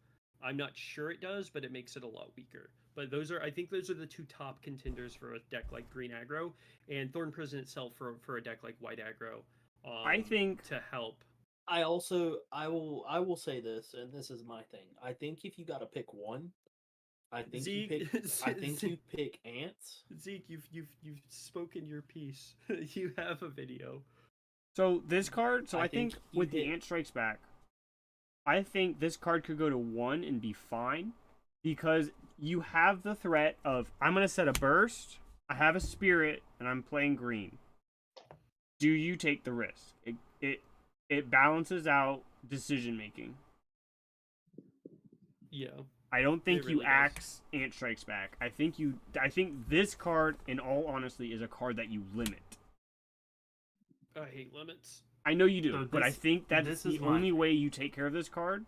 I'm not sure it does, but it makes it a lot weaker. But I think those are the 2 top contenders for a deck like green aggro, and Thorn Prison itself for a deck like white aggro. I think to help. I will say this, and this is my thing. I think if you got to pick one, I think you pick ants. Zeke, you've spoken your piece. You have a video. So this card. So I think with the Ant Strikes Back, I think this card could go to 1 and be fine, because you have the threat of, I'm gonna set a burst, I have a spirit, and I'm playing green. Do you take the risk? It balances out decision making. Yeah. I don't think It really you axe Ant Strikes Back. I think this card, in all honesty, is a card that you limit. I hate limits. I know you do, So but I think that's the only way you take care of this card.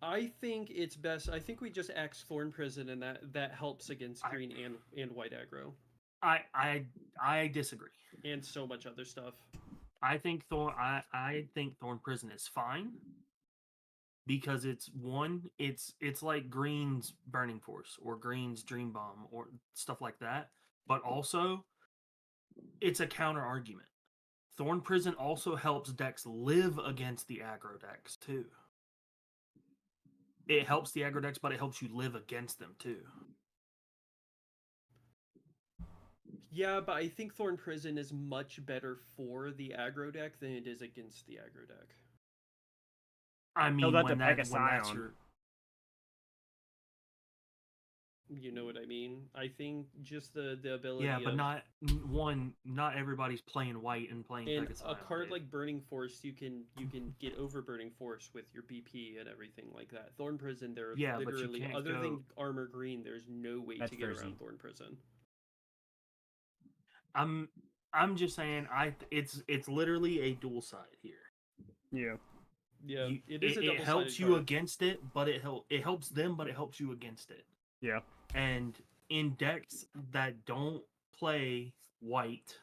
I think it's best. I think we just axe Thorn Prison, and that helps against green and white aggro, I disagree. and so much other stuff. I think Thorn Prison is fine, because it's like Green's Burning Force or Green's Dream Bomb or stuff like that, but also it's a counter argument. Thorn Prison also helps decks live against the aggro decks too. It helps the aggro decks, but it helps you live against them too. Yeah, but I think Thorn Prison is much better for the aggro deck than it is against the aggro deck. I mean, when that's your... You know what I mean? I think just the ability. Yeah, but not everybody's playing white and playing Pegasus. A card like Burning Force, you can get over Burning Force with your BP and everything like that. Thorn Prison, there literally, other than armor green, there's no way to get around Thorn Prison. I'm just saying, it's literally a dual side here. Yeah. Yeah, it helps you against it, but it helps them, but it helps you against it. Yeah. And in decks that don't play white,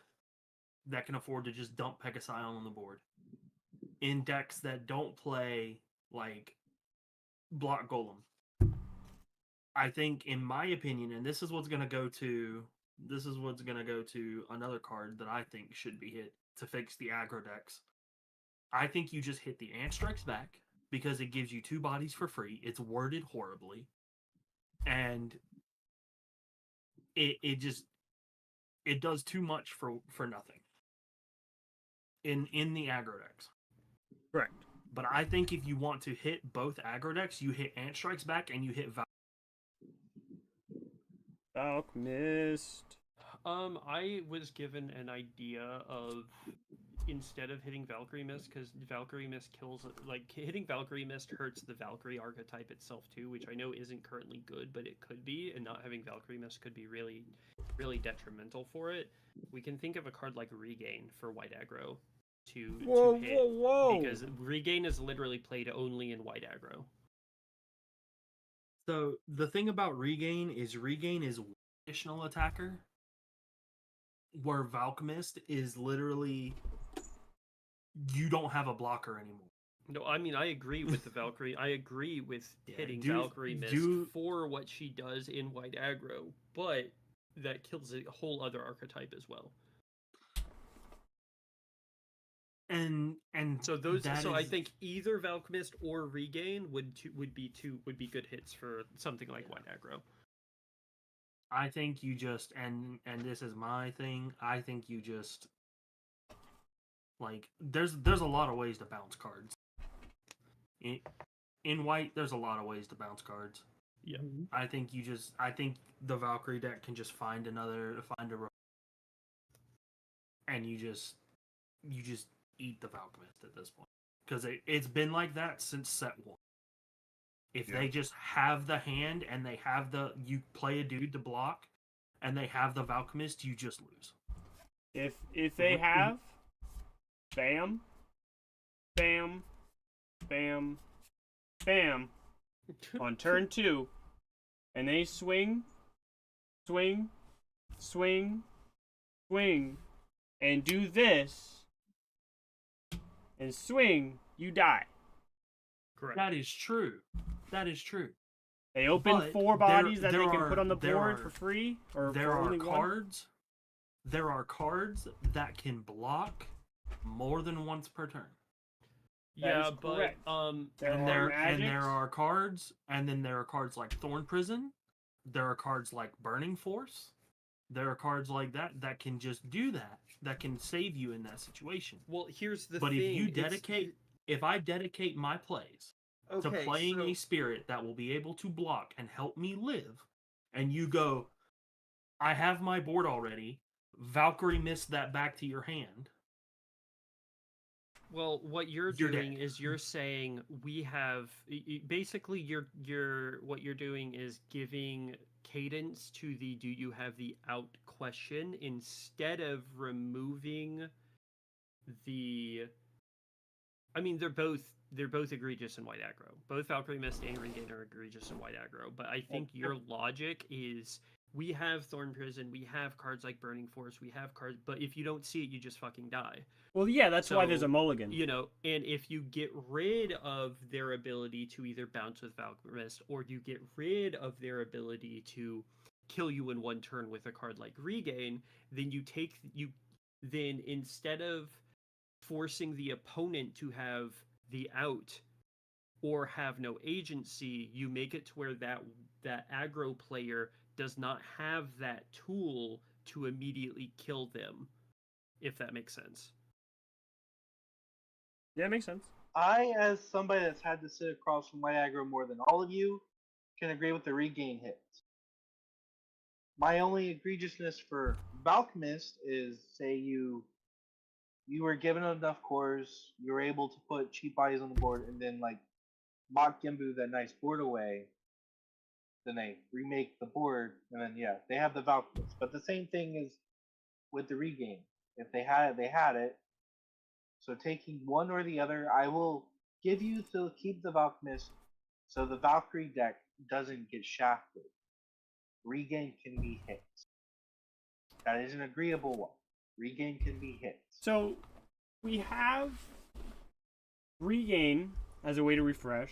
that can afford to just dump Pegasi on the board. In decks that don't play like Block Golem, I think, in my opinion, and this is what's gonna go to another card that I think should be hit to fix the aggro decks. I think you just hit the Ant Strikes Back, because it gives you 2 bodies for free. It's worded horribly, and it does too much for nothing in the aggro decks. Correct. But I think if you want to hit both aggro decks, you hit Ant Strikes Back and you hit Alchemist. I was given an idea of, instead of hitting Valkyrie Mist, because Valkyrie Mist kills, like, hitting Valkyrie Mist hurts the Valkyrie archetype itself too, which I know isn't currently good, but it could be, and not having Valkyrie Mist could be really, really detrimental for it. We can think of a card like Regain for white aggro to hit, because Regain is literally played only in white aggro. So the thing about Regain is additional attacker, where Valkmist is literally, you don't have a blocker anymore. No, I mean I agree with the Valkyrie. I agree with Yeah, hitting do- Valkyrie Mist do- for what she does in white aggro, but that kills a whole other archetype as well. and So those, that so I is- think either Valkymist or Regain would be good hits for something like Yeah. white aggro. I think you just and this is my thing. I think you just like there's a lot of ways to bounce cards. In white, there's a lot of ways to bounce cards. Yeah. I think the Valkyrie deck can just find a and you just eat the Valkymist at this point because it's been like that since set 1. If Yeah. they just have the hand and they have you play a dude to block and they have the Valkymist, you just lose. If they have bam, bam, bam, bam on turn 2, and they swing, swing, swing, swing, and do this, and swing, you die. Correct. That is true. That is true. They open But 4 bodies that there they can are- put on the there board are- for free, or There for are only one. cards. There are cards that can block more than once per turn. Yeah, is but correct. There and are there magics. are cards, and then there are cards like Thorn Prison. There are cards like Burning Force. There are cards like that can just do that. That can save you in that situation. well, here's the But thing. if you it's- dedicate, if I dedicate my plays to okay, playing so- a spirit that will be able to block and help me live, and you go, I have my board already. Valkyrie missed that back to your hand. Well, what you're You're doing dead. is you're saying we have basically what you're doing is giving cadence to the do you have the out question instead of removing the. I mean, they're both egregious in white aggro. Both Valkyrie Mist and Regain are egregious in white aggro. But I think your logic is we have Thorn Prison, we have cards like Burning Force, we have cards, but if you don't see it, you just fucking die. Well, yeah, that's why there's a So, mulligan. You know, and if you get rid of their ability to either bounce with Valkymist or you get rid of their ability to kill you in one turn with a card like Regain, then then instead of forcing the opponent to have the out or have no agency, you make it to where that aggro player does not have that tool to immediately kill them, if that makes sense. Yeah, it makes sense. I, as somebody that's had to sit across from white aggro more than all of you, can agree with the Regain hits. My only egregiousness for Valkymist is, say you were given enough cores, you were able to put cheap bodies on the board, and then like mock Gimbu that nice board away. Then they remake the board, and then yeah, they have the Valkymist. But the same thing is with the Regain. If they had it, they had it. So taking one or the other, I will give you to keep the Valkymist, so the Valkyrie deck doesn't get shafted. Regain can be hit. That is an agreeable one. Regain can be hit. So we have Regain as a way to refresh.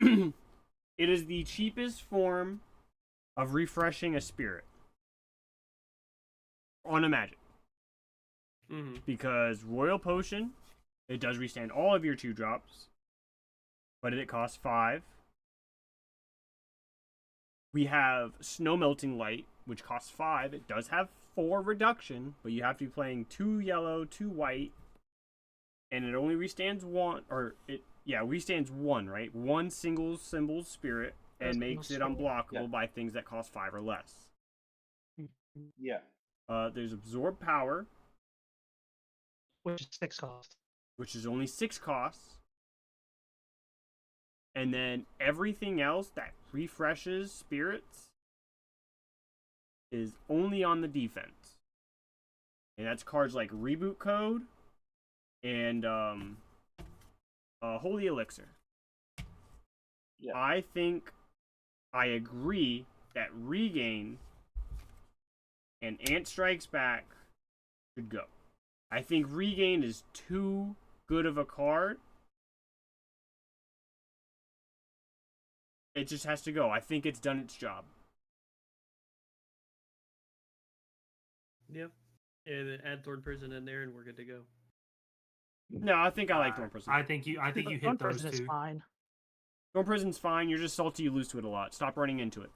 It is the cheapest form of refreshing a spirit on a magic. Mm-hmm. Because Royal Potion, it does restand all of your 2-drops, but it costs 5. We have Snow Melting Light, which costs 5. It does have 4 reduction, but you have to be playing 2 yellow, 2 white, and it only restands 1, or it restands 1, right? 1 single symbol spirit, and That's makes it no symbol. unblockable Yeah. by things that cost 5 or less. Yeah. There's Absorb Power, Which is 6 cost. which is only 6 costs. And then everything else that refreshes spirits is only on the defense. And that's cards like Reboot Code and Holy Elixir. Yeah. I agree that Regain and Ant Strikes Back should go. I think Regain is too good of a card It just has to go. I think it's done its job. Yep. And then add Thorn Prison in there, and we're good to go. No, I think I like Thorn Prison. I think you Thorn hit those Prison is two. fine. Thorn Prison's fine. You're just salty. You lose to it a lot. Stop running into it.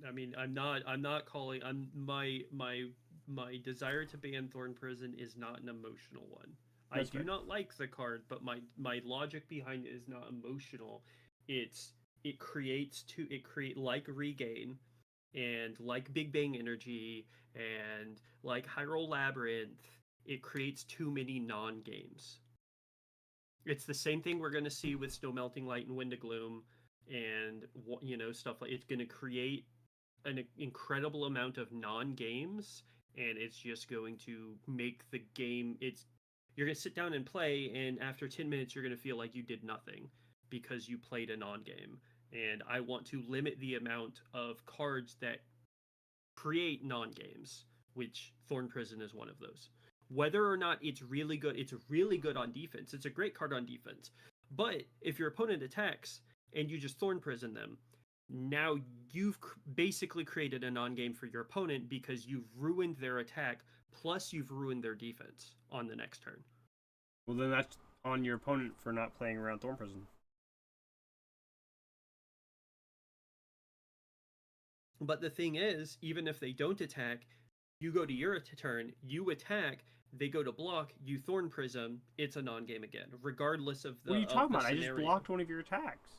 I mean, I'm not calling. My desire to ban Thorn Prison is not an emotional one. That's I do fair. not like the card, but my logic behind it is not emotional. It create like Regain, and like Big Bang Energy, and like Hyrule Labyrinth. It creates too many non-games. It's the same thing we're going to see with Snow Melting Light and Wind of Gloom, and stuff like it's going to create an incredible amount of non-games, and it's just going to make the game. You're going to sit down and play, and after 10 minutes, you're going to feel like you did nothing because you played a non-game. And I want to limit the amount of cards that create non-games, which Thorn Prison is one of those. Whether or not it's really good on defense. It's a great card on defense. But if your opponent attacks and you just Thorn Prison them, now you've basically created a non-game for your opponent because you've ruined their attack, plus you've ruined their defense on the next turn. Well, then that's on your opponent for not playing around Thorn Prison. But the thing is, even if they don't attack, you go to your turn, you attack, they go to block, you Thorn Prism, it's a non-game again, regardless of the What are you talking about? I just scenario. blocked one of your attacks.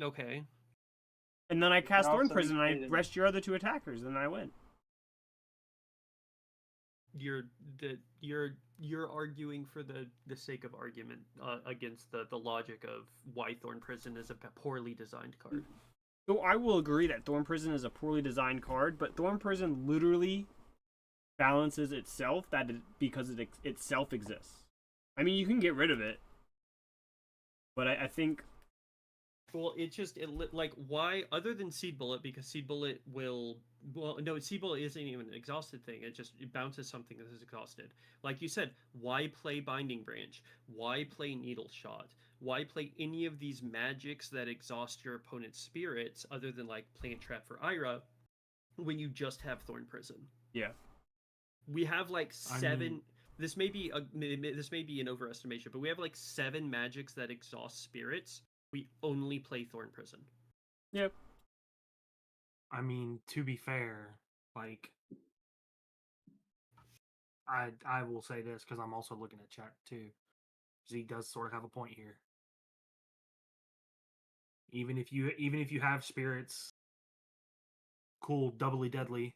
Okay. And then I cast Also, Thorn you Prison and I played it. rest your other two attackers, and then I win. You're arguing for the sake of argument against the logic of why Thorn Prison is a poorly designed card. So I will agree that Thorn Prison is a poorly designed card, but Thorn Prison literally balances itself because it itself exists. I mean, you can get rid of it, but I think Well, like why other than Seed Bullet, because Seed Bullet Seed Bullet isn't even an exhausted thing. It bounces something that is exhausted. Like you said, why play Binding Branch? Why play Needle Shot? Why play any of these magics that exhaust your opponent's spirits other than like Plant Trap for Ira when you just have Thorn Prison? yeah. We have like I 7. mean- This may be an overestimation, but we have like 7 magics that exhaust spirits. We only play Thorn Prison. Yep. I mean, to be fair, like, I will say this because I'm also looking at chat too. Zeke does sort of have a point here. Even if you have spirits, cool, doubly deadly.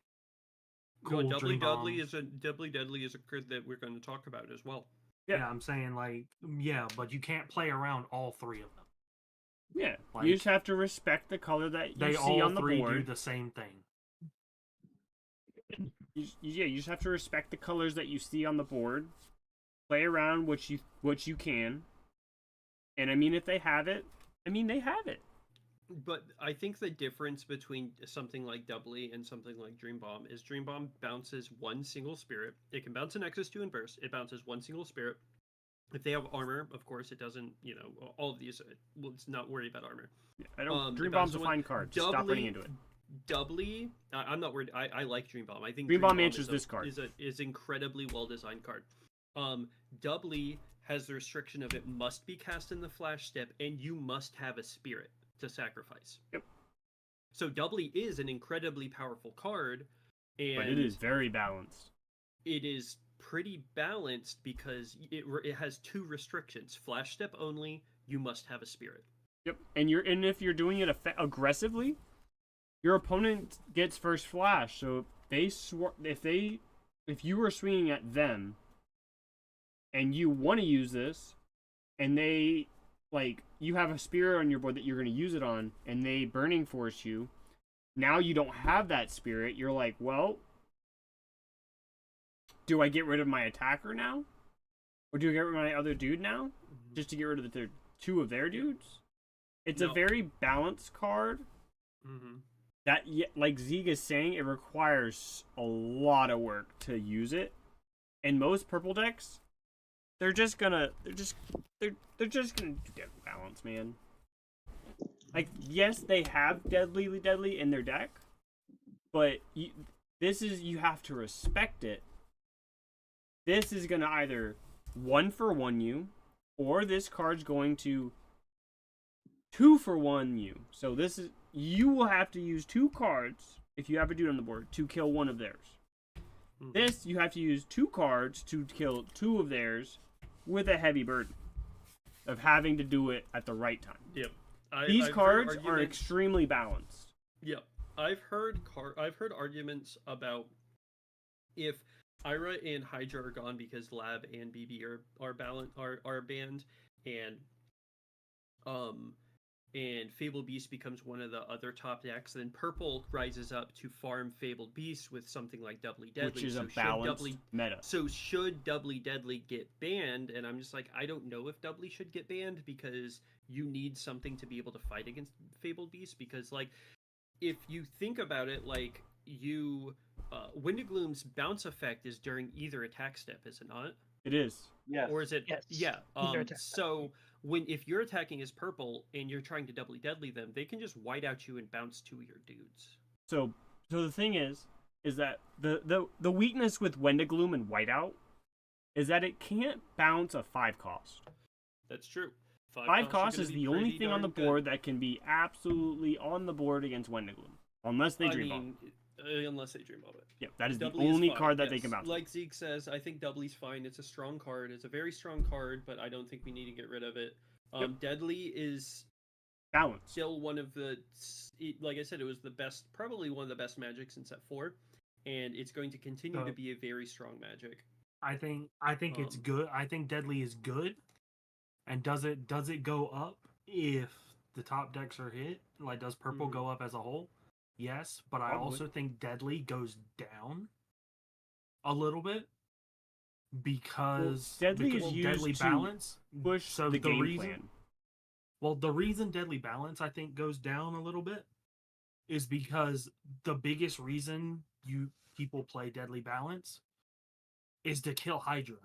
Cool, Doubly Dream Bomb. Deadly is a card that we're going to talk about as well. Yeah, I'm saying like, yeah, but you can't play around all 3 of them. Yeah. Like, you just have to respect the color that you They see all on the 3 do board. the same thing. You just have to respect the colors that you see on the board. Play around what you can. And I mean, if they have it, I mean they have it. But I think the difference between something like Doubly and something like Dream Bomb is Dream Bomb bounces one single spirit. It can bounce an Nexus 2 and burst. It bounces one single spirit. If they have armor, of course, it doesn't, all of these, let's not worry about armor. Yeah, I don't. It Dream Bomb's a bounces fine one. card. Just stop running into it. Doubly, I'm not worried. I like Dream Bomb. I think Dream Bomb is answers this card. is incredibly well designed card. Doubly has the restriction of it must be cast in the flash step, and you must have a spirit to sacrifice. Yep. So Doubly is an incredibly powerful card, and But it is very balanced. it is pretty balanced because it has 2 restrictions: flash step only. You must have a spirit. Yep. And if you're doing it aggressively, your opponent gets first flash. So if you were swinging at them, and you want to use this, and they you have a spirit on your board that you're going to use it on, and they Burning Force you, now you don't have that spirit. You're like, well, do I get rid of my attacker now, or do I get rid of my other dude now, just to get rid of the 2 of their dudes? It's a No. very balanced card. Mm-hmm. That, like Zeke is saying, it requires a lot of work to use it. And most purple decks they're just gonna do deadly balance, man. Like, yes, they have deadly in their deck, but you have to respect it. This is gonna either 1-for-1 you, or this card's going to 2-for-1 you. So you will have to use 2 cards if you have a dude on the board to kill one of theirs. This, you have to use 2 cards to kill 2 of theirs with a heavy burden of having to do it at the right time. Yep. These I've cards heard are extremely balanced. Yep. I've heard arguments about if Ira and Hydra are gone because Lab and BB are banned, and Fabled Beast becomes one of the other top decks, then Purple rises up to farm Fabled Beast with something like Doubly Deadly, which is a balanced meta. So should Doubly Deadly get banned? And I'm just like, I don't know if Doubly should get banned, because you need something to be able to fight against Fabled Beast. Because, like, if you think about it, like, Wind of Gloom's bounce effect is during either attack step, is it not? It is. Yes. Or is it? Yes. Yeah. Either attack So if you're attacking as Purple and you're trying to Doubly Deadly them, they can just white out you and bounce 2 of your dudes. So the thing is that the weakness with Wendigloom and Whiteout is that it can't bounce a 5 cost. That's true. 5 cost is the only thing on the board that can be absolutely on the board against Wendigloom, unless they dream bomb. Unless they dream of it. Yeah, that is Doubly the only fine, card that they yes. can bounce. Like Zeke says, I think Doubly's fine. It's a strong card. It's a very strong card, but I don't think we need to get rid of it. Deadly is Balance. still one of the, like I said, it was probably one of the best magics in set 4, and it's going to continue to be a very strong magic. I think it's good. I think Deadly is good. And does it go up if the top decks are hit? Like, does Purple go up as a whole? Yes, but I also think Deadly goes down a little bit because Deadly is used Deadly to balance. push So the game reason, plan. Well, the reason Deadly balance I think goes down a little bit is because the biggest reason people play Deadly balance is to kill Hydra.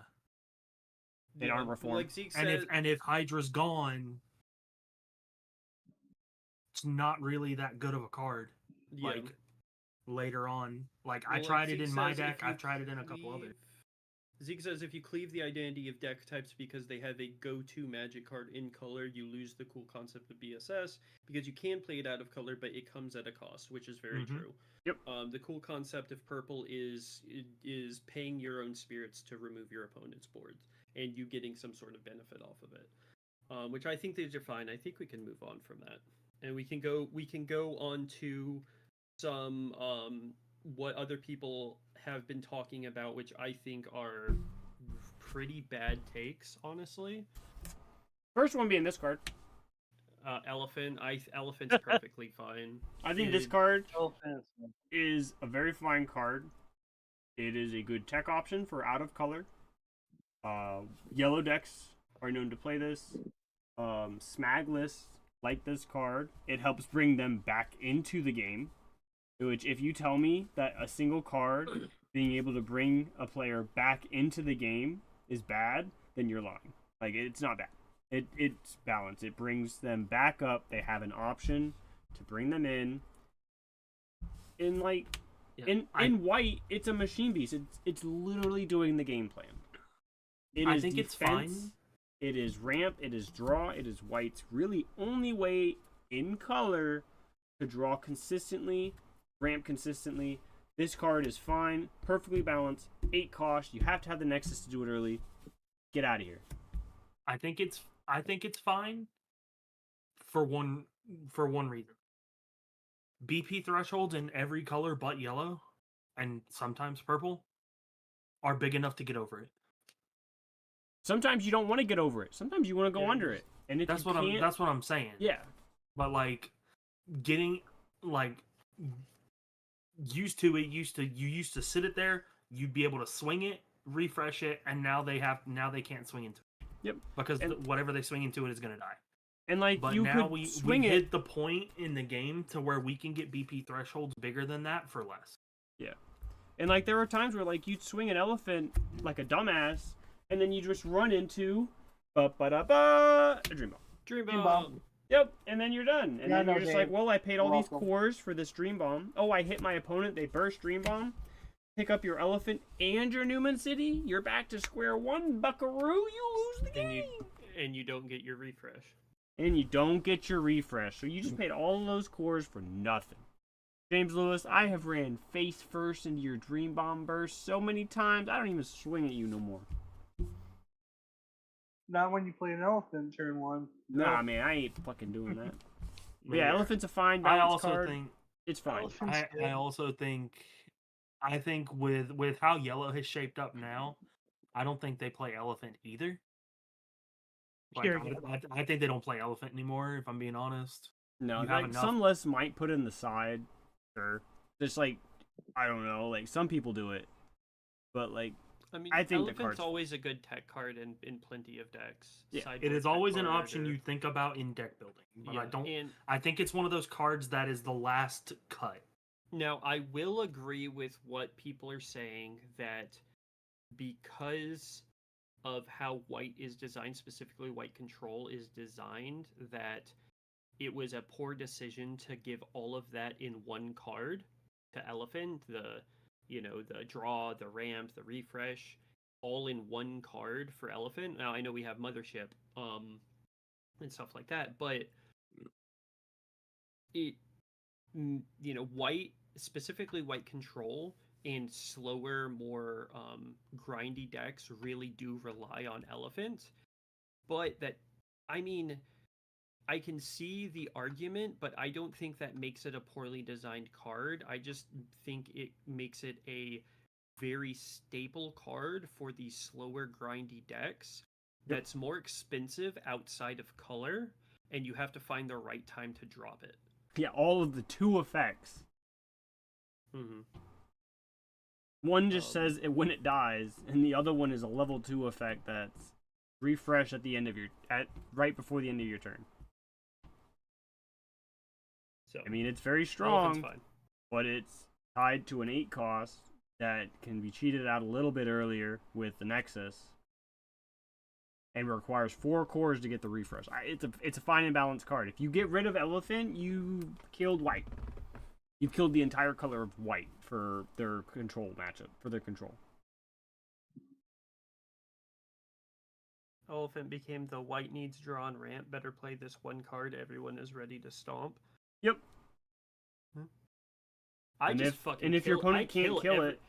In armor form. Like Zeke said, And if Hydra's gone, it's not really that good of a card. yeah. Like later on, like I Well, tried it Zeke in my says deck. if you I've tried it in a couple others. Zeke says if you cleave the identity of deck types because they have a go-to magic card in color, you lose the cool concept of BSS because you can play it out of color, but it comes at a cost, which is very true. Yep. The cool concept of purple is paying your own spirits to remove your opponent's boards and you getting some sort of benefit off of it, which I think these are fine. I think we can move on from that, and we can go on to some what other people have been talking about, which I think are pretty bad takes, honestly. First one being this card. Elephant. Elephant's perfectly fine. I think this card is a very fine card. It is a good tech option for out of color. Yellow decks are known to play this. Smag lists like this card. It helps bring them back into the game. Which, if you tell me that a single card being able to bring a player back into the game is bad, then you're lying. Like, it's not bad. It's balanced. It brings them back up. They have an option to bring them in. In white, it's a machine beast. It's literally doing the game plan. I think it's fine. It is ramp. It is draw. It is white's really only way in color to draw consistently, ramp consistently. This card is fine, perfectly balanced, 8 cost. You have to have the Nexus to do it early. Get out of here. I think it's fine for one reason. BP thresholds in every color but yellow and sometimes purple are big enough to get over it. Sometimes you don't want to get over it. Sometimes you want to go under it. And if that's what I'm saying. Yeah. But like getting like used to it, you used to sit it there, you'd be able to swing it, refresh it, and now they can't swing into it. Yep. Because whatever they swing into it is going to die. And like but you now could we swing it. hit the point in the game to where we can get BP thresholds bigger than that for less. Yeah. And like there are times where like you'd swing an elephant like a dumbass and then you just run into a dream bomb. Dream Dream bomb. bomb. Yep, and then you're done. And Yeah, then no, you're just Dave. like, well, I paid all You're these welcome. cores for this dream bomb. Oh, I hit my opponent. They burst dream bomb. Pick up your elephant and your Newman City. You're back to square one, buckaroo. You lose the game. And you don't get your refresh. And you don't get your refresh. So you just paid all of those cores for nothing. James Lewis, I have ran face first into your dream bomb burst so many times, I don't even swing at you no more. Not when you play an elephant turn 1. Nah, man, I ain't fucking doing that. But Yeah. yeah, elephant's a fine I balance also card. think It's fine. Elephant's I good. also think with how yellow has shaped up now, I don't think they play elephant either. Like, Pure yellow. I think they don't play elephant anymore. If I'm being honest. No, You have like enough- some lists might put it in the side, sure. Just like, I don't know, like some people do it. But like, I mean, I think the elephant's card's- always a good tech card in plenty of decks. Yeah. It Sideboard is tech always an card option or- you think about in deck building, but yeah, I don't. And I think it's one of those cards that is the last cut. now I will agree with what people are saying that because of how white is designed, specifically white control is designed, that it was a poor decision to give all of that in one card to elephant, the draw, the ramp, the refresh, all in one card for elephant. Now I know we have mothership and stuff like that, but it white, specifically white control and slower, more grindy decks really do rely on elephant. But that, I mean, I can see the argument, but I don't think that makes it a poorly designed card. I just think it makes it a very staple card for these slower, grindy decks that's more expensive outside of color, and you have to find the right time to drop it. yeah, all of the 2 effects. Mm-hmm. One just says it when it dies, and the other one is a level 2 effect that's refresh at the end of right before the end of your turn. So I mean, it's very elephant's strong, fine. but it's tied to an 8 cost that can be cheated out a little bit earlier with the Nexus, and requires 4 cores to get the refresh. It's a fine and balanced card. If you get rid of elephant, you killed white. You killed the entire color of white for their control matchup, for their control. Elephant became the white needs draw and ramp. Better play this one card. Everyone is ready to stomp. Yep. I And just if- fucking and if your kill- I opponent can't kill every- it,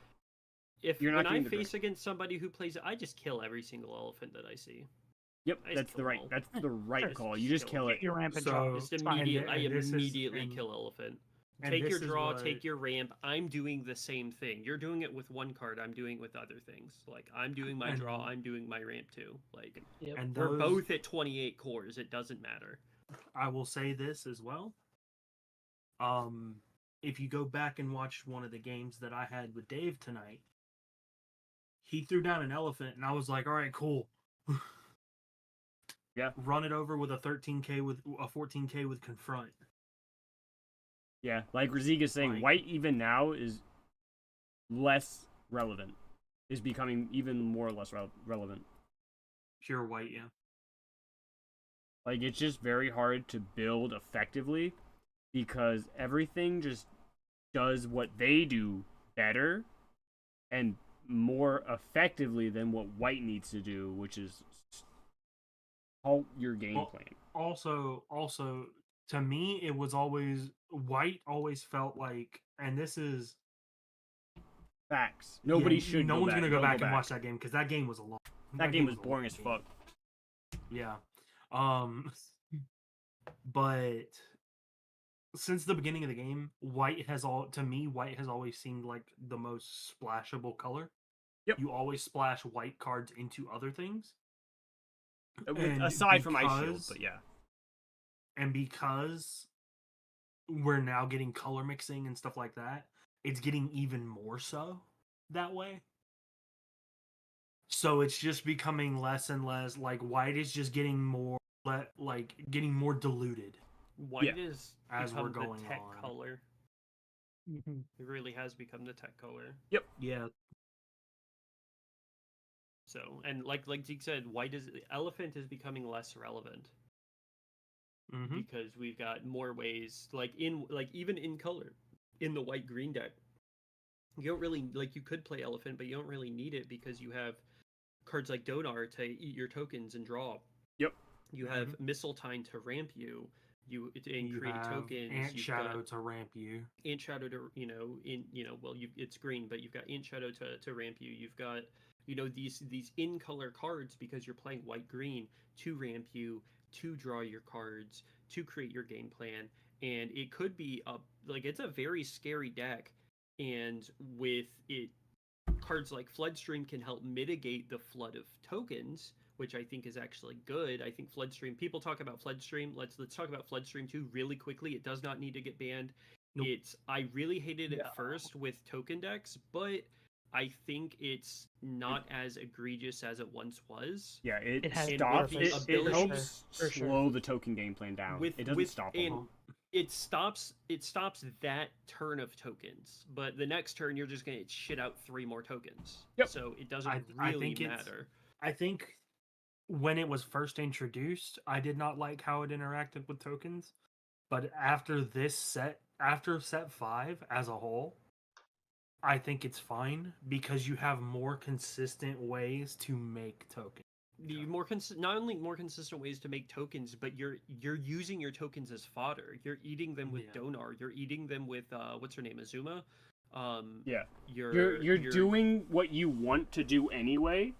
if you're not when I getting the face against somebody who plays it, I just kill every single elephant that I see. Yep, I just that's kill the right. them all. That's the right Sure. call. You just Kill kill Get it. your ramp and So- drop. Just It's fine, immediately, I and this is- immediately and- kill elephant. and Take this your is draw, what- take your ramp. I'm doing the same thing. You're doing it with one card. I'm doing it with other things. Like I'm doing my And- draw. I'm doing my ramp too. Like Yep. And we're those, both at 28 cores. It doesn't matter. I will say this as well. If you go back and watch one of the games that I had with Dave tonight, he threw down an elephant, and I was like, "All right, cool." Yeah. Run it over with a 13k with a 14k with confront. Yeah, like Raziga's saying, Like- white even now is less relevant. Is becoming even more or less relevant. Pure white, yeah. Like it's just very hard to build effectively because everything just does what they do better and more effectively than what white needs to do, which is halt your game Well, plan. Also, to me, it was always white. Always felt like, and this is Facts. Nobody yeah, should. No one's gonna go Don't back and watch that game because that game was a long. That game was a boring long as game. fuck. Yeah. But since the beginning of the game, white has always seemed like the most splashable color. Yep. You always splash white cards into other things. With- And aside from Ice Shield, because- but yeah. And because we're now getting color mixing and stuff like that, it's getting even more so that way. So it's just becoming less and less like white is just getting more getting more diluted. White is As we're become going the tech on. color. Mhm. It really has become the tech color. Yeah. So, and like Zeke said, elephant is becoming less relevant because we've got more ways, even in color, in the white green deck. You don't really you could play elephant, but you don't really need it because you have cards like Donar to eat your tokens and draw. Yep. You have Mistletoe to ramp you. You create have tokens. Ant You've Shadow got to ramp you. Ant Shadow to it's green, but you've got Ant Shadow to ramp you. You've got these in color cards because you're playing white green to ramp you, to draw your cards, to create your game plan, and it could be it's a very scary deck, and with it, cards like Floodstream can help mitigate the flood of tokens, which I think is actually good. I think Floodstream, people talk about Floodstream. Let's talk about Floodstream too really quickly. It does not need to get banned. Nope. I really hated it first with token decks, but I think it's not as egregious as it once was. Yeah, it has stops. purpose. It For helps sure. slow the token game plan down. It doesn't stop them. It stops that turn of tokens, but the next turn you're just gonna shit out 3 more tokens. Yep. So it doesn't I really think matter. I think when it was first introduced, I did not like how it interacted with tokens. But after set 5 as a whole, I think it's fine because you have more consistent ways to make tokens. Not only more consistent ways to make tokens, but you're using your tokens as fodder. You're eating them with Donar. You're eating them with what's her name, Azuma. Yeah. You're doing what you want to do anyway.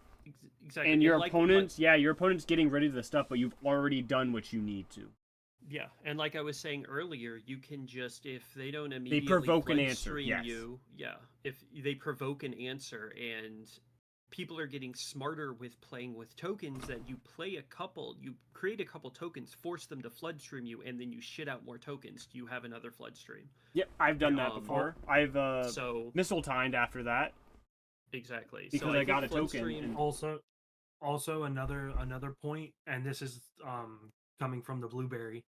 Exactly. And your opponent's getting rid of the stuff, but you've already done what you need to. Yeah, and like I was saying earlier, you can just, if they don't immediately provoke an answer, stream you, if they provoke an answer, and people are getting smarter with playing with tokens, that you create a couple tokens, force them to flood stream you, and then you shit out more tokens. You have another flood stream. Yep, I've done that before. I've Mistletoed after that. Exactly. Because I got a token. And also another point, and this is coming from the Blueberry,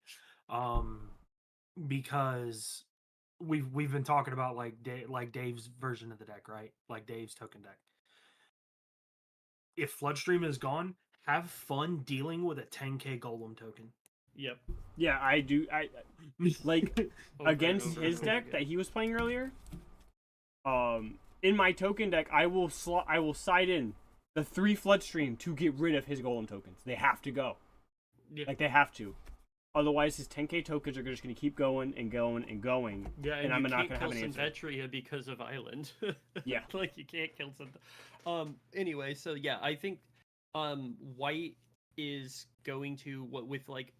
because we've been talking about like Dave's version of the deck, right? Like Dave's token deck. If Floodstream is gone, have fun dealing with a 10k Golem token. Yep. Yeah, I do. I like against his deck that he was playing earlier. In my token deck, I will side in the 3 Floodstream to get rid of his Golem tokens. They have to go. Yeah. Like, they have to. Otherwise, his 10k tokens are just going to keep going and going and going. Yeah, and I'm you not can't going to kill have an answer. Synvetria because of Island. Yeah. Like, you can't kill something. Anyway, so yeah, I think white is going to, with like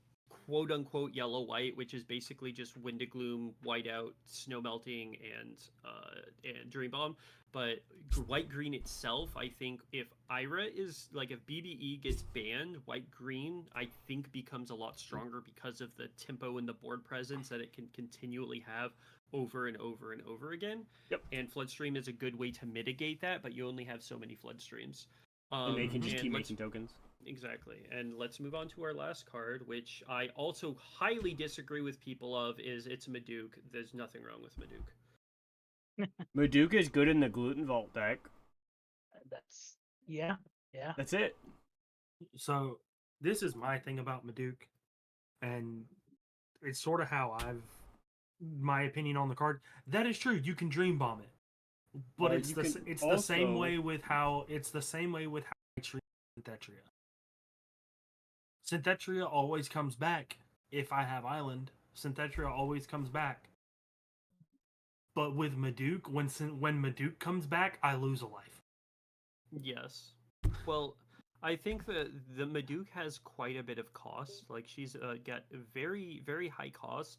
quote-unquote yellow-white, which is basically just Windigloom, Whiteout, Snow Melting, and Dream Bomb. But white-green itself, I think if Ira is, if BBE gets banned, white-green, I think becomes a lot stronger because of the tempo and the board presence that it can continually have over and over and over again. Yep. And Floodstream is a good way to mitigate that, but you only have so many Floodstreams. And they can just keep making tokens. Exactly. And let's move on to our last card, which I also highly disagree with people of, is it's Maduke. There's nothing wrong with Maduke. Maduke is good in the Gluten Vault deck. That's yeah. That's it. So this is my thing about Maduke, and it's sort of how my opinion on the card. That is true. You can Dream Bomb it, but it's the same way with how I treat Synthetia. Synthetia always comes back. If I have Island, Synthetia always comes back. But with Maduke, when Maduke comes back, I lose a life. Yes. Well, I think that the Maduke has quite a bit of cost. Like, she's got very, very high cost.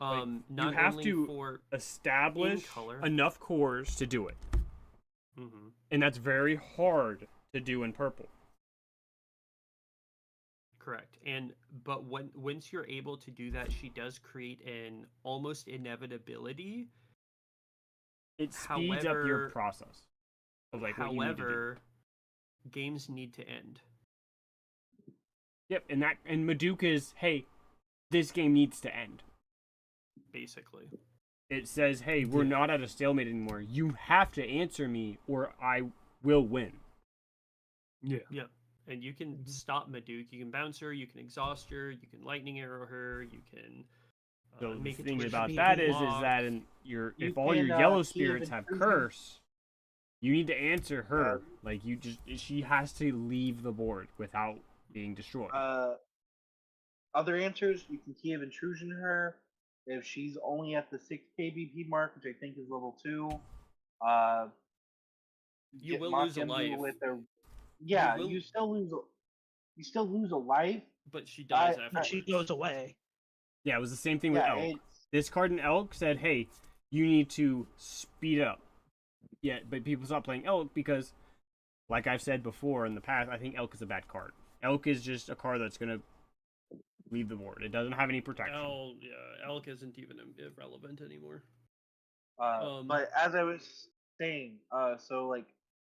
You Not have only to for establish color. enough cores to do it. Mm-hmm. And that's very hard to do in purple. Correct. But once you're able to do that, she does create an almost inevitability. It speeds up your process of what you need to do. Games need to end. Yep, and Maduke is, hey, this game needs to end. Basically. It says, hey, we're not at a stalemate anymore. You have to answer me or I will win. Yeah. Yeah. And you can stop Maduke. You can bounce her. You can exhaust her. You can lightning arrow her. You can So the make it thing to where about she that can is block. that You if all your can, yellow key of spirits have intrusion. curse, you need to answer her. Like she has to leave the board without being destroyed. Other answers, you can key of intrusion her. If she's only at the 6 KBP mark, which I think is level 2, You get will Mach lose a Gembu life. With her. Yeah, will- you still lose a life. But she dies But afterwards. But she goes away. Yeah, it was the same thing with Yeah, Elk. This card in Elk said, "Hey, you need to speed up." Yeah, but people stopped playing Elk because, like I've said before in the past, I think Elk is a bad card. Elk is just a card that's gonna leave the board. It doesn't have any protection. Elk isn't even irrelevant anymore. But as I was saying, so like,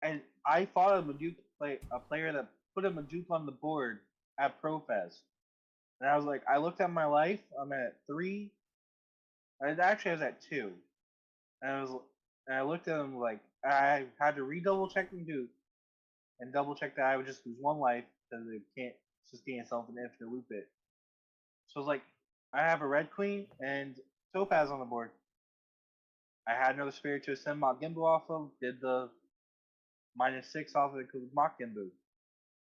and I fought a player that put a Maduke on the board at ProFest, and I was like, I looked at my life, I'm at 3. I was at 2, and I looked at him like I had to redouble check Maduke and double check that I would just lose 1 life because it can't sustain itself and infinite loop it. So I was like, I have a red queen and Topaz on the board. I had another spirit to ascend Mach Gembu off of, did the -6 off of it with Mach Gembu.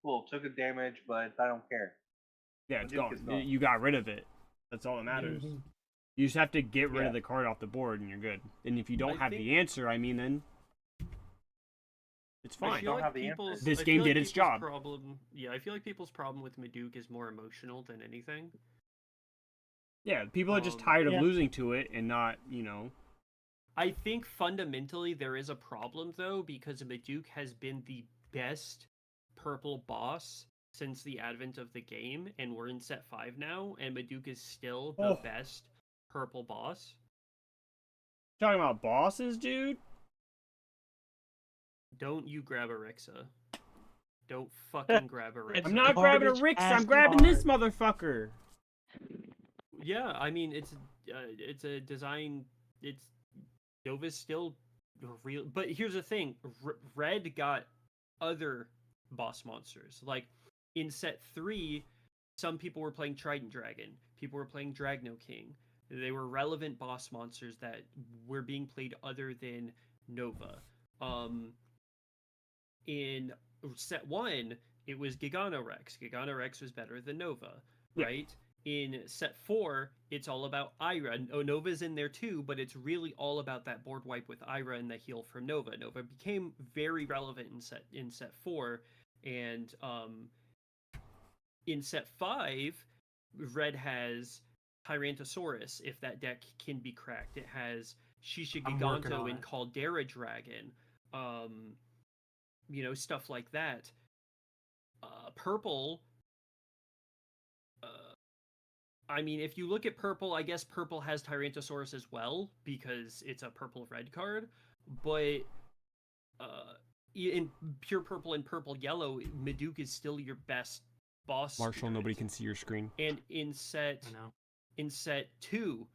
Cool, took a damage, but I don't care. Yeah, it's Maduke is gone. gone. You got rid of it. That's all that matters. Mhm. You just have to get rid Yeah. of the card off the board, and you're good. And if you don't I have think- the answer, I mean, then it's I fine. feel don't have like the answer. people's This I game feel did like its people's job. I feel like people's problem with Maduke is more emotional than anything. Yeah, people are just tired of Yeah. losing to it and not, you know. I think fundamentally there is a problem though because Maduke has been the best purple boss since the advent of the game, and we're in set 5 now, and Maduke is still the Oh. best purple boss. Talking about bosses, dude. Don't you grab a Rixa. Don't fucking grab a It's I'm Rixa. not grabbing a garbage Rix. ass I'm grabbing this card. motherfucker. Yeah, I mean it's a design. It's Nova's still real, but here's the thing: Red got other boss monsters. Like in set 3, some people were playing Trident Dragon, people were playing Dragno King. They were relevant boss monsters that were being played other than Nova. In set 1, it was Giganorex. Giganorex was better than Nova, Yeah. right? In set 4, it's all about Ira. Nova's in there too, but it's really all about that board wipe with Ira and the heal from Nova. Nova became very relevant in set 4, and in set 5, Red has Tyrantosaurus, if that deck can be cracked. It has Shisha I'm working Giganto on and it. Caldera Dragon. Stuff like that. Purple. I mean, if you look at purple, I guess purple has Tyrantosaurus as well because it's a purple-red card. But in pure purple and purple yellow, Maduke is still your best boss. Marshall, spirit. nobody can see your screen. And in set I know. 2,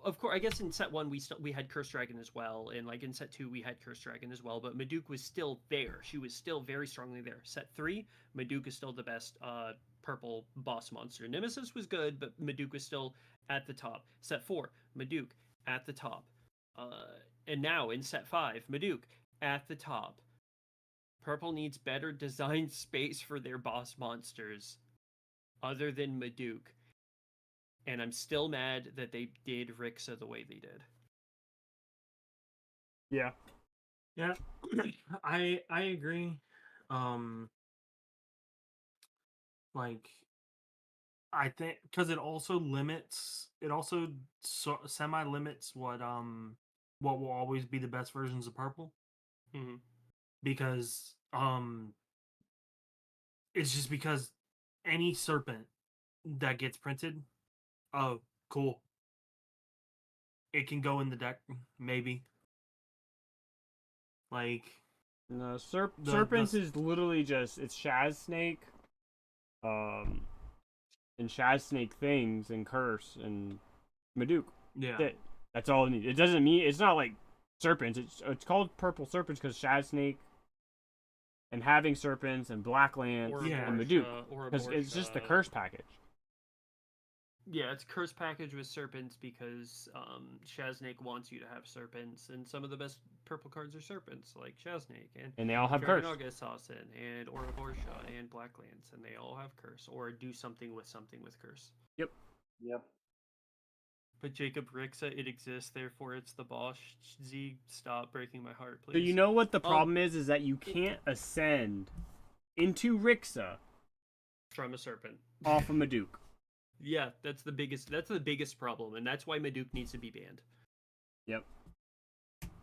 of course, I guess in set 1 we had Curse Dragon as well, and like in set 2 we had Curse Dragon as well, but Maduke was still there. She was still very strongly there. Set 3, Maduke is still the best purple boss monster. Nemesis was good, but Maduke was still at the top. Set 4, Maduke at the top. And now in set 5, Maduke at the top. Purple needs better designed space for their boss monsters other than Maduke. And I'm still mad that they did Rixa the way they did. Yeah. Yeah, I agree. Like I think because it also semi limits what will always be the best versions of purple Mm-hmm. because it's just because any serpent that gets printed, oh cool, it can go in the deck maybe. Like No, The- Serpents the- is literally just it's Shaz Snake, and Shaz Snake things and Curse and Maduke. yeah, That's it. That's all it needs. It doesn't mean it's not like Serpents. It's called Purple Serpents because Shaz Snake and having serpents and blacklands Or Yeah. and Maduke. Or Because it's just the Borsha. curse package. Yeah, it's curse package with serpents because Shaznake wants you to have serpents, and some of the best purple cards are serpents, like Shaznake and And they all have curse. Dragon Assassin and Ouroborsha and Blacklands, and they all have curse or do something with curse. Yep. But Jacob Rixa, it exists, therefore it's the boss. Z, stop breaking my heart, please. So you know what the problem is that you can't ascend into Rixa From a serpent. off of Maduke. Yeah, that's the biggest problem, and that's why Maduke needs to be banned. Yep.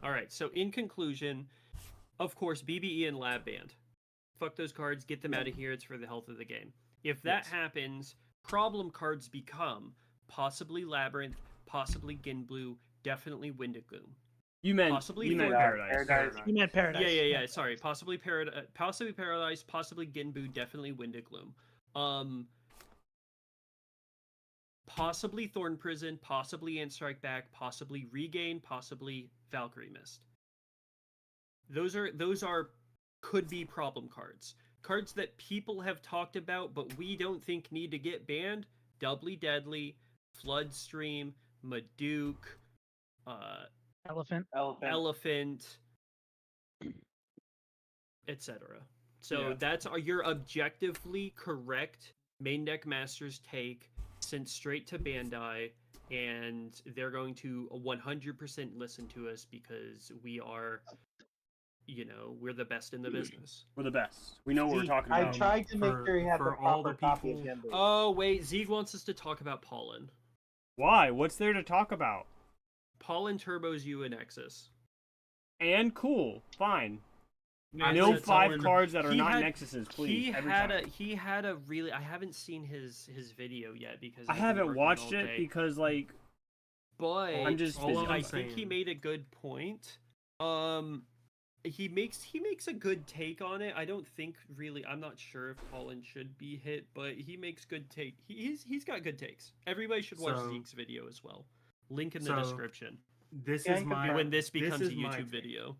All right, so in conclusion, of course, BBE and Lab banned. Fuck those cards, get them out of here. It's for the health of the game. If that happens, problem cards become possibly Labyrinth, possibly Ginblue, definitely Windigloom. You meant Possibly Paradise. Paradise. You meant Paradise. Yeah. Sorry, possibly Paradise, possibly Ginbu, definitely Windigloom. Possibly Thorn Prison, possibly Ant Strike Back, possibly Regain, possibly Valkyrie Mist. Those are could be problem cards. Cards that people have talked about but we don't think need to get banned. Doubly Deadly, Floodstream, Maduke, Elephant. Elephant, etc. So Yeah. that's your objectively correct main deck master's take sent straight to Bandai, and they're going to 100% listen to us because we are, we're the best in the business. We're the best. We know what we're See, talking I about. tried to make For- sure he had the for all proper the copy of people- Genbu. Oh wait, Zeeg wants us to talk about Pollen. Why? What's there to talk about? Pollen turbos you in Nexus. And cool. Fine. And No that's 5 all in- cards that are he not had- Nexuses, please. He every had time. he had a really. I haven't seen his video yet because I I've been haven't working watched all it day. because, like, But I'm just all busy. I'm I think he saying- made a good point. He makes a good take on it. I don't think really. I'm not sure if Pollen should be hit, but he makes good take. He's got good takes. Everybody should watch So- Zeke's video as well. Link in the So, description. This Yeah, is I can my When this becomes a is my YouTube take. video.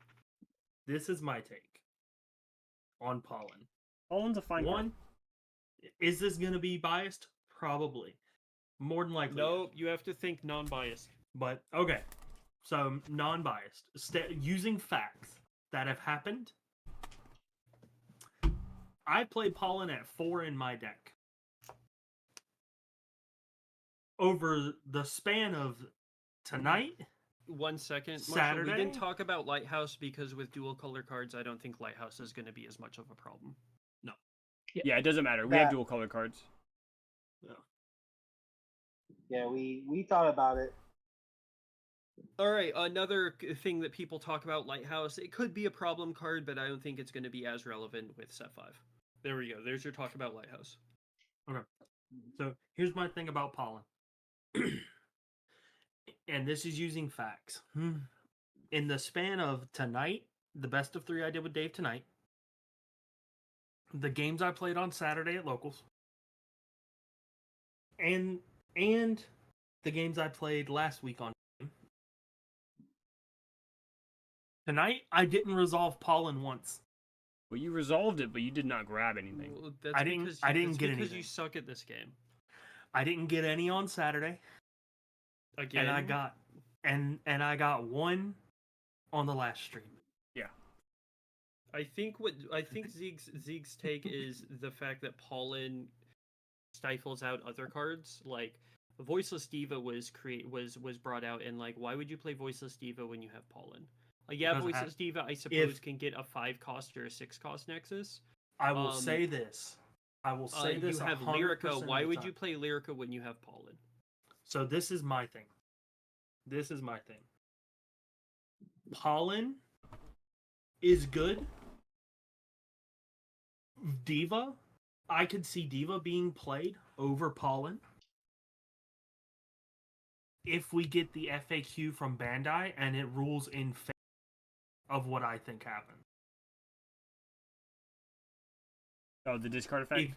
This is my take on Pollen. Pollen's a fine One, is this gonna be biased? Probably. More than likely. No, you have to think non-biased. But okay, so non-biased, using facts that have happened. I played Pollen at 4 in my deck. Over the span of tonight, 1 second. Marshall, Saturday? we didn't talk about Lighthouse because with dual color cards, I don't think Lighthouse is going to be as much of a problem. Yeah, it doesn't matter. We have That- dual color cards. Yeah, we thought about it. All right, another thing that people talk about, Lighthouse, it could be a problem card, but I don't think it's going to be as relevant with Set 5. There we go. There's your talk about Lighthouse. so here's my thing about Pollen. And this is using facts. In the span of tonight, the best of 3 I did with Dave tonight, the games I played on Saturday at locals, and the games I played last week on tonight, I didn't resolve Pollen once. Well, you resolved it, but you did not grab anything. Well, that's I didn't- because I didn't that's get because you anything. suck at this game. I didn't get any on Saturday, Again, and I got and I got 1 on the last stream. I think Zeeg's take is the fact that Pollen stifles out other cards. Like Voiceless Diva was brought out, and like, why would you play Voiceless Diva when you have Pollen? Like, yeah, Because Voiceless Diva, I suppose, can get a 5-cost or a 6-cost Nexus. I will Um, say this. I will say this. You have 100% Lyrica. of Why the would time. you play Lyrica when you have Pollen? So this is my thing. Pollen is good. Diva, I could see Diva being played over Pollen if we get the FAQ from Bandai and it rules in favor of what I think happened. Oh, the discard effect?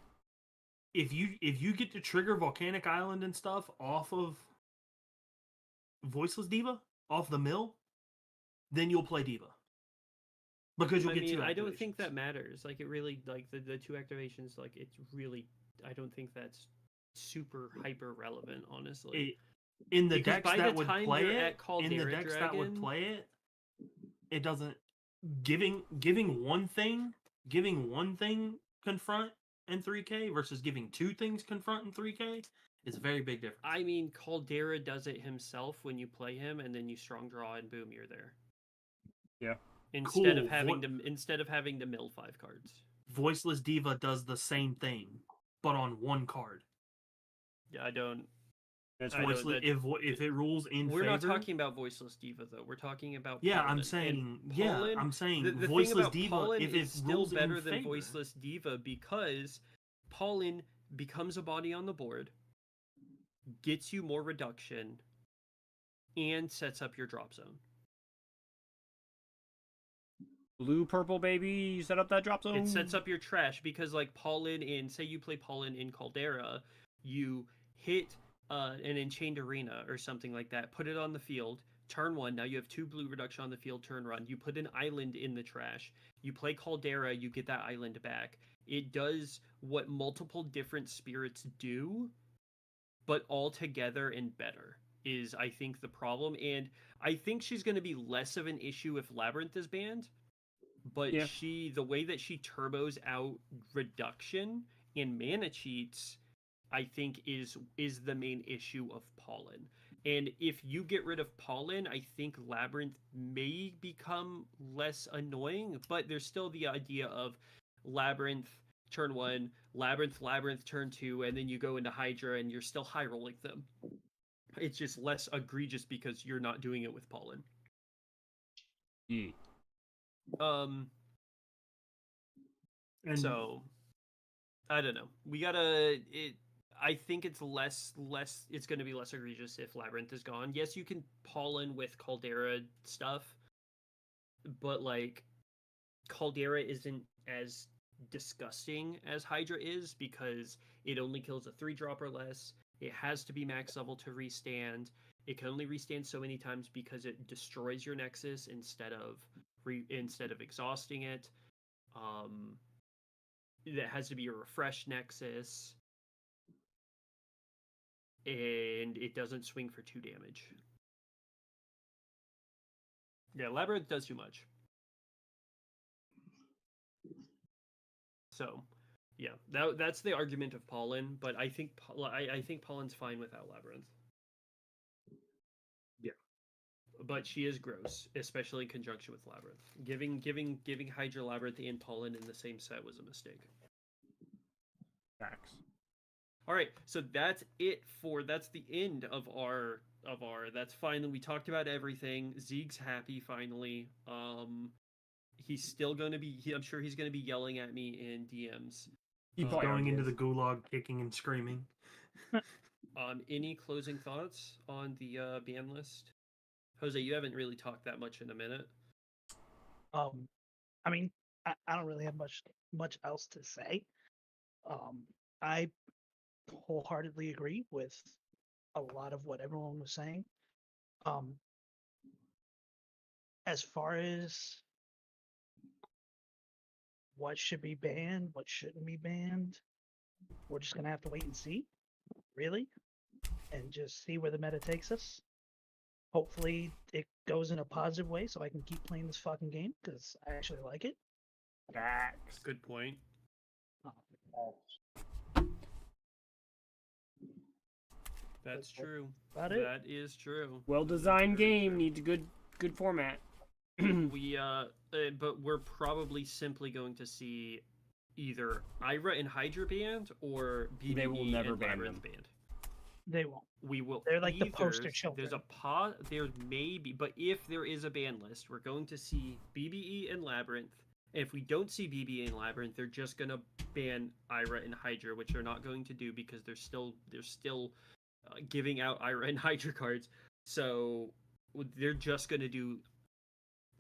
If you get to trigger Volcanic Island and stuff off of Voiceless Diva, off the mill, then you'll play Diva. because you'll I get mean, two. I don't think activations. that matters. Like, it really, like, the two activations, like, it's really, I don't think that's super hyper relevant, honestly. In the Because decks by that the would time play you're it, at Caldera Dragon, it doesn't giving one thing confront in 3K versus giving two things confront in 3K is a very big difference. I mean, Caldera does it himself when you play him, and then you strong draw, and boom, you're there. Yeah. Instead of Cool. having to mill 5 cards. Voiceless Diva does the same thing, but on one card. Yeah, I don't. That's I know Voiceless, that- if it rules in We're favor, not talking about Voiceless Diva though. We're talking about yeah, Pollen. I'm And saying, Pollen, I'm saying the thing Voiceless about Diva, Pollen if is it still rules better in than favor, Voiceless Diva because Pollen becomes a body on the board, gets you more reduction, and sets up your drop zone. Blue, purple, baby. You set up that drop zone. It sets up your trash because, like, Pollen in, say you play Pollen in Caldera, you hit an Enchained Arena or something like that, put it on the field, turn 1, now you have 2 blue reduction on the field, turn run. You put an island in the trash. You play Caldera, you get that island back. It does what multiple different spirits do, but all together and better is, I think, the problem. And I think she's going to be less of an issue if Labyrinth is banned. But Yeah. the way that she turbos out reduction and mana cheats, I think is the main issue of Pollen. And if you get rid of Pollen, I think Labyrinth may become less annoying, but there's still the idea of Labyrinth turn 1, Labyrinth turn 2, and then you go into Hydra and you're still high rolling them. It's just less egregious because you're not doing it with Pollen. Yeah. So I don't know. We gotta. I think it's less. It's going to be less egregious if Labyrinth is gone. Yes, you can Pollen with Caldera stuff, but like Caldera isn't as disgusting as Hydra is because it only kills a 3-drop or less. It has to be max level to restand. It can only restand so many times because it destroys your Nexus instead of exhausting it. That has to be a refresh Nexus, and it doesn't swing for 2 damage. Yeah, Labyrinth does too much. So, yeah, that's the argument of Pollen, but I think Pollen's fine without Labyrinth. Yeah. But she is gross, especially in conjunction with Labyrinth. Giving Hydra, Labyrinth, and Pollen in the same set was a mistake. Facts. All right, so that's the end of our that's finally, we talked about everything. Zeke's happy finally. He's still going to be I'm sure he's going to be yelling at me in DMs. He probably going already into is. the gulag, kicking and screaming. Any closing thoughts on the ban list? Jose, you haven't really talked that much in a minute. I mean, I don't really have much else to say. I wholeheartedly agree with a lot of what everyone was saying. As far as what should be banned, what shouldn't be banned, we're just gonna have to wait and see, really, and just see where the meta takes us. Hopefully, it goes in a positive way, so I can keep playing this fucking game because I actually like it. Facts. Good point. That's true. About it. That is true. Well-designed Very game true. needs a good format. But we're probably simply going to see either Ira and Hydra banned or BBE They will never and ban Labyrinth them. banned. They won't. We will. They're like the either- poster children. There may be, but if there is a ban list, we're going to see BBE and Labyrinth. If we don't see BBE and Labyrinth, they're just gonna ban Ira and Hydra, which they're not going to do because they're still giving out Ira and Hydra cards. So they're just gonna do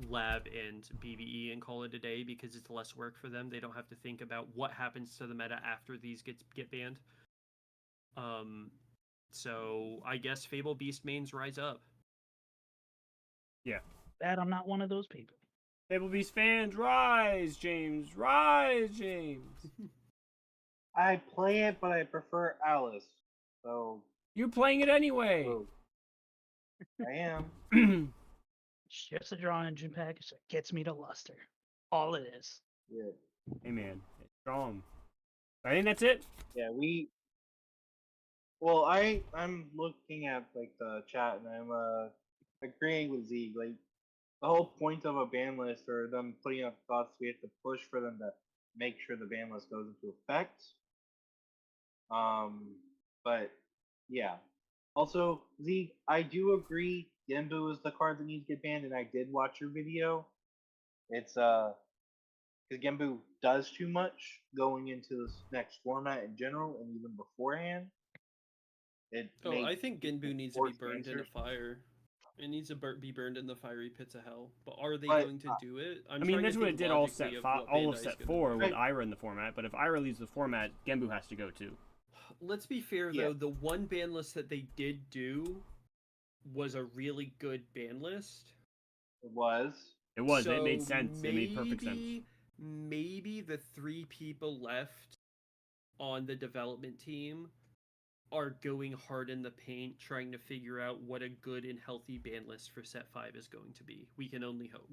Lab and BBE and call it a day because it's less work for them. They don't have to think about what happens to the meta after these get banned. So I guess Fable Beast mains rise up. That I'm not one of those people. Fable Beast fans, rise, James. Rise, James. I play it, but I prefer Alice. So, You're playing it anyway. oh, I am. It's just a draw engine package that gets me to Luster. All it is. Yeah. Hey, man. It's strong. I think that's it. Yeah, Well, I'm looking at like the chat and I'm agreeing with Z. Like the whole point of a ban list or them putting up thoughts, we have to push for them to make sure the ban list goes into effect. But yeah. Also, Z, I do agree. Genbu is the card that needs to get banned, and I did watch your video. It's because Genbu does too much going into this next format in general, and even beforehand. Oh, I think Genbu needs to be forced burned in a answers. fire. It needs to be burned in the fiery pits of hell. But are they But, going to do it? I mean, trying that's to what it think did all logically set of five, what all of Bandai's set gonna 4 do. with Ira in the format. But if Ira leaves the format, Genbu has to go too. Let's be fair Yeah. though, the one ban list that they did do was a really good ban list. It was. It was. So It made sense. It made perfect sense. Maybe the 3 people left on the development team are going hard in the paint trying to figure out what a good and healthy ban list for set 5 is going to be. We can only hope.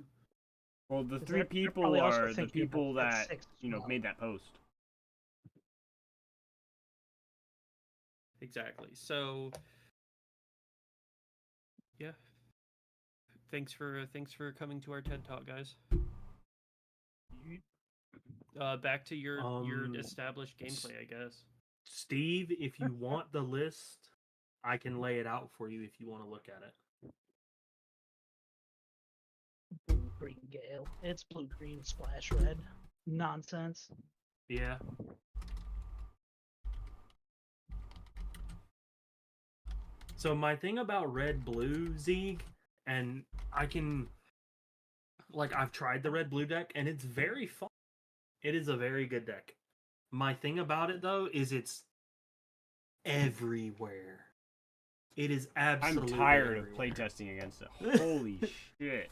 Well, the 'Cause 3 they're people probably also are the thinking about people set that 6 as well. made that post. Exactly. So yeah. Thanks for coming to our TED Talk, guys. Back to your established gameplay, I guess. Steve, if you want the list, I can lay it out for you if you want to look at it. Blue green gale. It's blue green splash red. Nonsense. Yeah. So my thing about red blue Zeeg, and I've tried the red blue deck and it's very fun. It is a very good deck. My thing about it though is it's everywhere. It is absolutely I'm tired everywhere. of playtesting against it. Holy shit.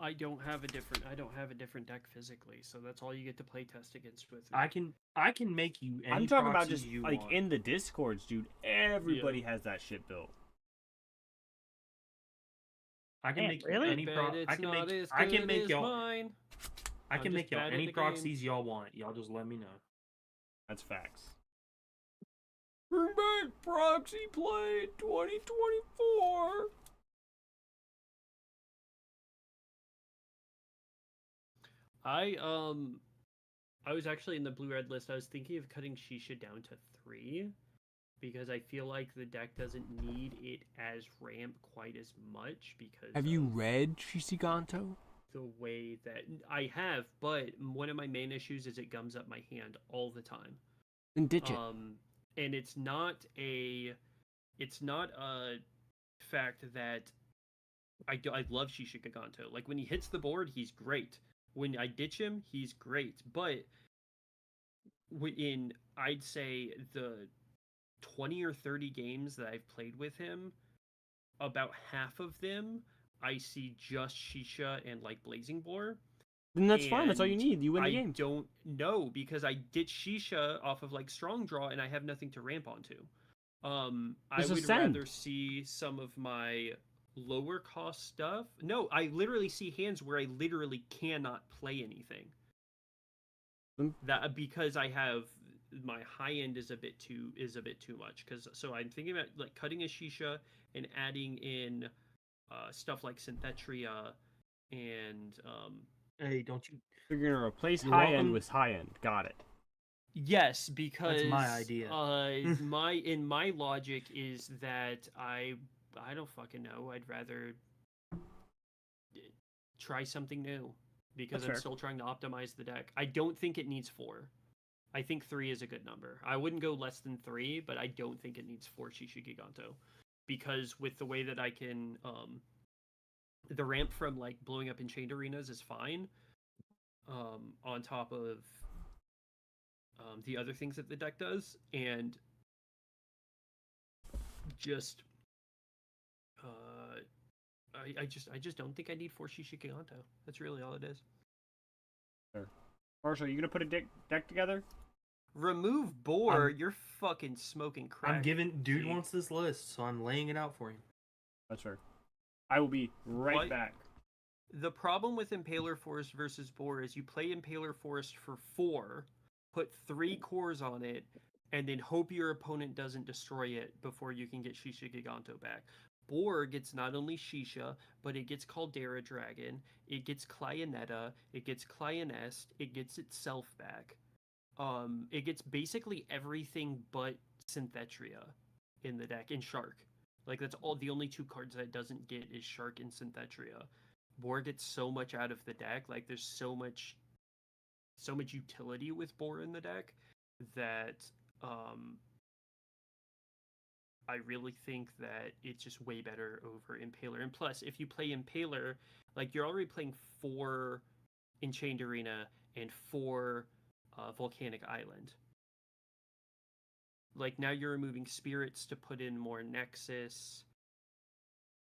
I don't have a different deck physically, so that's all you get to play test against with me. I can make you any I'm talking about proxies just you like want. in the discords, dude. Everybody has that shit built. I can Man, make really? you any Bet pro- it's I can not make as I can good make as y'all mine. I I'm can just make y'all bad at any the game. proxies y'all want. Y'all just let me know. That's facts. Remake proxy play 2024. I was actually in the blue red list. I was thinking of cutting Shisha down to 3 because I feel like the deck doesn't need it as ramp quite as much because Have you read Shishiganto? the way that I have, but one of my main issues is it gums up my hand all the time. Then ditch it. And it's not a fact that I love Shisha Giganto. Like when he hits the board, he's great. When I ditch him, he's great. But in I'd say the 20 or 30 games that I've played with him, about half of them I see just Shisha and like Blazing Boar. Then that's fine. That's all you And need. You win the I game. don't know because I ditch Shisha off of like Strong Draw and I have nothing to ramp onto. I Just would ascend. rather see some of my lower cost stuff. No, I literally see hands where I literally cannot play anything. That because I have my high end is a bit too much. So I'm thinking about like cutting a Shisha and adding in stuff like Synthetria and Hey, don't you? You're gonna replace You're high welcome. end with high end. Got it. yes, because my idea. my logic is that I don't fucking know. I'd rather try something new because That's I'm fair. still trying to optimize the deck. I don't think it needs 4. I think 3 is a good number. I wouldn't go less than 3, but I don't think it needs 4 Shisha Giganto because with the way that I can the ramp from like blowing up in chained arenas is fine. On top of the other things that the deck does, and just I just don't think I need 4 Shishiganto. That's really all it is. Marshall, you gonna put a deck together? Remove Boar. You're fucking smoking crack. I'm giving. Dude Zeke. wants this list, so I'm laying it out for him. That's fair. I will be right What? back. The problem with Impaler Forest versus Boar is you play Impaler Forest for 4, put 3 cores on it, and then hope your opponent doesn't destroy it before you can get Shisha Giganto back. Boar gets not only Shisha, but it gets Caldera Dragon, it gets Clionetta, it gets Clionest, it gets itself back. It gets basically everything but Synthetria in the deck, and Shark. Like, that's all. The only 2 cards that it doesn't get is Shark and Synthetria. Boar gets so much out of the deck. Like, there's so much utility with Boar in the deck that I really think that it's just way better over Impaler. And plus, if you play Impaler, like, you're already playing 4 Enchained Arena and 4 Volcanic Island. Like, now you're removing spirits to put in more Nexus.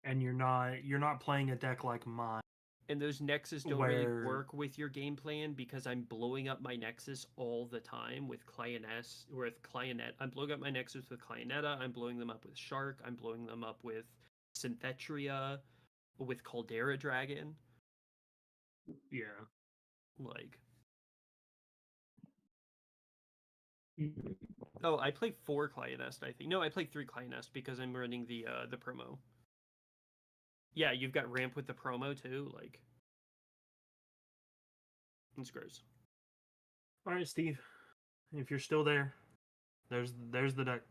And you're not playing a deck like mine. And those Nexus don't really work with your game plan because I'm blowing up my Nexus all the time with Clionet. I'm blowing up my Nexus with Clionetta. I'm blowing them up with Shark. I'm blowing them up with Synthetria, with Caldera Dragon. Yeah. Like... Oh, I played 4 Clionest, I think. No, I played 3 Clionest because I'm running the promo. Yeah, you've got ramp with the promo too, like... It's gross. Alright, Steve. If you're still there, there's the deck.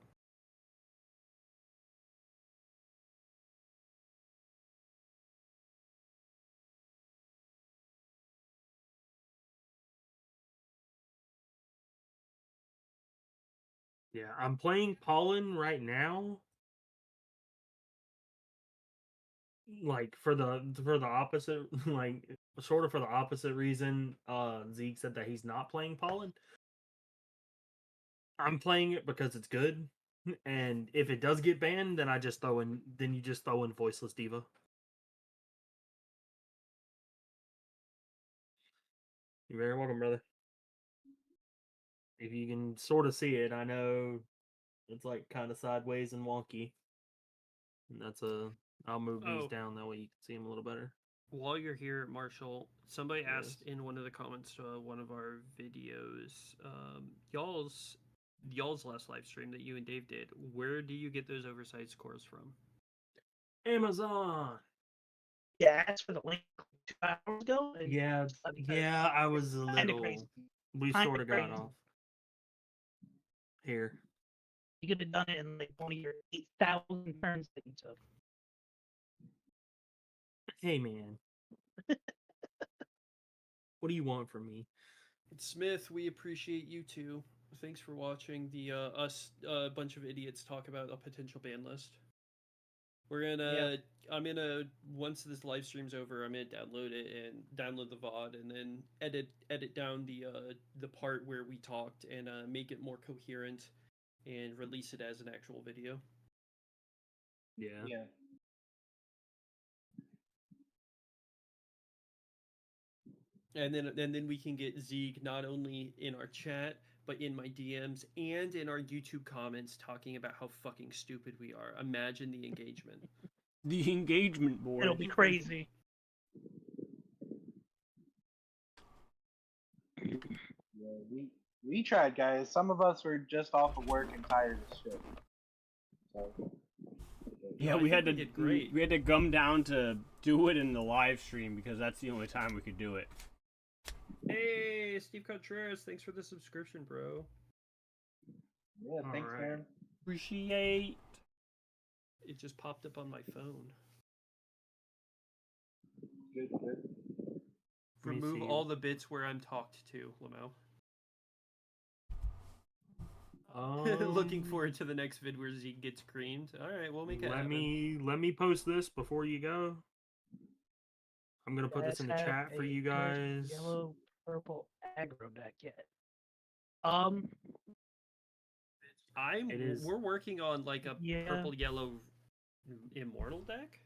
Yeah, I'm playing Pollen right now. Like for the opposite, like sort of for the opposite reason. Zeke said that he's not playing Pollen. I'm playing it because it's good, and if it does get banned, then you just throw in Voiceless Diva. You're very welcome, brother. If you can sort of see it, I know it's like kind of sideways and wonky. And I'll move these down that way you can see them a little better. While you're here, Marshall, somebody asked in one of the comments to one of our videos, y'all's last live stream that you and Dave did, where do you get those oversized scores from? Amazon. Yeah, I asked for the link 2 hours ago. And Yeah, I was a kinda little. crazy. We Kinda sort of got crazy. off. Here. You could have done it in like one of your 8,000 turns that you took. Hey, man. What do you want from me? Smith, we appreciate you too. Thanks for watching the us bunch of idiots talk about a potential ban list. I'm gonna once this live stream's over, I'm gonna download it and download the VOD and then edit down the part where we talked and make it more coherent and release it as an actual video. Yeah. Yeah. And then we can get Zeke not only in our chat, but in my DMs and in our YouTube comments talking about how fucking stupid we are. Imagine the engagement. The engagement board. It'll be crazy. Yeah, we tried, guys. Some of us were just off of work and tired as shit. So, Yeah, I we had think to we did great. we had to gum down to do it in the live stream because that's the only time we could do it. Hey, Steve Contreras, thanks for the subscription, bro. yeah, thanks, Alright. man. Appreciate. It just popped up on my phone. Good, good. Let me Remove see. all the bits where I'm talked to, Lamo. Looking forward to the next vid where Zeke gets creamed. All right, we'll make it happen. Let me post this before you go. I'm gonna put this in the Guys have chat for a you good guys. Yellow purple aggro deck yet? It is- We're working on like a Yeah. purple yellow immortal deck.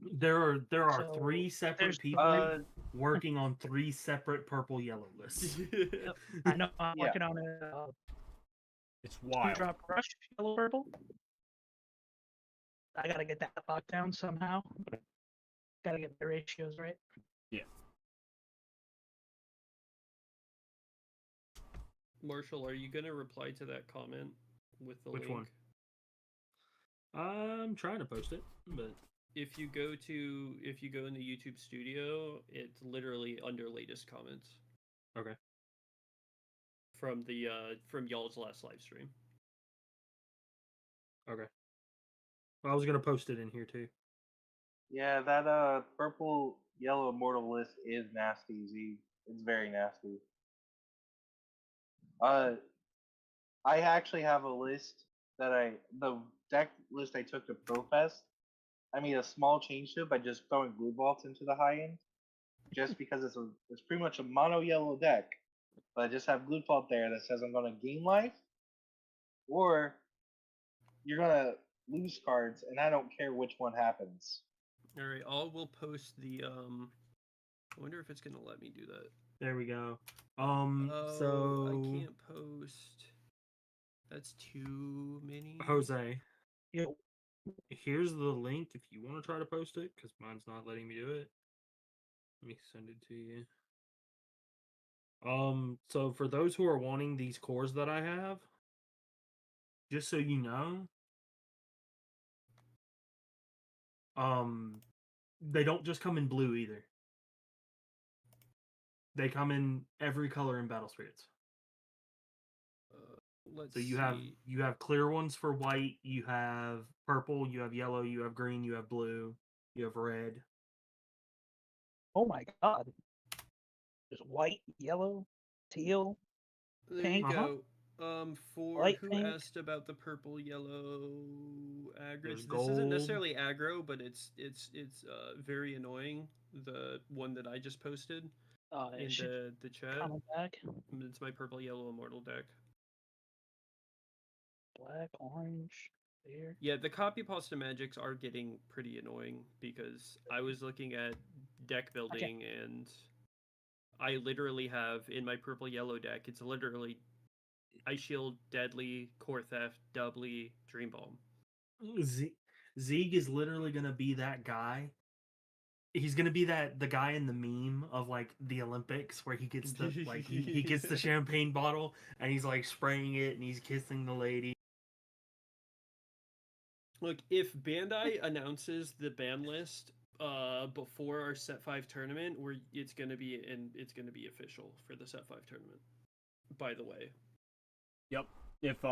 There are So, 3 separate there's- people working on 3 separate purple yellow lists. I know I'm Yeah. working on a It's wild. drop rush yellow purple. I gotta get that locked down somehow. Gotta get the ratios right. Marshall, are you gonna reply to that comment with the Which link? one? I'm trying to post it, but If you go in the YouTube studio, it's literally under latest comments okay. from the from y'all's last live stream. Okay. Well, I was gonna post it in here too. Yeah, that purple yellow immortal list is nasty, Z. It's very nasty. I actually have a list the deck list I took to ProFest. I made a small change to it by just throwing blue vaults into the high end, just because it's pretty much a mono yellow deck, but I just have blue vault there that says I'm gonna gain life, or you're gonna lose cards, and I don't care which one happens. All right, we'll post the I wonder if it's gonna let me do that. There we go. Oh, So I can't post. That's too many. Jose, Yo, here's the link if you want to try to post it, because mine's not letting me do it. Let me send it to you. So for those who are wanting these cores that I have, just so you know, they don't just come in blue either. They come in every color in Battle Spirits. Let's So you see. have clear ones for white, you have purple, you have yellow, you have green, you have blue, you have red. oh my god. There's white, yellow, teal, There pink. you go. For Light who pink. asked about the purple yellow aggro? There's This isn't gold. necessarily aggro, but it's very annoying. The one that I just posted in It should the chat. coming back. It's my purple yellow immortal deck. Black, orange, clear. Yeah, the copy pasta magics are getting pretty annoying because I was looking at deck building and I literally have in my purple yellow deck, it's literally Ice Shield, Deadly, Core Theft, Doubly, Dream Bomb. Zeeg is literally gonna be that guy. He's gonna be the guy in the meme of like the Olympics where he gets the like he gets the champagne bottle and he's like spraying it and he's kissing the lady. Look, if Bandai announces the ban list before our Set 5 tournament, it's gonna be official for the Set 5 tournament. By the way. Yep. If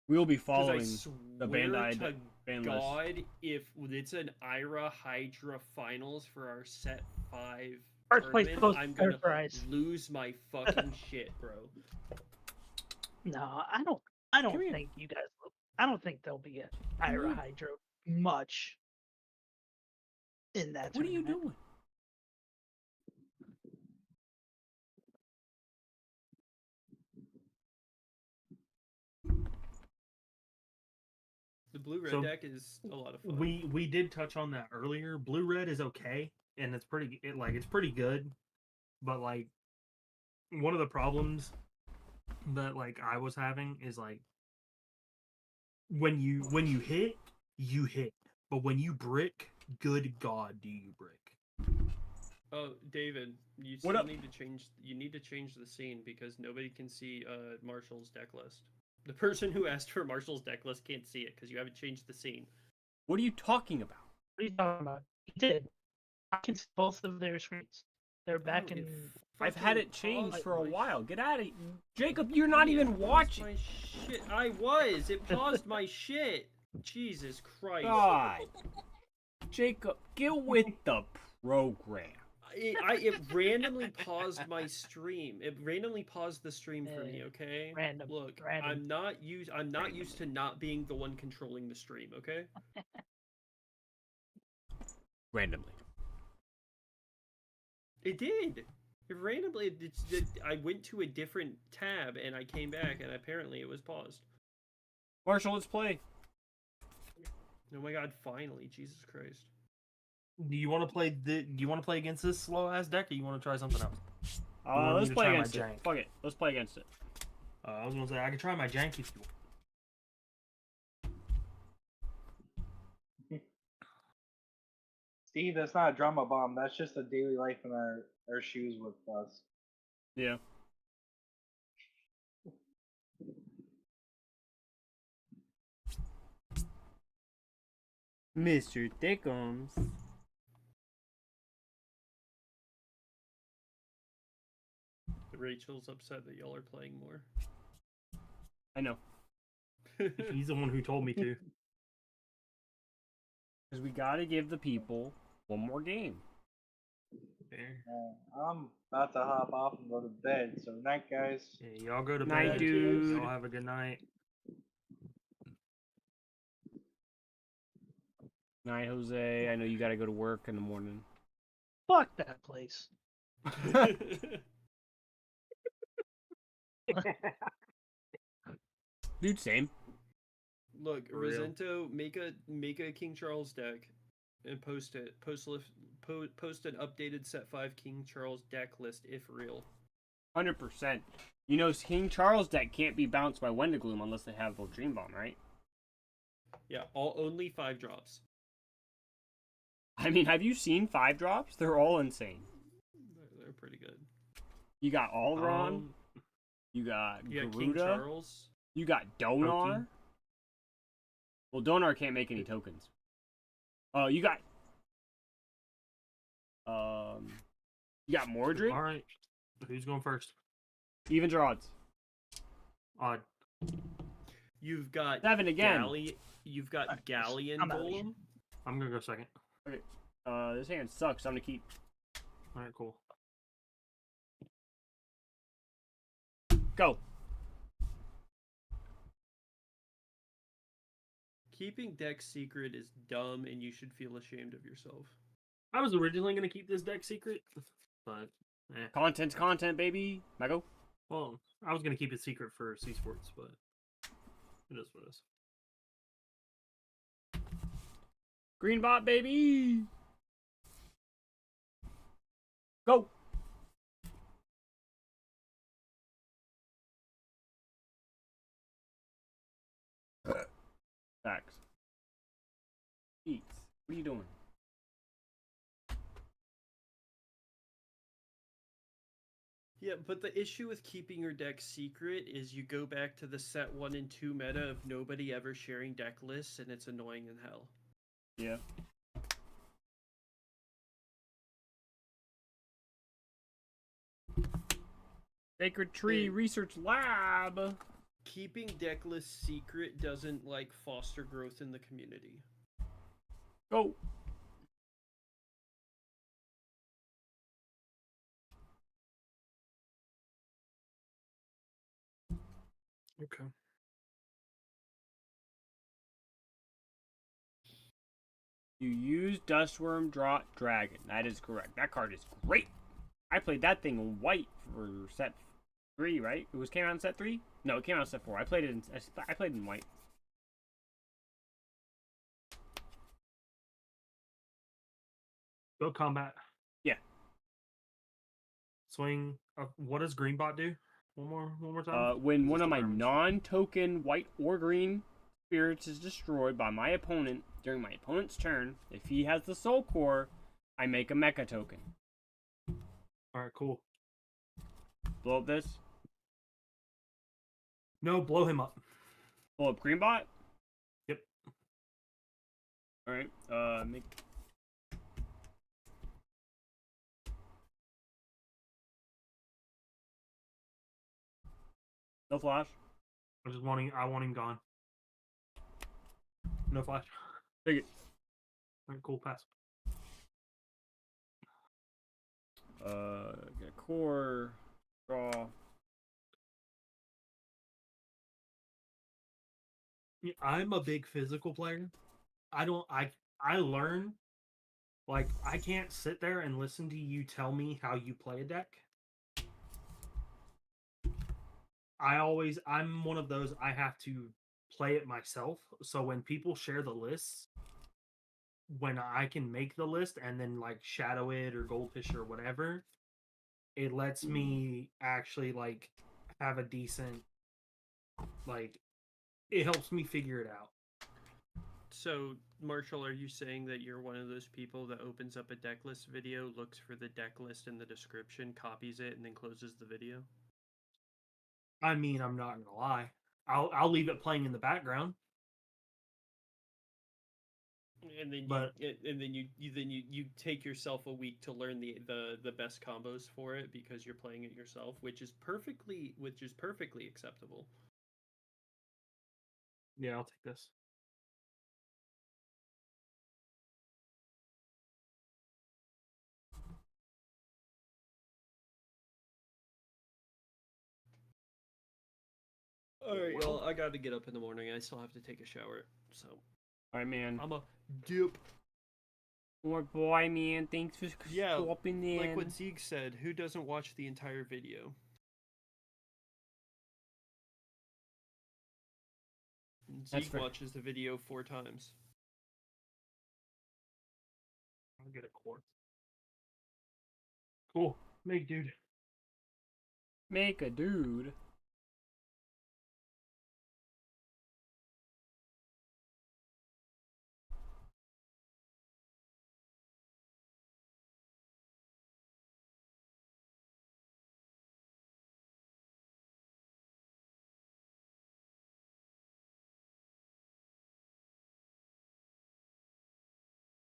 we'll be 'Cause I following swear the Bandai to ban list. God, if it's an Ira Hydra finals for our Set 5 First place tournament, goes I'm to gonna third prize. lose my fucking shit, bro. No, I don't Come here. think you guys. I don't think there'll be an Ira here. Hydro much in that. What are you tournament. doing? The blue-red So, deck is a lot of fun. We did touch on that earlier. Blue red is okay and it's pretty good, but like one of the problems that like I was having is like when you hit, you hit, but when you brick, good God, do you brick? Oh, David, you What still up? need to change. You need to change the scene because nobody can see Marshall's deck list. The person who asked for Marshall's deck list can't see it because you haven't changed the scene. What are you talking about? What are you talking about? He did. I can see both of their screens. They're back Oh, in. it I've fucking had it changed paused for a my while. sh- Get out of Jacob, you're not It even paused watching. My shit. I was. It paused my shit. Jesus Christ. God. Jacob, get with the program. It randomly paused my stream. It randomly paused the stream for me. Okay. Random. Look, Random. I'm not used to not being the one controlling the stream. Okay. Randomly. It did. It randomly. I went to a different tab and I came back and apparently it was paused. Marshall, let's play. Oh my God! Finally, Jesus Christ. Do you want to play against this slow ass deck, or you want to try something else? want me Let's to play try my against it. jank? Fuck it. Let's play against it. I was gonna say I can try my janky fuel. Steve, that's not a drama bomb. That's just a daily life in our shoes with us. Yeah. Mr. Thickums. Rachel's upset that y'all are playing more. I know. He's the one who told me to. Because we gotta give the people one more game. Fair. I'm about to hop off and go to bed. So night, guys. Yeah, y'all go to Night, bed. dude. Y'all have a good night. Night, Jose. I know you gotta go to work in the morning. Fuck that place. Dude, same. Look, For real. Rosento, make a King Charles deck and post it. Post an updated set 5 King Charles deck list if real. 100%. You know, King Charles deck can't be bounced by Wendigloom unless they have the Dream Bomb, right? Yeah, only 5 drops. I mean, have you seen 5 drops? They're all insane. They're pretty good. You got Alron. You got You got King Garuda. Charles. You got Donar. Toki. Well, Donar can't make any tokens. You got Mordred. All right. Who's going first? Evens or odds? Odd. You've got 7 again. You've got Galleon I'm out of Golem. I'm gonna go second. Okay. This hand sucks. I'm gonna keep. All right, cool. Go. Keeping deck secret is dumb, and you should feel ashamed of yourself. I was originally gonna keep this deck secret, but Content's content, baby. Michael. well, I was gonna keep it secret for C Sports, but it is what it is. Green bot, baby. Go. Facts. Eats. What are you doing? Yeah, but the issue with keeping your deck secret is you go back to the set 1 and 2 meta of nobody ever sharing deck lists, and it's annoying in hell. Yeah. Sacred Tree Hey. Research Lab. Keeping deck lists secret doesn't foster growth in the community. Go. Okay. You use Dustworm, draw Dragon. That is correct. That card is great. I played that thing in white for set 3, right? It came out in set 3? No, it came out in set 4. I played it in white. Go combat. Yeah. Swing. What does Greenbot do? One more time. When Is one this of my the damage? non-token white or green spirits is destroyed by my opponent during my opponent's turn, if he has the Soul Core, I make a Mecha token. All right, cool. Blow up this. No, blow him up. Blow up Greenbot. Yep. All right. Make. No flash. I want him gone. No flash. Take it. All right, cool. Pass. Get a core. Draw. Yeah, I'm a big physical player. I learn. Like, I can't sit there and listen to you tell me how you play a deck. I'm one of those, I have to play it myself. So when people share the lists, when I can make the list and then like shadow it or goldfish or whatever, it lets me actually like have a decent, like, it helps me figure it out. So, Marshall, are you saying that you're one of those people that opens up a deck list video, looks for the deck list in the description, copies it, and then closes the video? I mean, I'm not gonna lie. I'll leave it playing in the background. And then But you take yourself a week to learn the best combos for it because you're playing it yourself, which is perfectly acceptable. yeah, I'll take this. All right, y'all. I got to get up in the morning. I still have to take a shower, so All right, man. I'm a dip. More boy, man. Thanks for Yeah, stopping in. like what Zeke said. Who doesn't watch the entire video? Zeke fair. watches the video 4 times. I'll get a quartz. Cool. Make dude. Make a dude.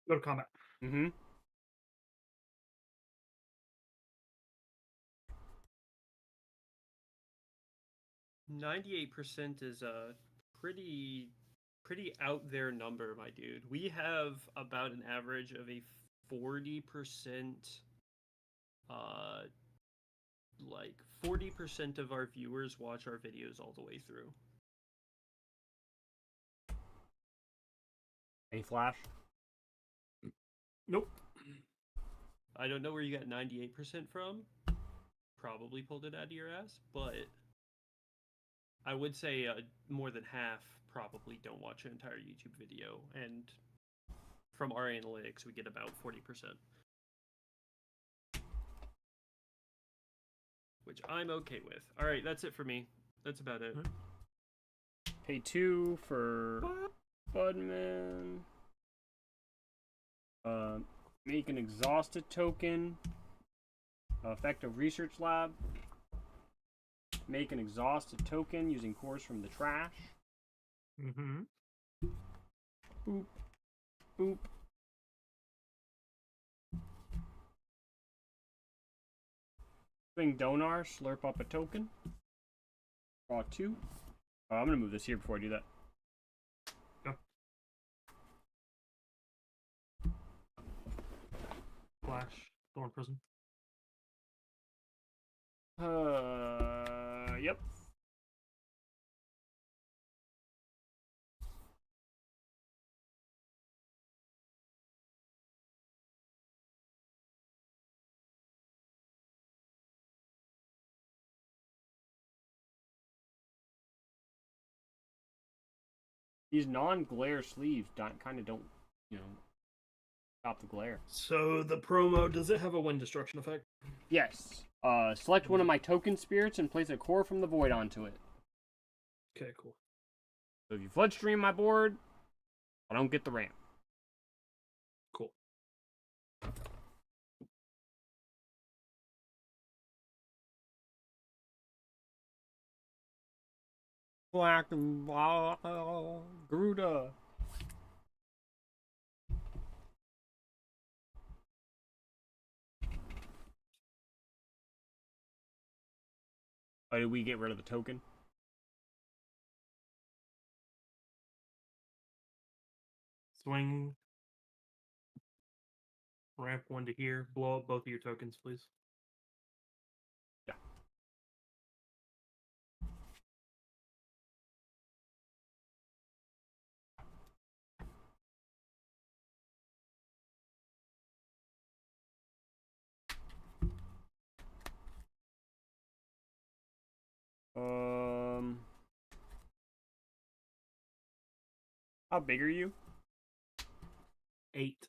Go to combat. Mm-hmm. 98% is a pretty out there number, my dude. We have about an average of a 40%, like 40% of our viewers watch our videos all the way through. Any flash? Nope. I don't know where you got 98% from. Probably pulled it out of your ass, but I would say more than half probably don't watch an entire YouTube video, and from our analytics, we get about 40%. Which I'm okay with. Alright, that's it for me. That's about it. Pay 2 for Budman. Make an exhausted token. Effective research lab. Make an exhausted token using cores from the trash. Mm-hmm. Boop. Boop. Swing Donar, slurp up a token. Draw 2. I'm gonna move this here before I do that. Go. Flash. Thorn Prison. Yep. These non-glare sleeves kind of don't, stop the glare. So the promo, does it have a wind destruction effect? Yes. Select one of my token spirits and place a core from the void onto it. Okay, cool. So if you flood stream my board, I don't get the ramp. Cool. Black and Garuda. Oh, did we get rid of the token? Swing. Ramp 1 to here. Blow up both of your tokens, please. Yeah. How big are you? 8.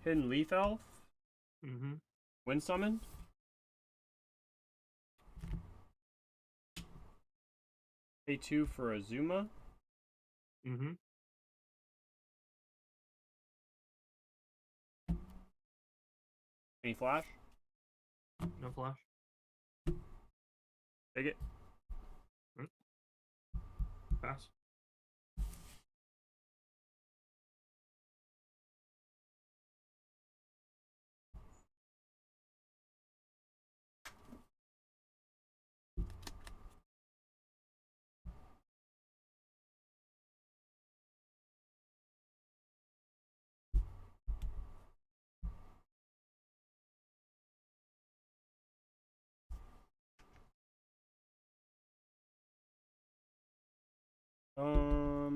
Hidden Leaf Elf. Mm-hmm. Wind Summoned. Pay 2 for Azuma. Mm-hmm. Any flash? No flash. Take it. Pass.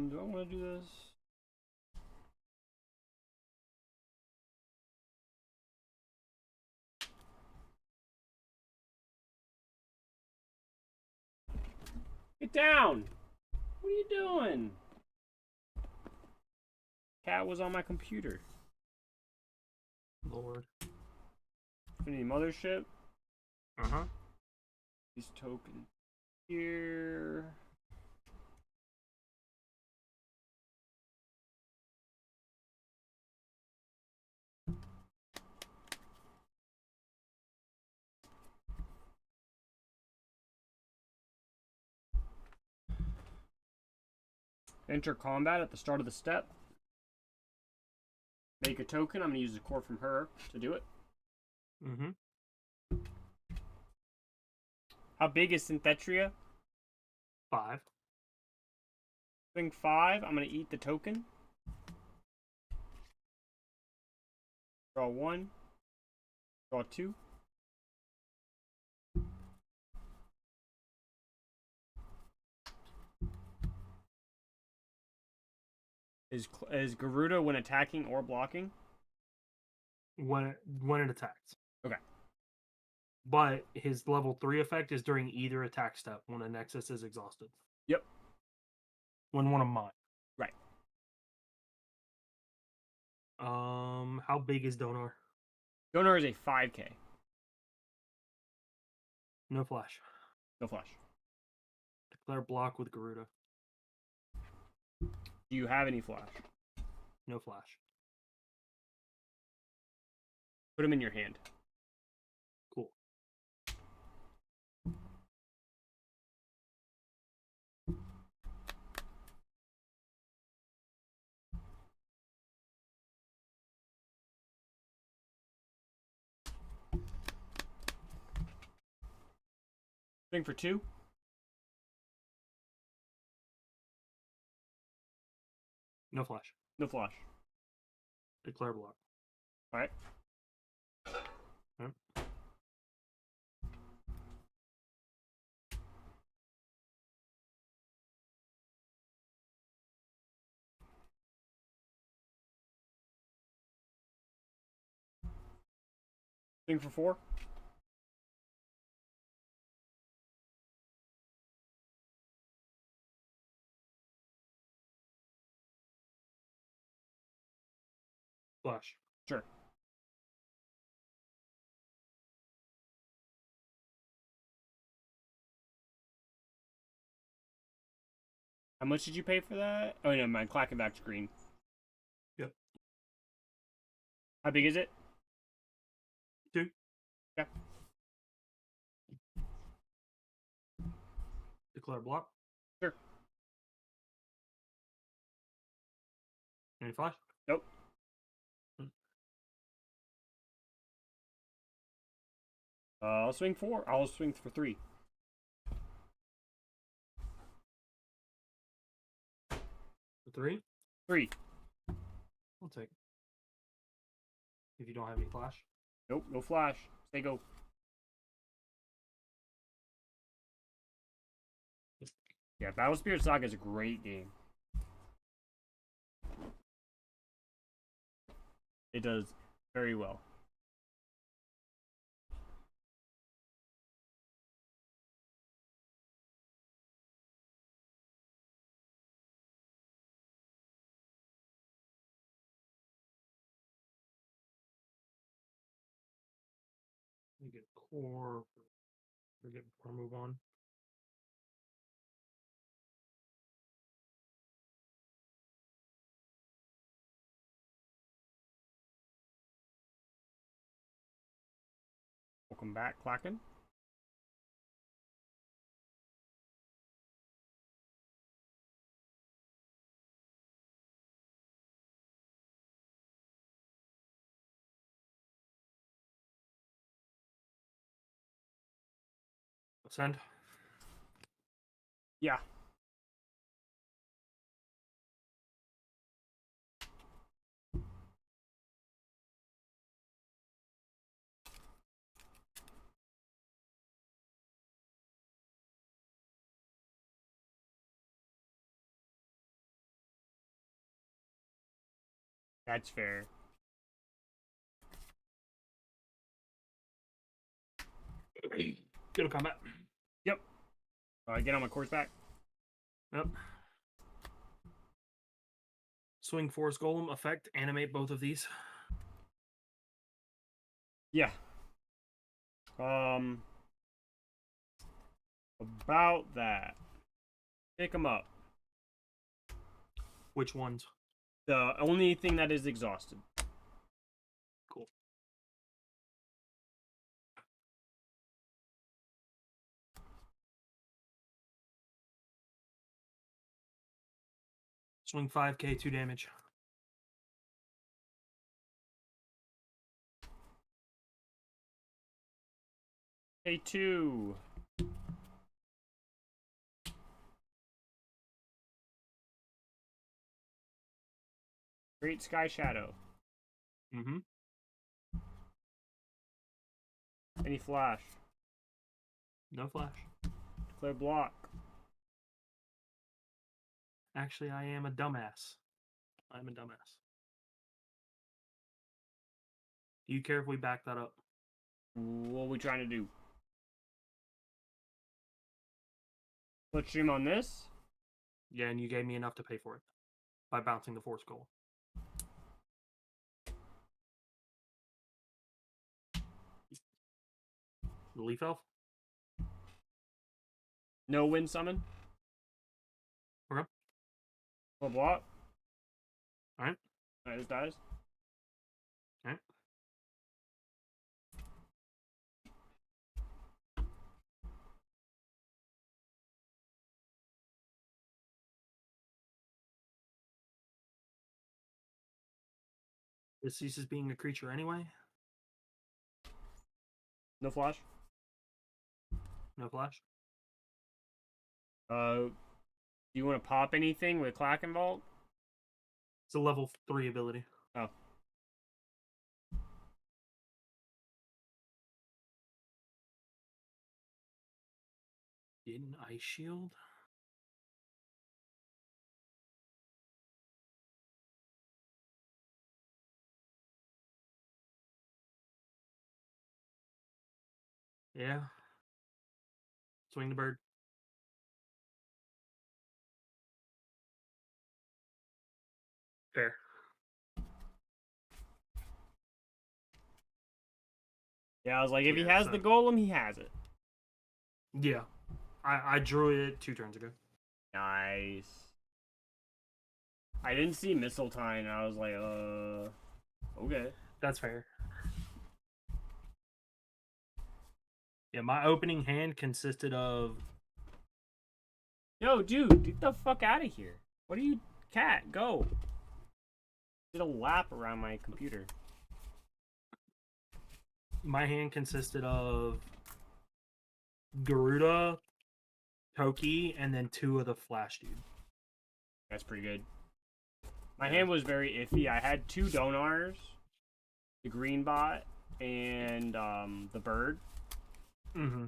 Do I want to do this? Get down! What are you doing? Cat was on my computer. Lord. Infinity Mothership. Uh-huh. These tokens here. Enter combat at the start of the step. Make a token. I'm going to use a core from her to do it. Mm-hmm. How big is Synthetria? 5. Swing 5. I'm going to eat the token. Draw 1. Draw 2. Is Garuda when attacking or blocking? When it attacks. Okay. But his level 3 effect is during either attack step when a Nexus is exhausted. Yep. When one of mine. Right. How big is Donar? Donar is a 5k. No flash. No flash. Declare block with Garuda. Do you have any flash? No flash. Put him in your hand. Cool. Swing for 2. No flash. No flash. Declare block. Alright. Yep. Swing for 4. Flash. Sure. How much did you pay for that? Oh, no, mind. Clacking back to green. Yep. How big is it? 2. Yeah. Declare block. Sure. Any flash? Nope. I'll swing 4. I'll swing for 3. For 3? 3. I'll take it. If you don't have any flash. Nope, no flash. Say go. Yeah, Battle Spirit Saga is a great game. It does very well. We get core. We get before I move on. Welcome back, Klacken. Send. Yeah. That's fair. Go to combat. Yep. Get on my course back. Yep. Swing Force Golem effect. Animate both of these. Yeah. About that. Pick them up. Which ones? The only thing that is exhausted. Cool. Swing 5k, 2 damage. A2. Great Sky Shadow. Mm-hmm. Any flash? No flash. Declare block. Actually, I am a dumbass. I'm a dumbass. Do you care if we back that up? What are we trying to do? Let's stream on this. Yeah, and you gave me enough to pay for it by bouncing the Force Golem. The Leaf Elf? No wind summon. Okay. Full block. Alright. Alright, this dies. Alright. This ceases being a creature anyway. No flash. No flash. Do you want to pop anything with Klacken Vault? It's a level 3 ability. Oh. Didn't Ice Shield? Yeah. Swing the bird. Fair. Yeah, I was like, if he Yeah, has so- the golem, he has it. Yeah. I drew it 2 turns ago. Nice. I didn't see Mistletoe, and I was like, okay. That's fair. Yeah, my opening hand consisted of... Yo, dude, get the fuck out of here. What are you, cat? Go. Did a lap around my computer. My hand consisted of Garuda, Toki, and then 2 of the Flash Dude. That's pretty good. My hand was very iffy. I had 2 Donars, the green bot, and the bird. Mm-hmm.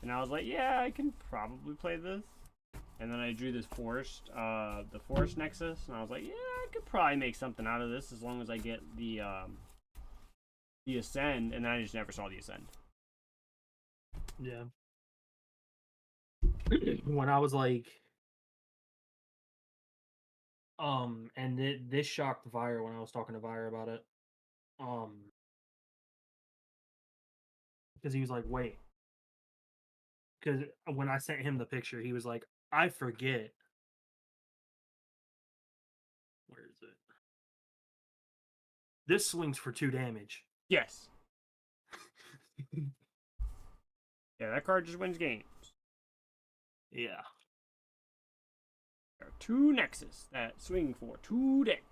And I was like, yeah, I can probably play this. and then I drew this the forest nexus, and I was like, yeah, I could probably make something out of this as long as I get the ascend, and then I just never saw the ascend. Yeah. When I was like, and this shocked Vire when I was talking to Vire about it, because he was like, wait, because when I sent him the picture, he was like, I forget. Where is it? This swings for 2 damage. Yes. Yeah, that card just wins games. Yeah. There are 2 Nexus that swing for 2 damage.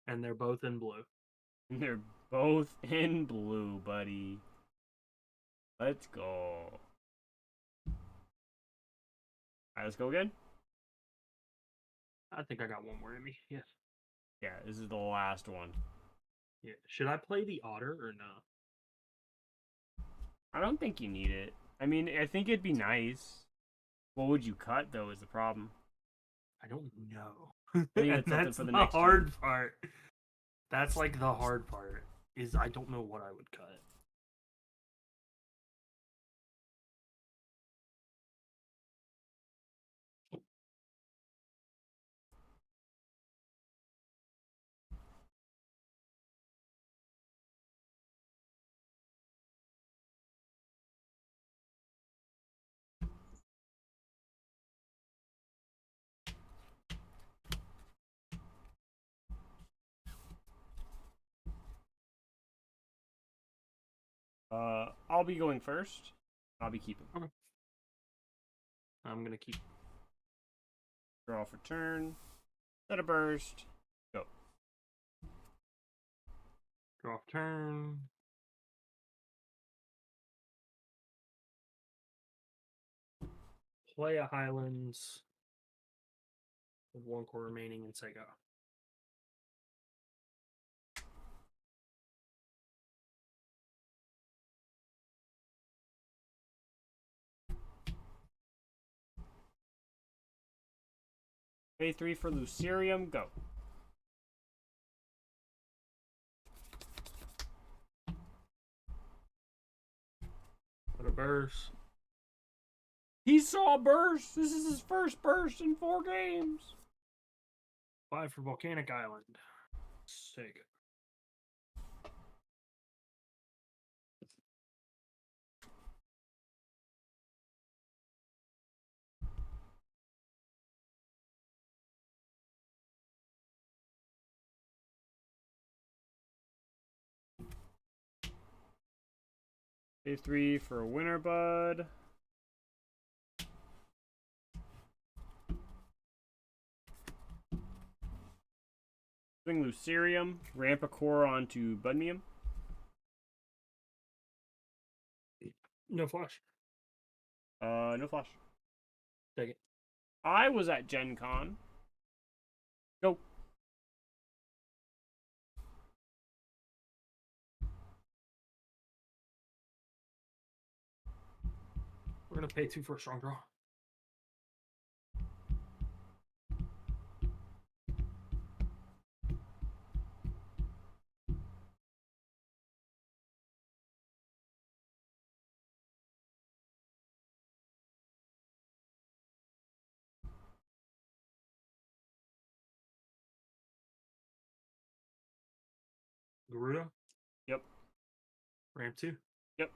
And they're both in blue. And they're both in blue, buddy. Let's go. Alright, let's go again. I think I got one more in me. Yes. Yeah, this is the last one. Yeah. Should I play the otter or no? I don't think you need it. I mean, I think it'd be nice. What would you cut, though, is the problem. I don't know. I think And that's something that's for the the next hard part. That's like the hard part. Is I don't know what I would cut. I'll be going first. I'll be keeping. Okay. I'm gonna keep. Draw for turn. Set a burst. Go. Draw off turn. Play a Highlands with 1 core remaining and say go. Pay 3 for Lucerium. Go. Put a burst. He saw a burst. This is his first burst in 4 games. 5 for Volcanic Island. Say go. Pay 3 for Winter Bud. Swing Lucerium. Ramp a core onto Budmium. No flash. No flash. Take it. I was at Gen Con. Go. We're gonna pay 2 for a strong draw. Garuda. Yep. Ramp 2. Yep.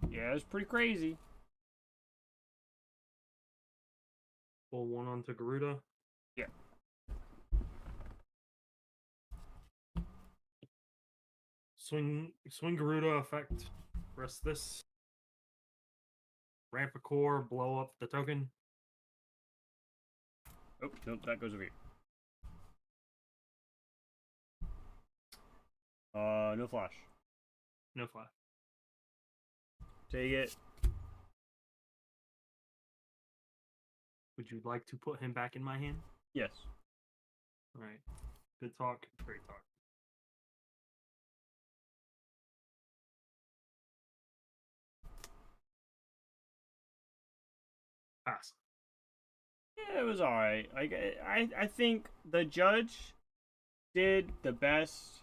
Yeah, it was pretty crazy. Pull 1 onto Garuda. Yeah. Swing Garuda effect. Rest this. Ramp a core, blow up the token. Oh, nope, that goes over here. No flash. No flash. Take it. Would you like to put him back in my hand? Yes. Alright. Good talk. Great talk. Pass. Yeah, it was alright. Like I think the judge did the best.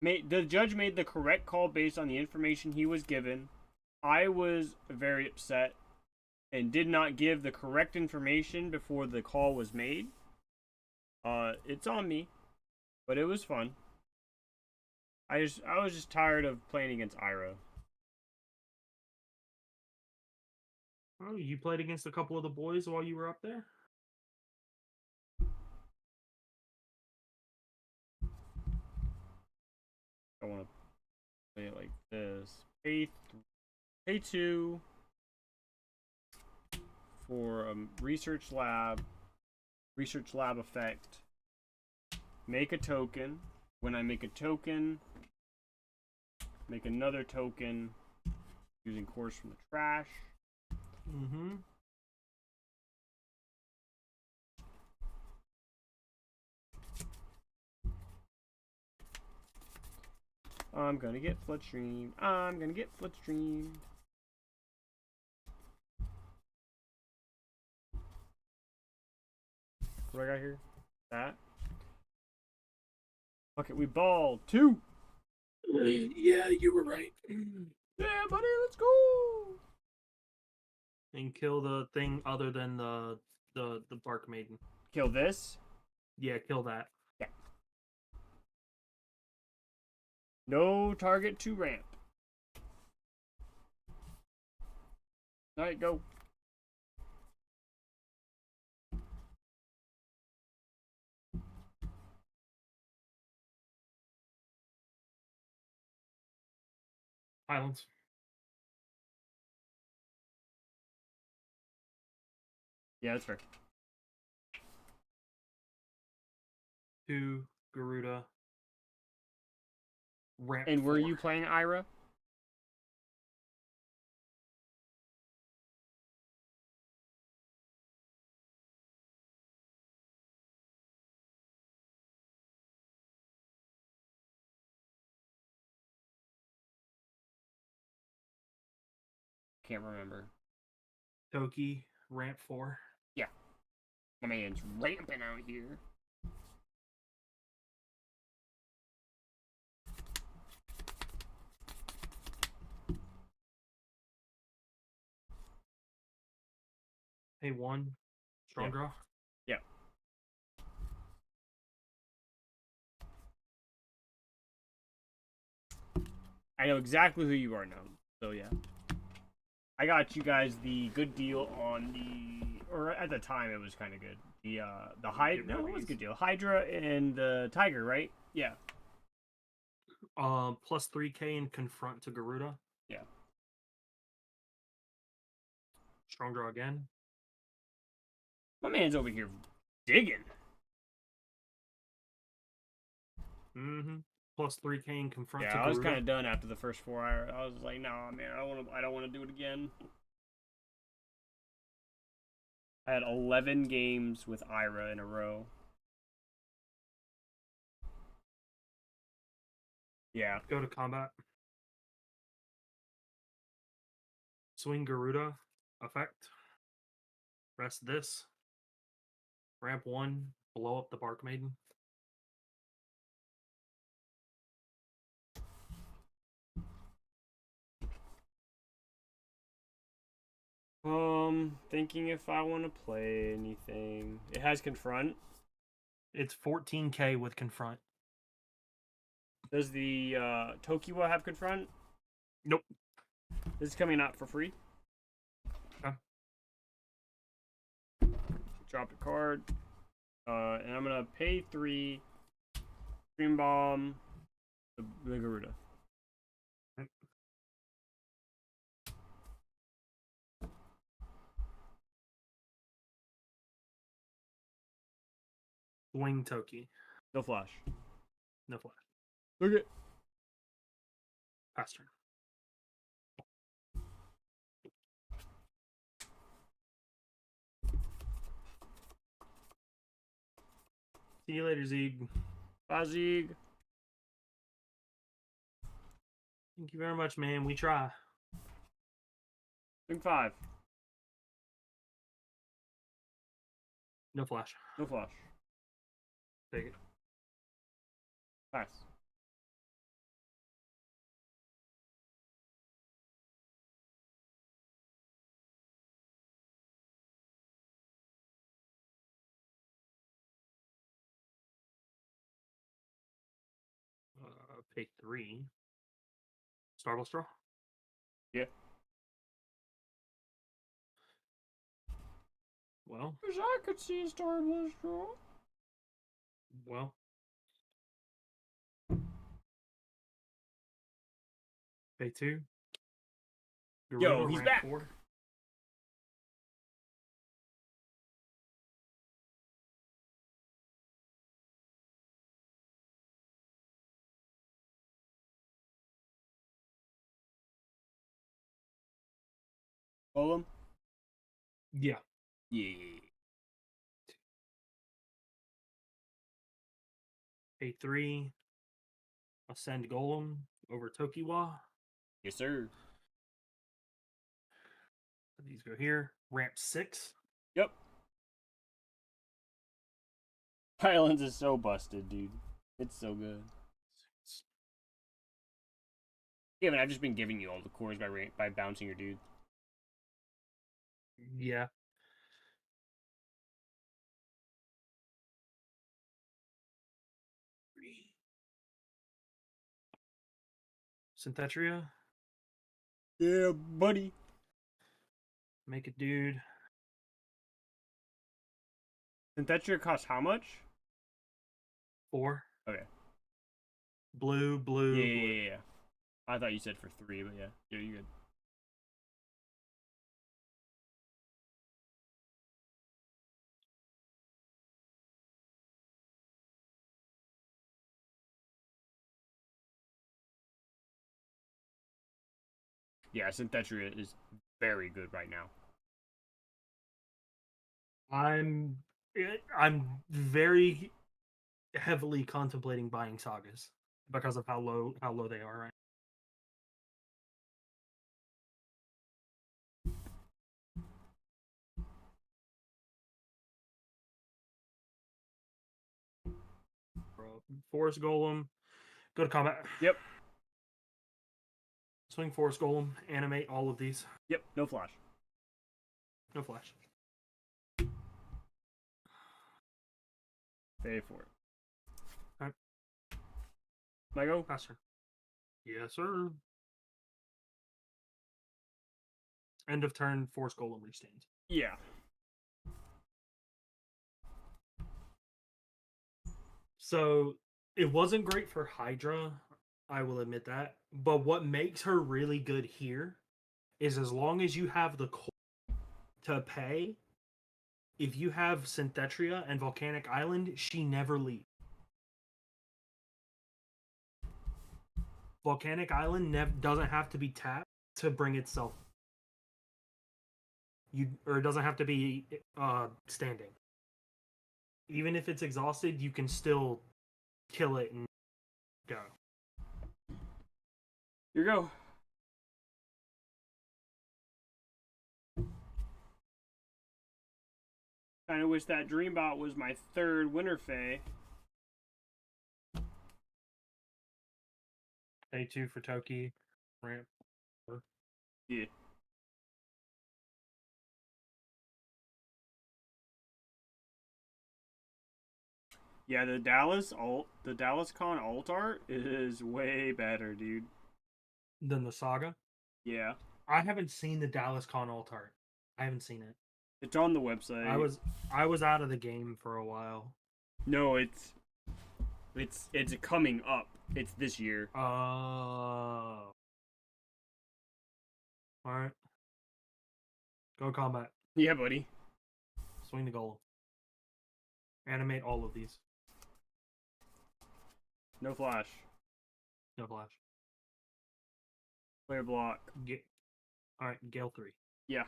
The judge made the correct call based on the information he was given. I was very upset and did not give the correct information before the call was made. It's on me, but it was fun. I was just tired of playing against Ira. Oh, you played against a couple of the boys while you were up there? I want to play it like this. Pay 2 for research lab effect. Make a token. When I make a token, make another token using cores from the trash. Mm-hmm. I'm gonna get floodstreamed. What do I got here? That. Okay, we ball 2. Yeah, you were right. Yeah, buddy, let's go. And kill the thing other than the Bark Maiden. Kill this. Yeah, kill that. Yeah. No target to ramp. Alright, go. Highlands. Yeah, that's fair. 2 Garuda. Ramp. And were 4. you playing Ira? Can't remember. Toki, ramp 4. Yeah. My man's ramping out here. Hey, 1. Strong Yeah. draw. Yeah. I know exactly who you are now. So yeah. I got you guys the good deal on the, or at the time it was kind of good. The Hydra, no, it was a good deal. Hydra and the Tiger, right? Yeah. Plus 3k and confront to Garuda. Yeah. Strong draw again. My man's over here digging. Mm-hmm. Plus 3k and confront to Yeah, Garuda. I was kind of done after the first 4 hours. I was like, nah, man, I don't want to do it again. I had 11 games with Ira in a row. Yeah. Go to combat. Swing Garuda. Effect. Rest this. Ramp 1. Blow up the Bark Maiden. Thinking if I want to play anything. It has confront. It's 14k with confront. Does the Tokiwa have confront? Nope. This is coming out for free. Okay. Drop a card. And I'm gonna pay 3. Stream bomb the Garuda. Swing Toki. No flash. No flash. Look it. Pass turn. See you later, Zeeg. Bye, Zeeg. Thank you very much, man. We try. Swing 5. No flash. No flash. Take it. Pass. Pay 3. Startle Straw. Yeah. Well, Wish I could see Starblast draw. well. Pay 2. Yo, he's ramp back. 4. Golem? Yeah. Yeah. Pay 3. Ascend Golem over Tokiwa. Yes, sir. These go here. Ramp 6. Yep. Highlands is so busted, dude. It's so good. Yeah, but I've just been giving you all the cores by bouncing your dude. Yeah. Synthetria. Yeah, buddy. Make a dude. Synthetria costs how much? 4. Okay. Blue, blue, Yeah, blue. yeah, yeah. I thought you said for 3, but yeah. Yeah, you're good. Yeah, Synthetria is very good right now. I'm very heavily contemplating buying sagas because of how low they are right now. Forest Golem. Go to combat. Yep. Swing Forest Golem. Animate all of these. Yep, no flash. No flash. Pay for it. Alright. Can I go? Pass turn. Yes, sir. End of turn. Forest Golem restands. Yeah. So it wasn't great for Hydra, I will admit that. But what makes her really good here is as long as you have the core to pay, if you have Synthetria and Volcanic Island, she never leaves. Volcanic Island doesn't have to be tapped to bring itself. It doesn't have to be standing. Even if it's exhausted, you can still kill it and go. Here you go. Kind of wish that Dreambot was my 3rd Winter Fae. Pay 2 for Toki. Ramp. Yeah. Yeah, the Dallas Con alt art is way better, dude. Then the Saga. Yeah. I haven't seen the Dallas Con alt art. I haven't seen it. It's on the website. I was out of the game for a while. No, it's coming up. It's this year. Oh. Alright. Go combat. Yeah, buddy. Swing the golem. Animate all of these. No flash. No flash. Player block. Alright, Gale 3. Yeah.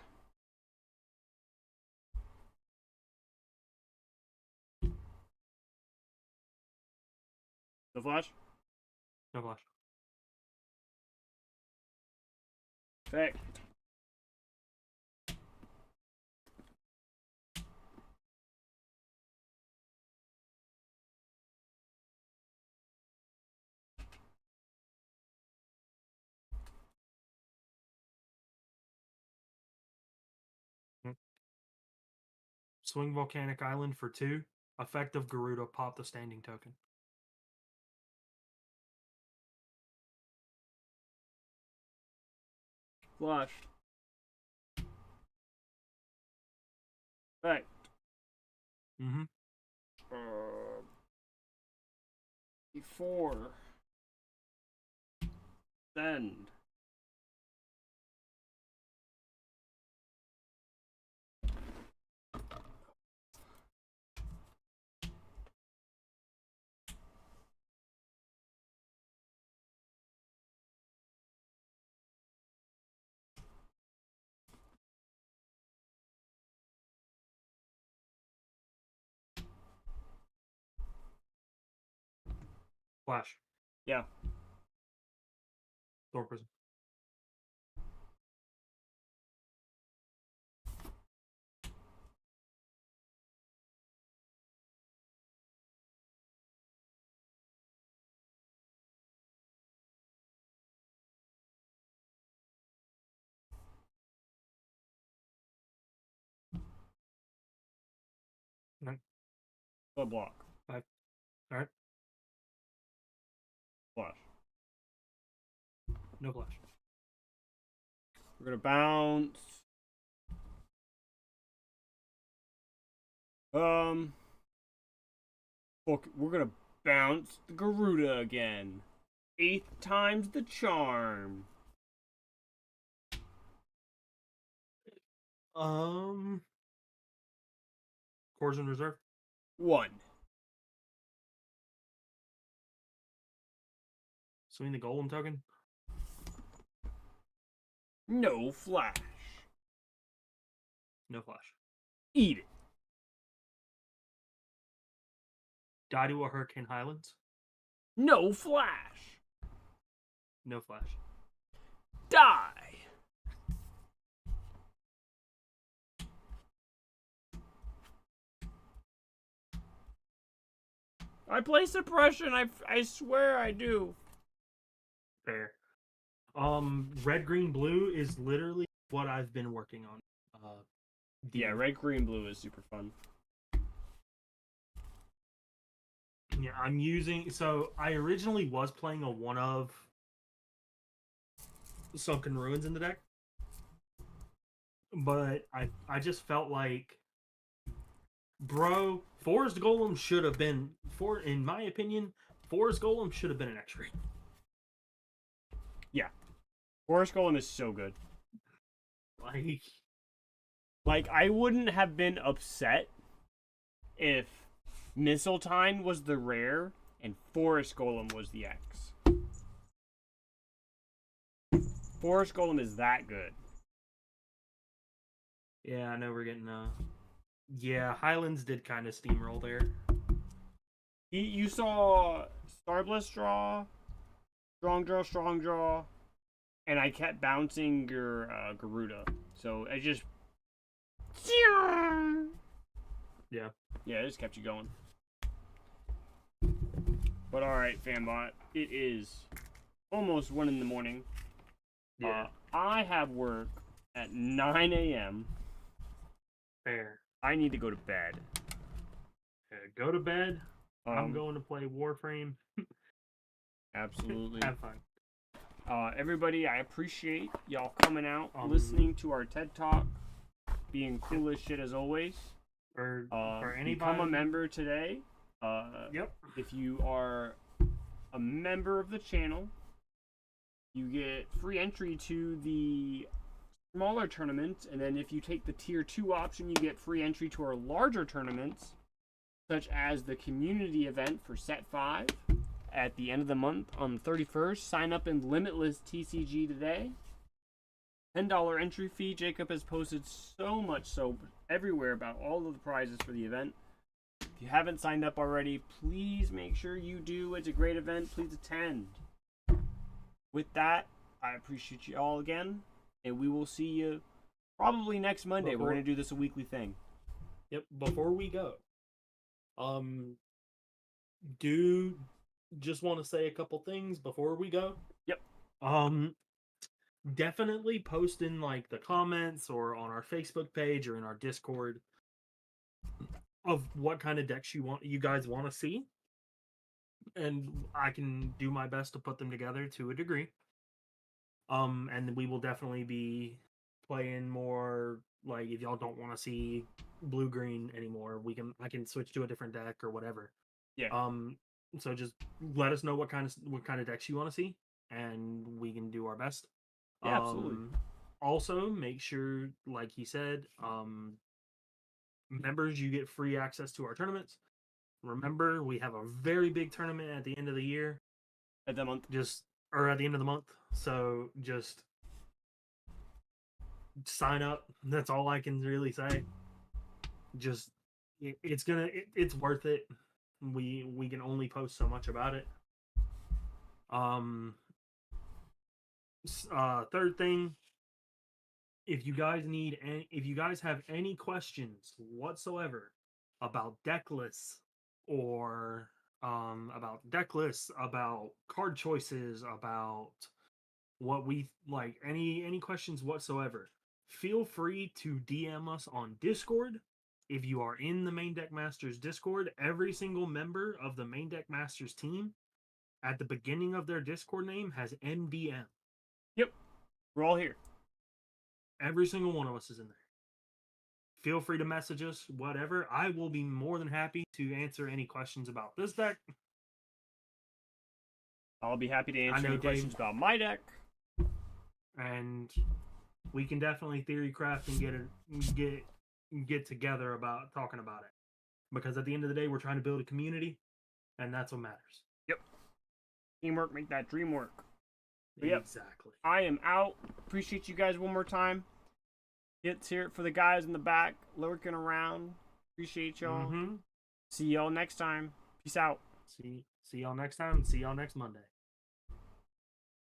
No flash? No flash. Fact. Swing Volcanic Island for 2. Effective Garuda, pop the standing token. Flush. Right. Mm-hmm. Before. Send. Flash. Yeah. Thor Prison. Right. Blood block. 5. Alright. Flush. No flash. We're gonna bounce. Look, we're gonna bounce the Garuda again. 8th time's the charm. Cores in reserve. 1. Swing the Golem token. No flash. No flash. Eat it. Die to a Hurricane Highlands. No flash. No flash. Die. I play suppression. I swear I do. Fair. Red, green, blue is literally what I've been working on. Yeah, red, green, blue is super fun. Yeah, I'm using. So I originally was playing a one of Sunken Ruins in the deck, but I just felt like, bro, Forest Golem should have been in my opinion, Forest Golem should have been an extra. Yeah, Forest Golem is so good. Like I wouldn't have been upset if Mistletoe was the rare and Forest Golem was the X. Forest Golem is that good. Yeah, I know we're getting yeah, Highlands did kind of steamroll there. You saw Starbliss draw, strong draw, and I kept bouncing your Garuda. So I just Yeah. Yeah, it just kept you going. But alright, Fanbot, it is almost 1 in the morning. Yeah. I have work at 9 a.m. Fair. I need to go to bed. Go to bed. I'm going to play Warframe. Absolutely. Have fun. Everybody, I appreciate y'all coming out, listening to our TED Talk, being cool as shit as always. For anybody, become a member today. Yep. If you are a member of the channel, you get free entry to the smaller tournaments, and then if you take the tier 2 option, you get free entry to our larger tournaments, such as the community event for set 5 at the end of the month on the 31st. Sign up in Limitless TCG today. $10 entry fee. Jacob has posted so much everywhere about all of the prizes for the event. If you haven't signed up already, please make sure you do. It's a great event. Please attend. With that, I appreciate you all again, and we will see you probably next Monday. We're going to do this a weekly thing. Yep. Before we go, do just want to say a couple things before we go. Yep. Definitely post in like the comments or on our Facebook page or in our Discord of what kind of decks you guys want to see, and I can do my best to put them together to a degree. And we will definitely be playing more. Like, if y'all don't want to see blue green anymore, I can switch to a different deck or whatever. Yeah. So just let us know what kind of decks you want to see, and we can do our best. Yeah, absolutely. Also, make sure, like he said, members, you get free access to our tournaments. Remember, we have a very big tournament at the end of the year. At the month. Or at the end of the month. So just sign up. That's all I can really say. Just it's worth it. We can only post so much about it. Third thing, if you guys have any questions whatsoever about deck lists or about card choices, about what we like, any questions whatsoever, feel free to DM us on Discord. If you are in the MainDeck Masters Discord, every single member of the MainDeck Masters team at the beginning of their Discord name has MDM. Yep. We're all here. Every single one of us is in there. Feel free to message us, whatever. I will be more than happy to answer any questions about this deck. I'll be happy to answer know any questions about my deck. And we can definitely theory craft and get together about talking about it. Because at the end of the day, we're trying to build a community, and that's what matters. Yep. Teamwork make that dream work. But yep, exactly. I am out. Appreciate you guys one more time. Let's hear it for the guys in the back lurking around. Appreciate y'all. Mm-hmm. See y'all next time. Peace out. See y'all next time. See y'all next Monday.